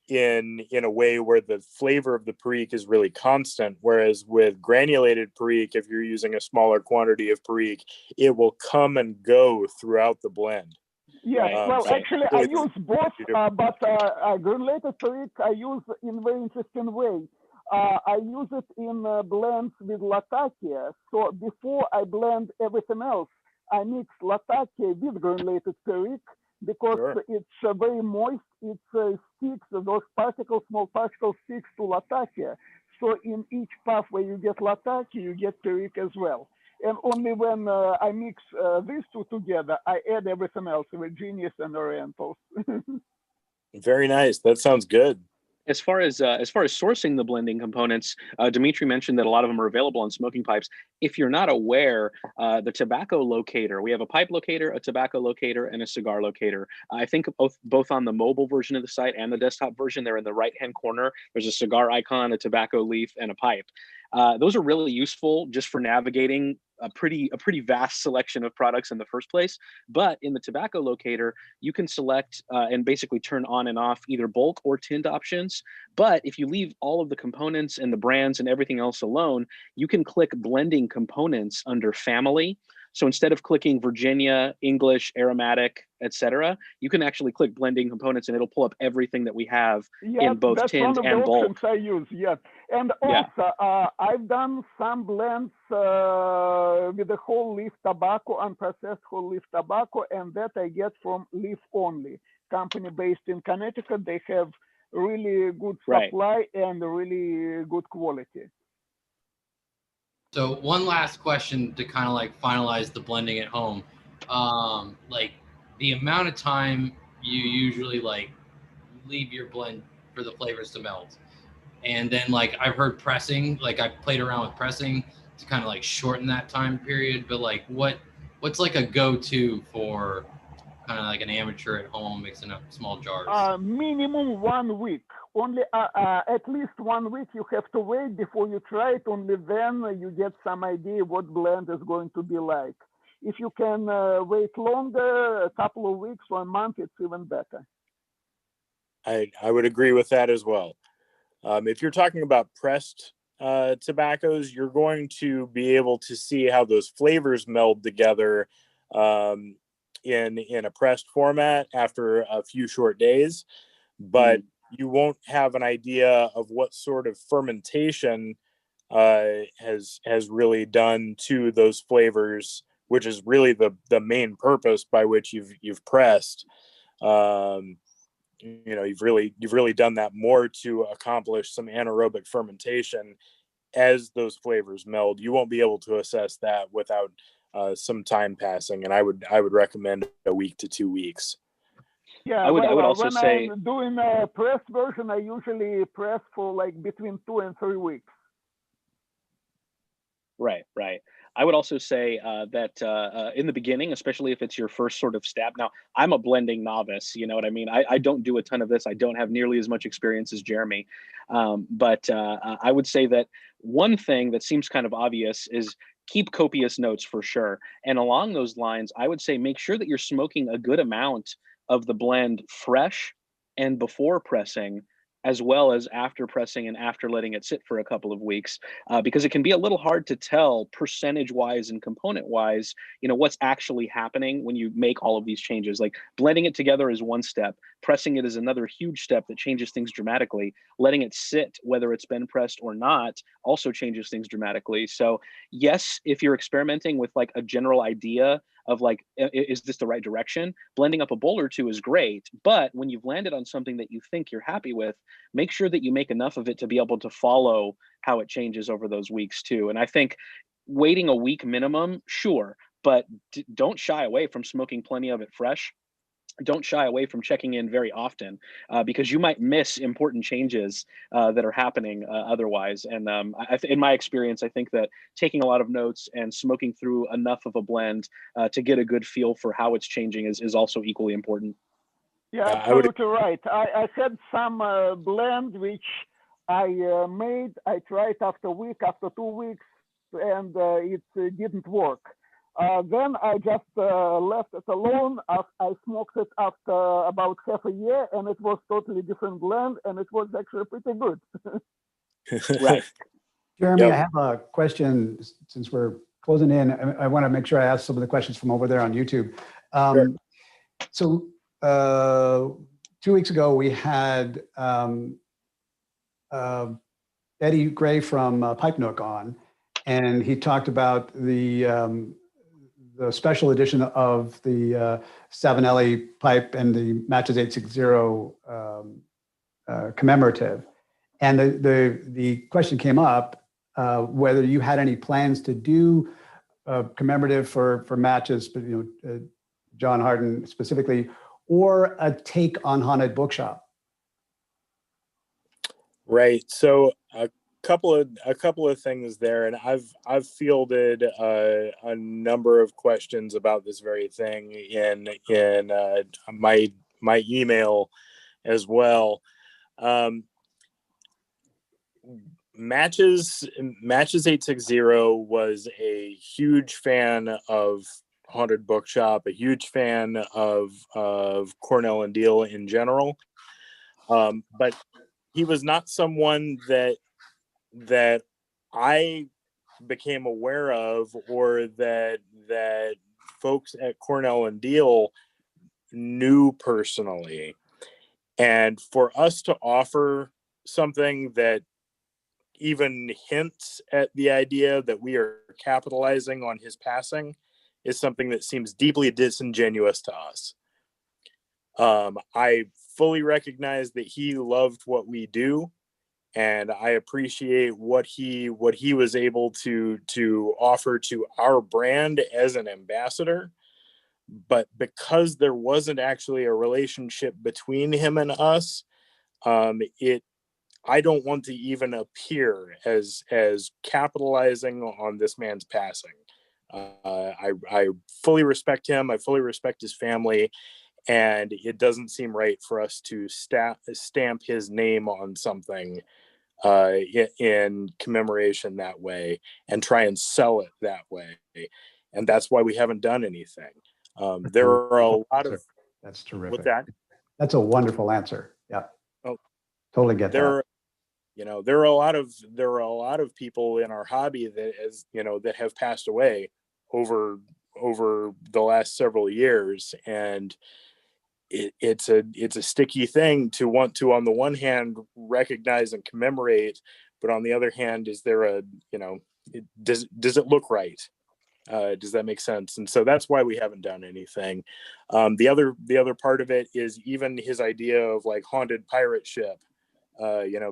in a way where the flavor of the perique is really constant. Whereas with granulated perique, if you're using a smaller quantity of perique, it will come and go throughout the blend. Yeah, actually I use both, but granulated perique I use in a very interesting way. I use it in blends with Latakia. So before I blend everything else, I mix Latakia with granulated perique, because it's very moist. It sticks, those small particles sticks to Latakia. So in each puff where you get Latakia, you get perique as well. And only when I mix these 2 together, I add everything else, Virginias and Orientals. Very nice. That sounds good. As far as sourcing the blending components, Dimitri mentioned that a lot of them are available on smoking pipes. If you're not aware, the tobacco locator, we have a pipe locator, a tobacco locator, and a cigar locator. I think both on the mobile version of the site and the desktop version, they're in the right-hand corner. There's a cigar icon, a tobacco leaf, and a pipe. Those are really useful just for navigating a pretty vast selection of products in the first place. But in the tobacco locator, you can select and basically turn on and off either bulk or tinned options. But if you leave all of the components and the brands and everything else alone, you can click blending components under family. So instead of clicking Virginia, English, aromatic, etc., you can actually click blending components and it'll pull up everything that we have in both tinned and bulk. I use, and also I've done some blends with the whole leaf tobacco, unprocessed whole leaf tobacco, and that I get from Leaf Only, company based in Connecticut. They have really good supply and really good quality. So one last question to kind of like finalize the blending at home. Like the amount of time you usually like leave your blend for the flavors to melt. And then like I've heard pressing, like I've played around with pressing to kind of like shorten that time period. But like what's like a go-to for kind of like an amateur at home mixing up small jars? Minimum 1 week. Only at least 1 week you have to wait before you try it. Only then you get some idea what blend is going to be like. If you can wait longer, a couple of weeks or a month, it's even better. I would agree with that as well. If you're talking about pressed tobaccos, you're going to be able to see how those flavors meld together in a pressed format after a few short days, but you won't have an idea of what sort of fermentation has really done to those flavors, which is really the main purpose by which you've pressed. You've really done that more to accomplish some anaerobic fermentation as those flavors meld. You won't be able to assess that without some time passing, and I would recommend a week to 2 weeks. Yeah, I would also when say, I'm doing a pressed version, I usually press for like between 2 and 3 weeks. right. I would also say that in the beginning, especially if it's your first sort of stab. Now, I'm a blending novice. You know what I mean? I don't do a ton of this. I don't have nearly as much experience as Jeremy. But I would say that one thing that seems kind of obvious is keep copious notes for sure. And along those lines, I would say make sure that you're smoking a good amount of the blend fresh and before pressing, as well as after pressing and after letting it sit for a couple of weeks, because it can be a little hard to tell percentage-wise and component-wise, what's actually happening when you make all of these changes. Like blending it together is one step, pressing it is another huge step that changes things dramatically. Letting it sit, whether it's been pressed or not, also changes things dramatically. So yes, if you're experimenting with like a general idea of like, is this the right direction? Blending up a bowl or two is great, but when you've landed on something that you think you're happy with, make sure that you make enough of it to be able to follow how it changes over those weeks too. And I think waiting a week minimum, sure, but don't shy away from smoking plenty of it fresh. Don't shy away from checking in very often, because you might miss important changes that are happening otherwise. And in my experience, I think that taking a lot of notes and smoking through enough of a blend to get a good feel for how it's changing is also equally important. Yeah, absolutely right. I had some blend which I made. I tried after a week, after 2 weeks, and it didn't work. Then I just left it alone. I smoked it after about half a year, and it was totally different blend, and it was actually pretty good. Right. Jeremy, I have a question since we're closing in. I want to make sure I ask some of the questions from over there on YouTube. Sure. So 2 weeks ago, we had Eddie Gray from Pipe Nook on, and he talked about the special edition of the Savinelli pipe and the Matches 860 commemorative. And the question came up whether you had any plans to do a commemorative for Matches, but John Harden specifically, or a take on Haunted Bookshop. Right. So a couple of things there, and I've fielded a number of questions about this very thing in my email as well. Matches 860 was a huge fan of Haunted Bookshop, a huge fan of Cornell and Deal in general, but he was not someone that I became aware of, or that folks at Cornell and Deal knew personally. And for us to offer something that even hints at the idea that we are capitalizing on his passing is something that seems deeply disingenuous to us. I fully recognize that he loved what we do, and I appreciate what he was able to offer to our brand as an ambassador. But because there wasn't actually a relationship between him and us, I don't want to even appear as capitalizing on this man's passing. I fully respect him. I fully respect his family, and it doesn't seem right for us to stamp his name on something in commemoration that way and try and sell it that way. And that's why we haven't done anything. There are a lot of... That's terrific. With that? That's a wonderful answer. Yeah. Oh, totally get that. You know, there are a lot of people in our hobby that have passed away over the last several years, and it's a sticky thing to want to, on the one hand, recognize and commemorate, but on the other hand, is there does it look right? Does that make sense? And so that's why we haven't done anything. The other part of it is even his idea of like haunted pirate ship,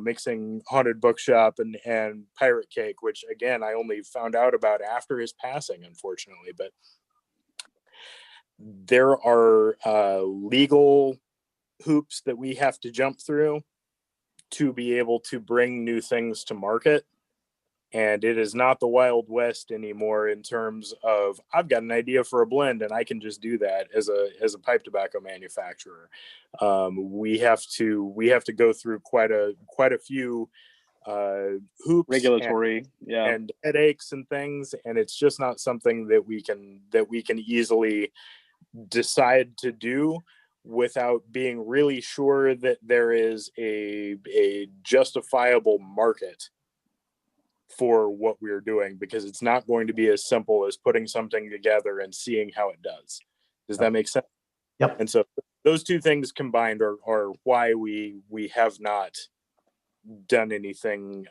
mixing haunted bookshop and pirate cake, which again, I only found out about after his passing, unfortunately, but there are legal hoops that we have to jump through to be able to bring new things to market. And it is not the Wild West anymore in terms of, I've got an idea for a blend and I can just do that as a pipe tobacco manufacturer. We have to go through quite a few hoops, regulatory, and headaches and things. And it's just not something that we can easily decide to do without being really sure that there is a justifiable market for what we're doing, because it's not going to be as simple as putting something together and seeing how it does. Does that make sense? Yep. And so those two things combined are why we have not done anything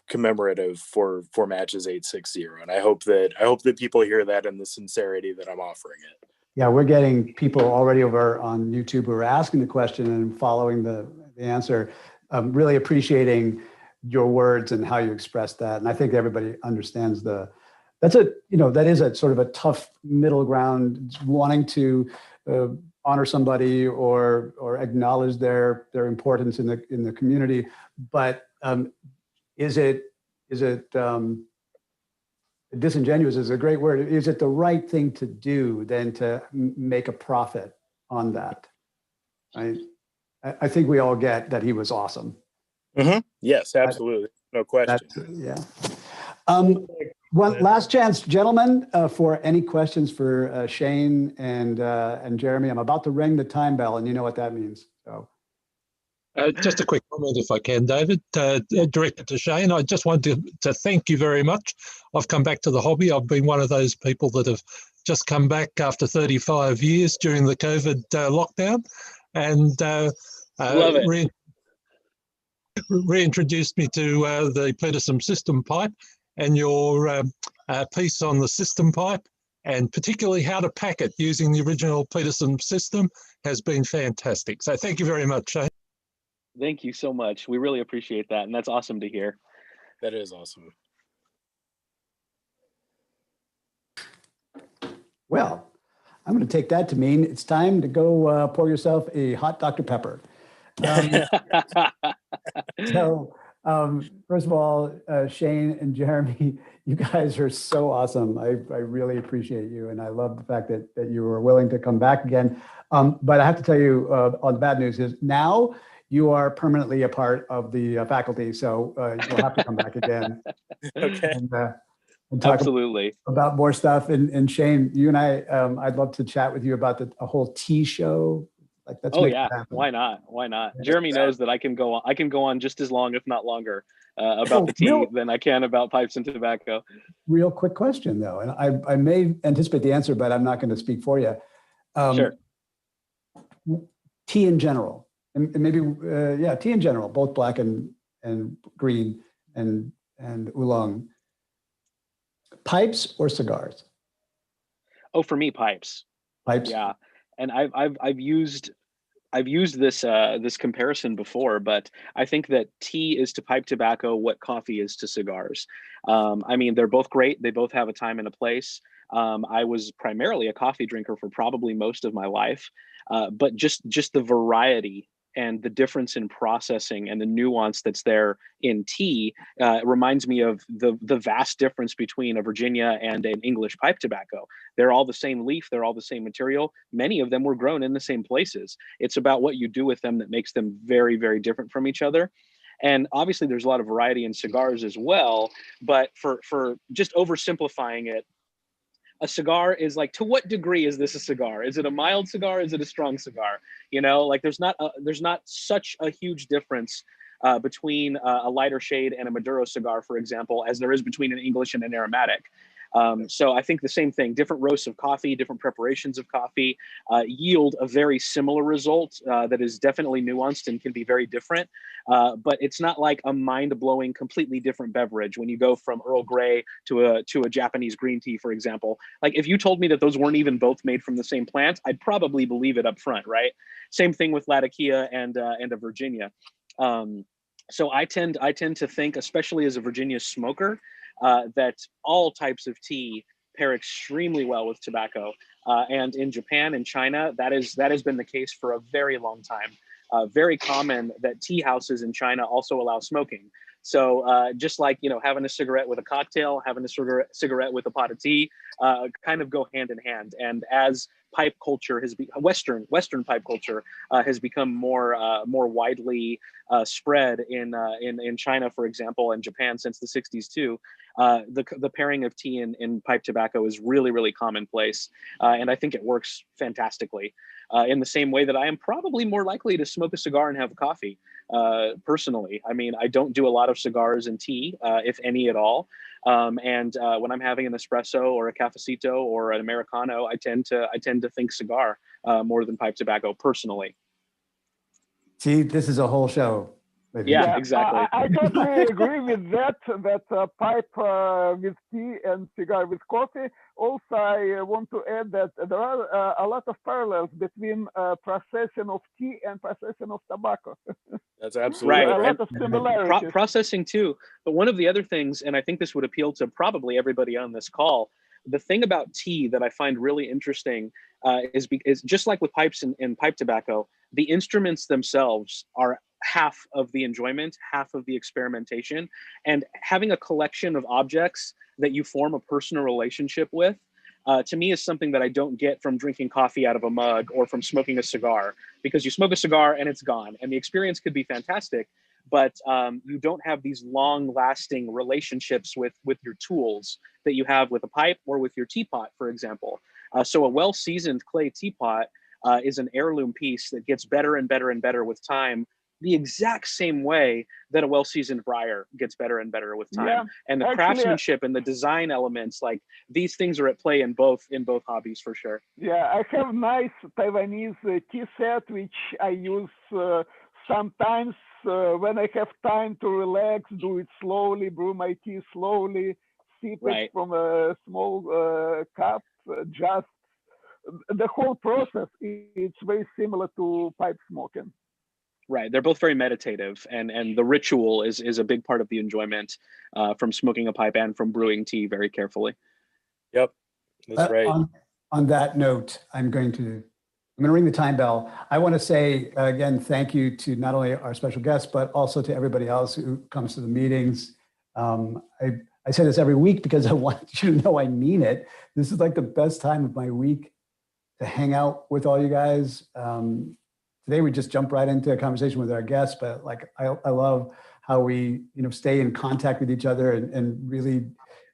commemorative for Matches 860. And I hope that people hear that in the sincerity that I'm offering it. Yeah, we're getting people already over on YouTube who are asking the question and following the answer, really appreciating your words and how you express that. And I think everybody understands that is a sort of a tough middle ground, wanting to honor somebody or acknowledge their importance in the community. But is it disingenuous is a great word. Is it the right thing to do than to make a profit on that? I think we all get that he was awesome. Mm-hmm. Yes, absolutely. No question. Yeah. One last chance, gentlemen, for any questions for Shane and Jeremy. I'm about to ring the time bell, and you know what that means. So, just a quick comment, if I can, David, directed to Shane. I just wanted to thank you very much. I've come back to the hobby. I've been one of those people that have just come back after 35 years during the COVID lockdown, and love it. Reintroduced me to the Pledism system pipe and your piece on the system pipe, and particularly how to pack it using the original Pledism system has been fantastic. So thank you very much, Shane. Thank you so much. We really appreciate that. And that's awesome to hear. That is awesome. Well, I'm going to take that to mean it's time to go pour yourself a hot Dr. Pepper. So first of all, Shane and Jeremy, you guys are so awesome. I really appreciate you. And I love the fact that you were willing to come back again. But I have to tell you, all the bad news is now you are permanently a part of the faculty. So you'll have to come back again. Okay. And talk absolutely about more stuff. And Shane, you and I'd love to chat with you about a whole tea show. Like, let's make it happen. Why not? Yeah. Jeremy knows that I can go on just as long, if not longer, about the tea than I can about pipes and tobacco. Real quick question though, and I may anticipate the answer, but I'm not going to speak for you. Sure. Tea in general, and maybe tea in general, both black and green and oolong. Pipes or cigars? Oh, for me, pipes. Pipes. Yeah, and I've used this comparison before, but I think that tea is to pipe tobacco what coffee is to cigars. I mean, they're both great. They both have a time and a place. I was primarily a coffee drinker for probably most of my life, but just the variety and the difference in processing and the nuance that's there in tea reminds me of the vast difference between a Virginia and an English pipe tobacco. They're all the same leaf, they're all the same material. Many of them were grown in the same places. It's about what you do with them that makes them very, very different from each other. And obviously there's a lot of variety in cigars as well, but for just oversimplifying it, a cigar is like, to what degree is this a cigar? Is it a mild cigar? Is it a strong cigar? You know, like there's not such a huge difference between a lighter shade and a Maduro cigar, for example, as there is between an English and an aromatic. So I think the same thing, different roasts of coffee, different preparations of coffee yield a very similar result that is definitely nuanced and can be very different. But it's not like a mind-blowing, completely different beverage when you go from Earl Grey to a Japanese green tea, for example. Like if you told me that those weren't even both made from the same plant, I'd probably believe it up front, right? Same thing with Latakia and a Virginia. So I tend to think, especially as a Virginia smoker, that all types of tea pair extremely well with tobacco. And in Japan and China, that has been the case for a very long time. Very common that tea houses in China also allow smoking. So just like, you know, having a cigarette with a cocktail, having a cigarette with a pot of tea, kind of go hand in hand. And as pipe culture has Western pipe culture has become more widely spread in China, for example, and Japan since the 60s too. The pairing of tea and pipe tobacco is really, really commonplace. And I think it works fantastically. In the same way that I am probably more likely to smoke a cigar and have coffee, personally. I mean, I don't do a lot of cigars and tea, if any at all. And when I'm having an espresso or a cafecito or an Americano, I tend to think cigar more than pipe tobacco personally. See, this is a whole show. Yeah, exactly. I totally agree with that pipe with tea and cigar with coffee. Also, I want to add that there are a lot of parallels between processing of tea and processing of tobacco. That's absolutely right. A lot of similarities. Processing too. But one of the other things, and I think this would appeal to probably everybody on this call, the thing about tea that I find really interesting is just like with pipes and pipe tobacco, the instruments themselves are half of the enjoyment, half of the experimentation, and having a collection of objects that you form a personal relationship with, to me is something that I don't get from drinking coffee out of a mug or from smoking a cigar, because you smoke a cigar and it's gone, and the experience could be fantastic, but you don't have these long-lasting relationships with your tools that you have with a pipe or with your teapot, for example. So a well-seasoned clay teapot is an heirloom piece that gets better and better and better with time, the exact same way that a well-seasoned briar gets better and better with time. Yeah, and the actually, craftsmanship and the design elements, like these things are at play in both hobbies for sure. Yeah, I have nice Taiwanese tea set, which I use sometimes when I have time to relax, do it slowly, brew my tea slowly, sip it from a small cup, just the whole process, it's very similar to pipe smoking. Right, they're both very meditative, and the ritual is a big part of the enjoyment from smoking a pipe and from brewing tea very carefully. Yep, that's right. On that note, I'm going to ring the time bell. I want to say again, thank you to not only our special guests, but also to everybody else who comes to the meetings. I say this every week because I want you to know I mean it. This is like the best time of my week to hang out with all you guys. Today we just jumped right into a conversation with our guests, but like I love how we stay in contact with each other and really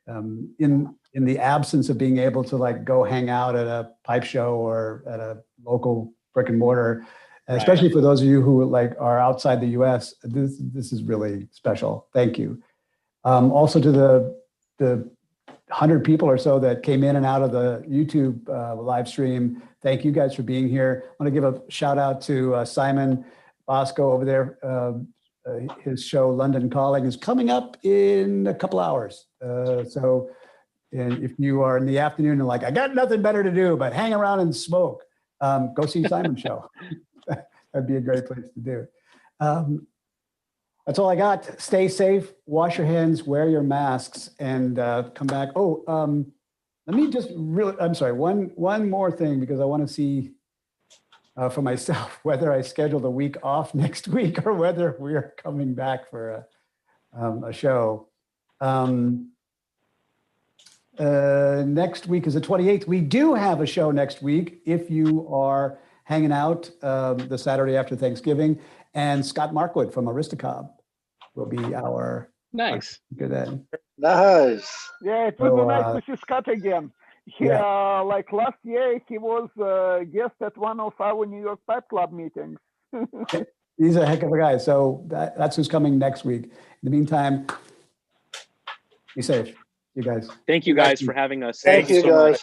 in the absence of being able to like go hang out at a pipe show or at a local brick and mortar, especially for those of you who like are outside the U.S. This is really special. Thank you. Also to the 100 people or so that came in and out of the YouTube live stream. Thank you guys for being here. I want to give a shout out to Simon Bosco over there. His show London Calling is coming up in a couple hours. So if you are in the afternoon and like, I got nothing better to do but hang around and smoke, go see Simon's show. That'd be a great place to do. That's all I got. Stay safe, wash your hands, wear your masks, and come back. Let me just I'm sorry, one more thing, because I want to see for myself whether I scheduled a week off next week or whether we're coming back for a show. Next week is the 28th. We do have a show next week if you are hanging out the Saturday after Thanksgiving. And Scott Markwood from Aristocob will be our speaker then. Nice. Yeah, it would be nice to see Scott again. He, like last year, he was a guest at one of our New York Pipe Club meetings. He's a heck of a guy. So that's who's coming next week. In the meantime, be safe, you guys. Thank you guys for having us. Thank you, so guys. much.